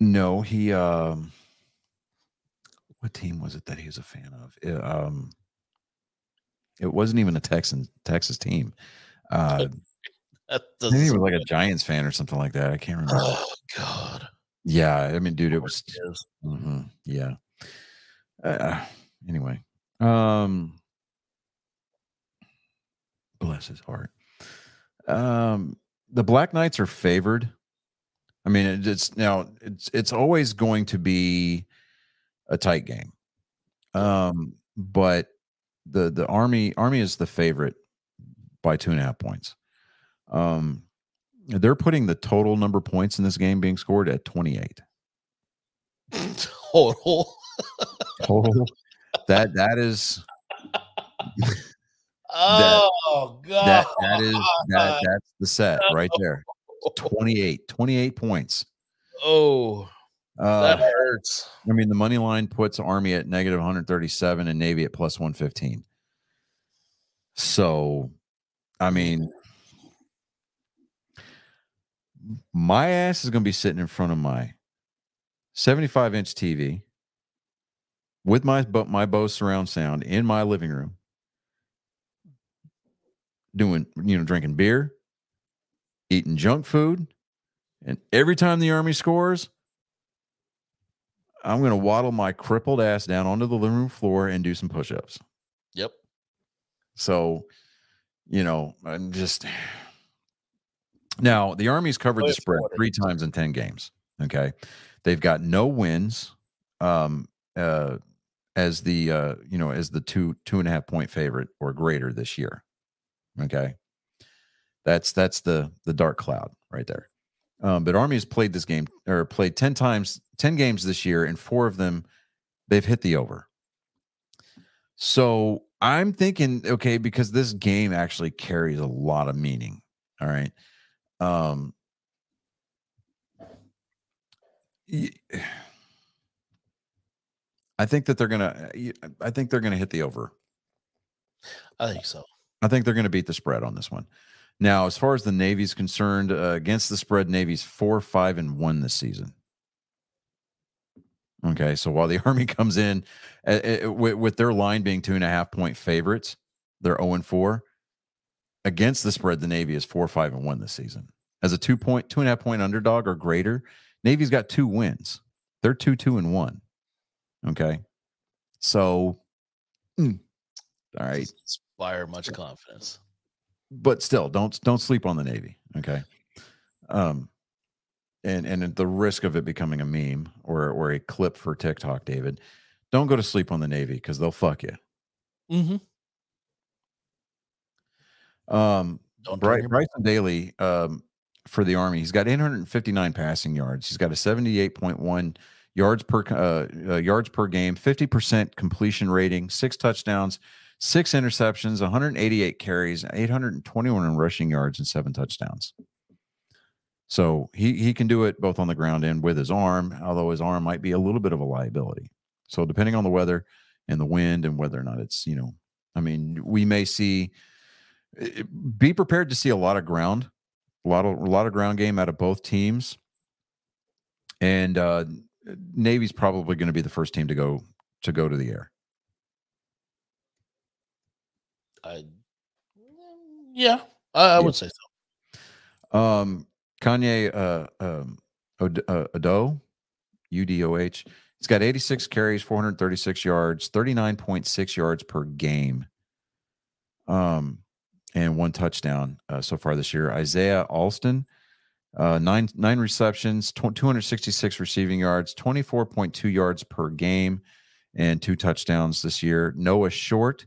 No, he what team was it that he was a fan of? It wasn't even a Texas team. Maybe he was like a Giants fan or something like that. I can't remember. Oh God. Yeah, I mean, dude, it was. Yeah. Anyway, bless his heart. The Black Knights are favored. I mean, it's always going to be a tight game. But the Army is the favorite by 2.5 points. They're putting the total number of points in this game being scored at 28. Total. That is. Oh God. That's the set right there. 28 points. Oh. That hurts. I mean, the money line puts Army at negative 137 and Navy at plus 115. So, I mean, my ass is going to be sitting in front of my 75-inch TV with my Bose surround sound in my living room, doing, drinking beer, eating junk food, and every time the Army scores, I'm going to waddle my crippled ass down onto the living room floor and do some push-ups. Yep. So, I'm just now the Army's covered the spread 3 times in 10 games. Okay, they've got no wins. As the as the 2.5 point favorite or greater this year. Okay, that's the dark cloud right there. But Army has played this game or played 10 games this year, and 4 of them they've hit the over. So I'm thinking, okay, because this game actually carries a lot of meaning. All right. I think that they're gonna hit the over. I think so. I think they're gonna beat the spread on this one. Now, as far as the Navy's concerned, against the spread, Navy's 4-5-1 this season. Okay, so while the Army comes in with their line being 2.5 point favorites, they're 0-4. Against the spread, the Navy is 4-5-1 this season. As a 2.5 point underdog or greater, Navy's got 2 wins. They're 2-1. Okay, so all right, inspire much confidence, but still, don't sleep on the Navy. Okay, and at the risk of it becoming a meme or a clip for TikTok, David, don't go to sleep on the Navy because they'll fuck you. Mm-hmm. Bryson Daly, for the Army, he's got 859 passing yards. He's got a 78.1 yards per game, 50% completion rating, 6 touchdowns, 6 interceptions, 188 carries, 821 rushing yards, and 7 touchdowns. So he can do it both on the ground and with his arm, although his arm might be a little bit of a liability. So depending on the weather and the wind and whether or not it's, we may see. Be prepared to see a lot of ground, a lot of ground game out of both teams, and Navy's probably going to be the first team to go to the air. I would say so. Kanye Udoh, UDOH. He's got 86 carries, 436 yards, 39.6 yards per game. And 1 touchdown so far this year. Isaiah Alston, 9 receptions, 266 receiving yards, 24.2 yards per game, and 2 touchdowns this year. Noah Short,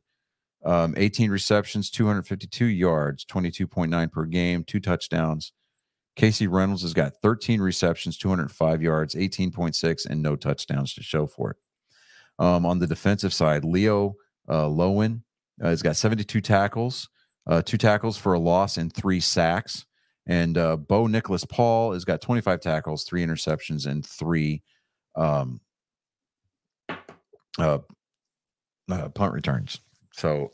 18 receptions, 252 yards, 22.9 per game, 2 touchdowns. Casey Reynolds has got 13 receptions, 205 yards, 18.6, and no touchdowns to show for it. On the defensive side, Leo Lowen has got 72 tackles, 2 tackles for a loss and 3 sacks. And Bo Nicholas Paul has got 25 tackles, 3 interceptions, and 3 punt returns. So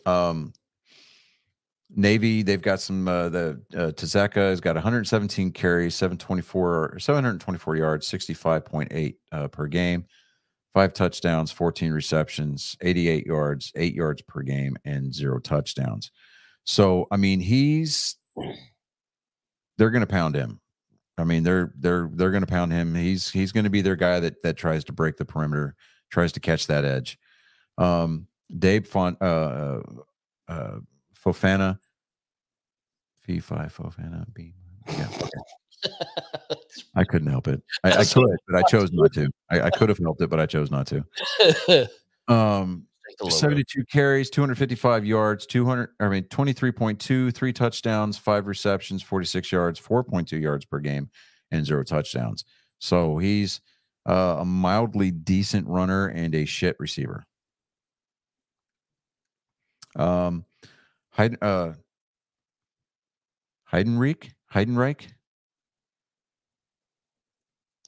Navy, they've got some Tazeka has got 117 carries, 724 yards, 65.8 per game, 5 touchdowns, 14 receptions, 88 yards, 8 yards per game, and 0 touchdowns. So I mean, they're going to pound him. I mean, they're going to pound him. He's going to be their guy that tries to break the perimeter, tries to catch that edge. Dave Fofana, Fofana, B. Yeah. I couldn't help it. I could, but I chose not to. I could have helped it, but I chose not to. 72 carries, 255 yards, 23.2, 3 touchdowns, 5 receptions, 46 yards, 4.2 yards per game, and 0 touchdowns. So he's a mildly decent runner and a shit receiver. Heidenreich.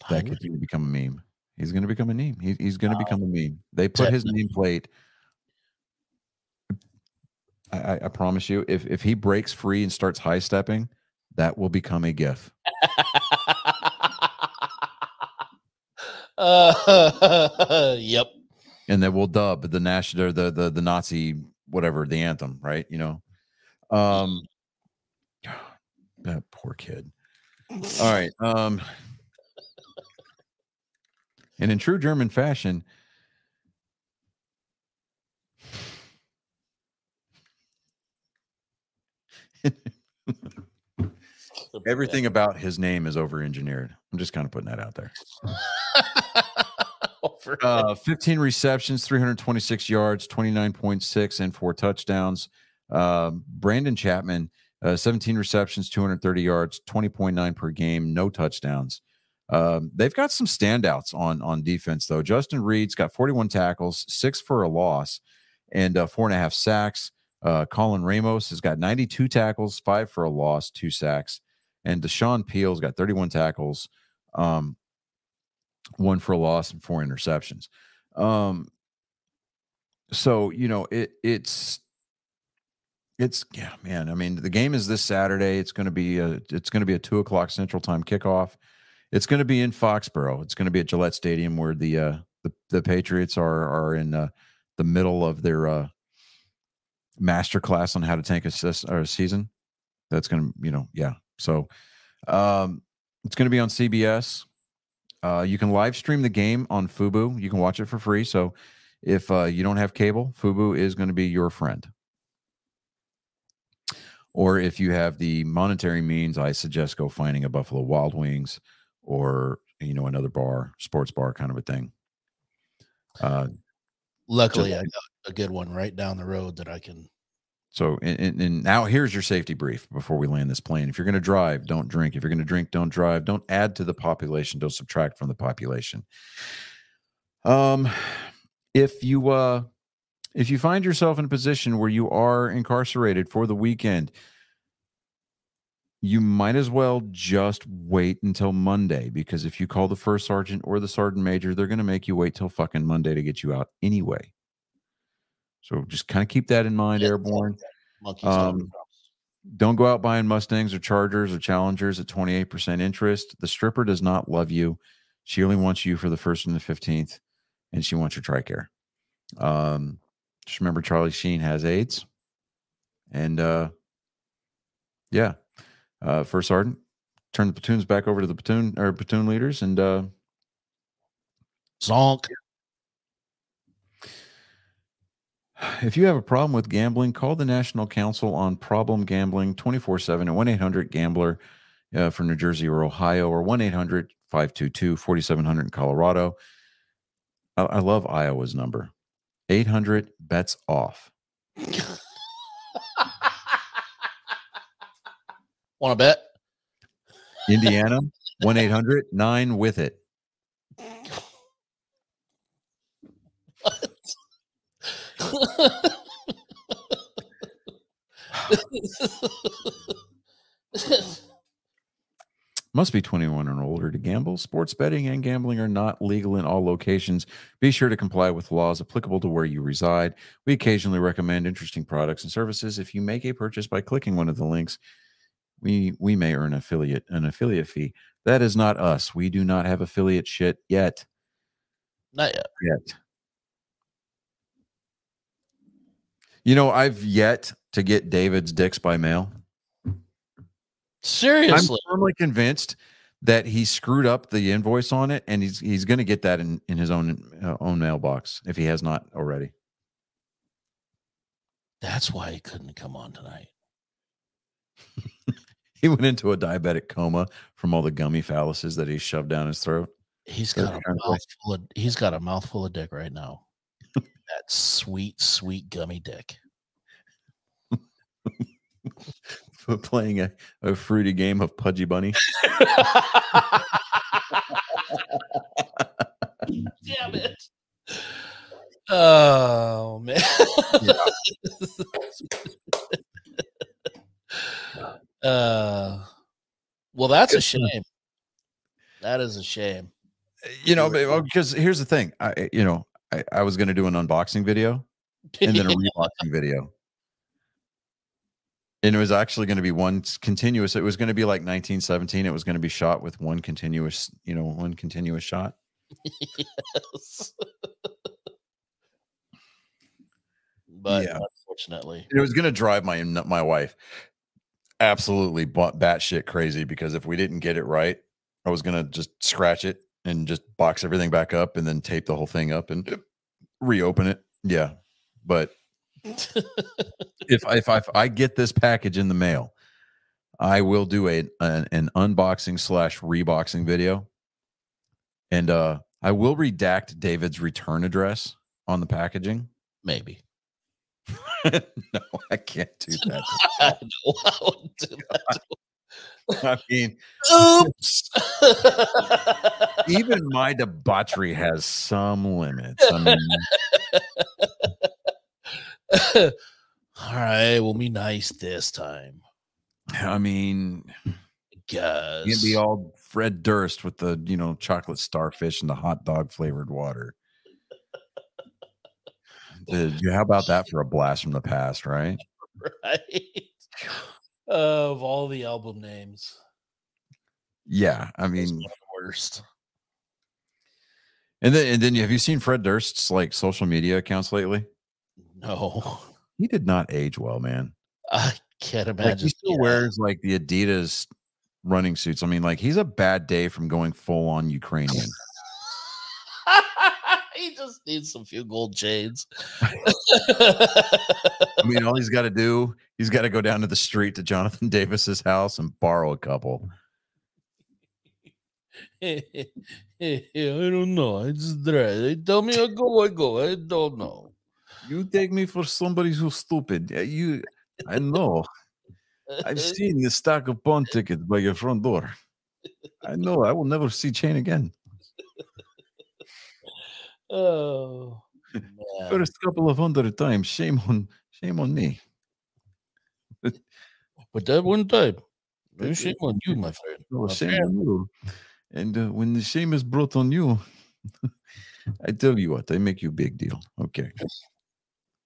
That could become a meme. He's going to become a meme. He's going to become a meme. They put his nameplate. I promise you, if he breaks free and starts high stepping, that will become a GIF. Yep. And then we'll dub the national, the Nazi, whatever, the anthem, right? You know, that poor kid. All right. And in true German fashion, everything about his name is over-engineered. I'm just kind of putting that out there. 15 receptions, 326 yards, 29.6, and 4 touchdowns. Brandon Chapman, 17 receptions, 230 yards, 20.9 per game, no touchdowns. They've got some standouts on defense, though. Justin Reed's got 41 tackles, 6 for a loss, and 4.5 sacks. Colin Ramos has got 92 tackles, 5 for a loss, 2 sacks. And Deshaun Peel's got 31 tackles, 1 for a loss, and 4 interceptions. So, you know, it's yeah, man. I mean, the game is this Saturday. It's going to be a 2:00 Central Time kickoff. It's going to be in Foxborough. It's going to be at Gillette Stadium, where the Patriots are in the middle of their master class on how to tank a season. That's going to, you know, yeah. So it's going to be on CBS. You can live stream the game on Fubo. You can watch it for free. So if you don't have cable, Fubo is going to be your friend. Or if you have the monetary means, I suggest go finding a Buffalo Wild Wings or, you know, another bar, sports bar kind of a thing. Luckily, I got a good one right down the road that I can. So, and now here's your safety brief before we land this plane. If you're going to drive, don't drink. If you're going to drink, don't drive. Don't add to the population. Don't subtract from the population. If you find yourself in a position where you are incarcerated for the weekend, you might as well just wait until Monday, because if you call the first sergeant or the sergeant major, they're going to make you wait till fucking Monday to get you out anyway. So just kind of keep that in mind, Airborne. Don't go out buying Mustangs or Chargers or Challengers at 28% interest. The stripper does not love you. She only wants you for the 1st and the 15th, and she wants your TRICARE. Just remember, Charlie Sheen has AIDS. And yeah. First sergeant, turn the platoons back over to the platoon leaders, and zonk. If you have a problem with gambling, call the National Council on Problem Gambling 24/7 at 1-800-GAMBLER for New Jersey or Ohio, or 1-800-522-4700 in Colorado. I love Iowa's number, 800-BETS-OFF. Want to bet? Indiana, 1-800-9-WITH-IT. Must be 21 and older to gamble. Sports betting and gambling are not legal in all locations. Be sure to comply with laws applicable to where you reside. We occasionally recommend interesting products and services. If you make a purchase by clicking one of the links, we may earn an affiliate fee. That is not us. We do not have affiliate shit yet. Not yet. You know, I've yet to get David's dicks by mail. Seriously, I'm firmly convinced that he screwed up the invoice on it, and he's going to get that in his own mailbox if he has not already. That's why he couldn't come on tonight. He went into a diabetic coma from all the gummy phalluses that he shoved down his throat. He's got a mouthful of dick right now. That sweet, sweet gummy dick. For playing a fruity game of Pudgy Bunny. Damn it. Oh, man. Well, that's a shame. That is a shame. You know, because here's the thing. I was going to do an unboxing video and then a reboxing video. And it was actually going to be one continuous. It was going to be like 1917. It was going to be shot with one continuous shot. Yes. But unfortunately, it was going to drive my wife absolutely batshit crazy, because if we didn't get it right, I was going to just scratch it and just box everything back up and then tape the whole thing up and reopen it. Yeah. But if I get this package in the mail, I will do an unboxing / reboxing video. And I will redact David's return address on the packaging. Maybe. No, I can't do that. I won't do that. I mean, oops. Even my debauchery has some limits. I mean, all right, we'll be nice this time. I mean, guess you'd be all Fred Durst with the chocolate starfish and the hot dog flavored water. How about that for a blast from the past, right? Right. Of all the album names. Yeah, I mean, the worst. And then have you seen Fred Durst's like social media accounts lately? No. He did not age well, man. I can't imagine. Like, he still wears like the Adidas running suits. I mean, like, he's a bad day from going full on Ukrainian. He just needs some few gold chains. I mean, all he's got to do, he's got to go down to the street to Jonathan Davis's house and borrow a couple. I don't know. I just try. They tell me I go. I don't know. You take me for somebody who's stupid. I know. I've seen the stack of pawn tickets by your front door. I know. I will never see Chain again. Oh, man. First couple of 100 times. Shame on me. But that one time, shame on you, my friend. No, shame on you. And when the shame is brought on you, I tell you what, I make you a big deal. Okay.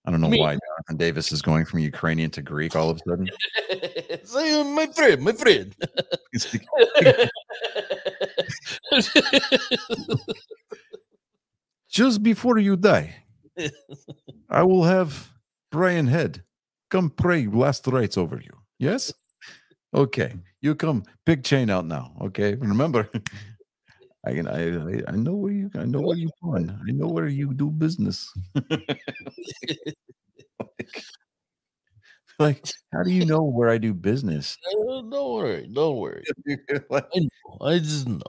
I don't know why Jonathan Davis is going from Ukrainian to Greek all of a sudden. Say, my friend. Just before you die, I will have Brian Head come pray last rites over you. Yes? Okay. You come, big Chain out now. Okay. Remember, I know where you run. I know where you do business. like, how do you know where I do business? Don't worry. Like, I just know.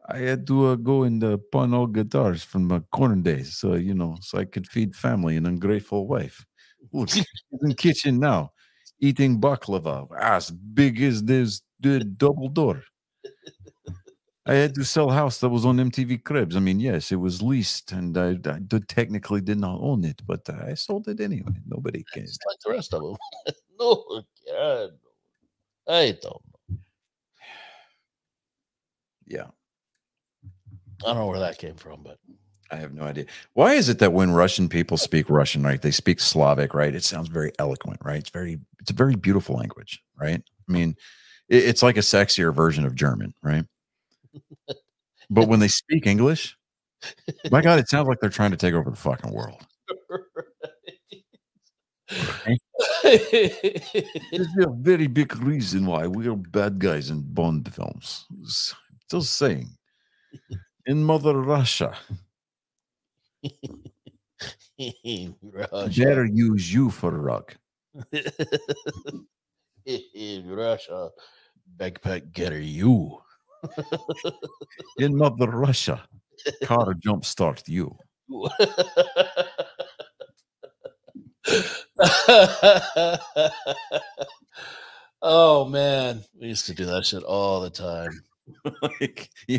I had to go and pawn all guitars from my corn days, so I could feed family and ungrateful wife. Look, he's in the kitchen now, eating baklava, as big as this double door. I had to sell a house that was on MTV Cribs. I mean, yes, it was leased, and I technically did not own it, but I sold it anyway. Nobody cares. Just like the rest of them. No, God, I don't know. Yeah. I don't know where that came from, but I have no idea. Why is it that when Russian people speak Russian, right, they speak Slavic, right? It sounds very eloquent, right? It's a very beautiful language, right? I mean, it's like a sexier version of German, right? But when they speak English, my God, it sounds like they're trying to take over the fucking world. Right? There's a very big reason why we are bad guys in Bond films. Just saying. In Mother Russia. Better use you for a rug. In Russia, backpack getter you. In Mother Russia, car jumpstart you. Oh man, we used to do that shit all the time.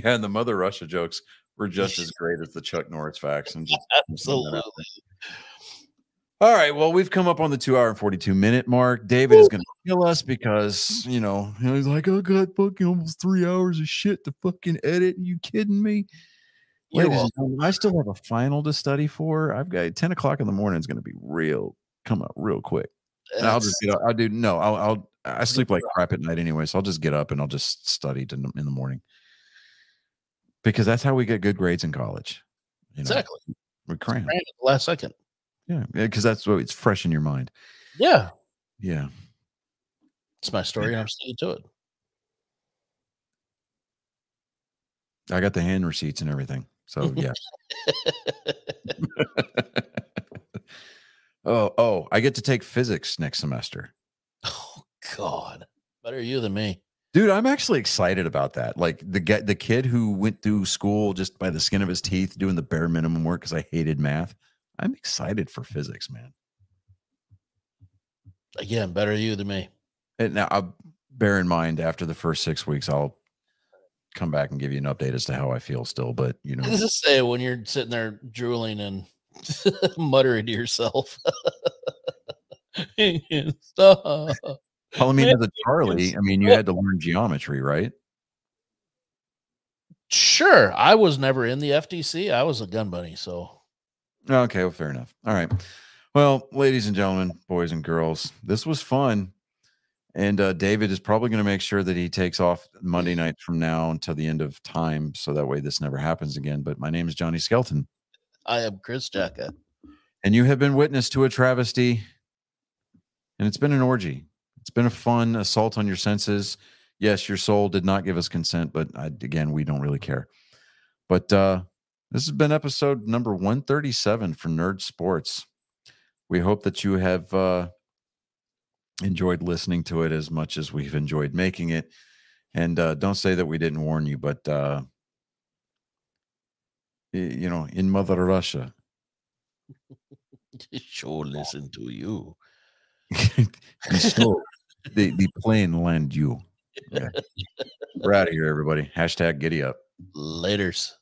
And the Mother Russia jokes were just as great as the Chuck Norris facts. And just absolutely. All right. Well, we've come up on the 2 hour and 42 minute mark. David is going to kill us because, he's like, I got fucking almost 3 hours of shit to fucking edit. Are you kidding me? Ladies and gentlemen, I still have a final to study for. I've got 10 o'clock in the morning is going to be come up real quick. And I'll just get up. I sleep like crap at night anyway. So I'll just get up and I'll just study in the morning. Because that's how we get good grades in college. Exactly. We cram at the last second. Yeah, because that's what it's fresh in your mind. Yeah. Yeah. It's my story and I'm sticking to it. I got the hand receipts and everything. So yeah. Oh, I get to take physics next semester. Oh God. Better you than me. Dude, I'm actually excited about that. Like the kid who went through school just by the skin of his teeth doing the bare minimum work because I hated math. I'm excited for physics, man. Again, better you than me. And now, I'll bear in mind, after the first 6 weeks, I'll come back and give you an update as to how I feel still. But, Just say when you're sitting there drooling and muttering to yourself. Stop. Well, I mean, as a Charlie, you had to learn geometry, right? Sure. I was never in the FTC. I was a gun bunny, so. Okay, well, fair enough. All right. Well, ladies and gentlemen, boys and girls, this was fun. And David is probably going to make sure that he takes off Monday nights from now until the end of time, so that way this never happens again. But my name is Johnny Skelton. I am Chris Jacka. And you have been witness to a travesty, and it's been an orgy. It's been a fun assault on your senses. Yes, your soul did not give us consent, but again, we don't really care. But this has been episode number 137 for Nerd Sports. We hope that you have enjoyed listening to it as much as we've enjoyed making it. And don't say that we didn't warn you, but, in Mother Russia. Sure listen to you. The plane land you. Yeah. We're out of here, everybody. #giddy up. Laters.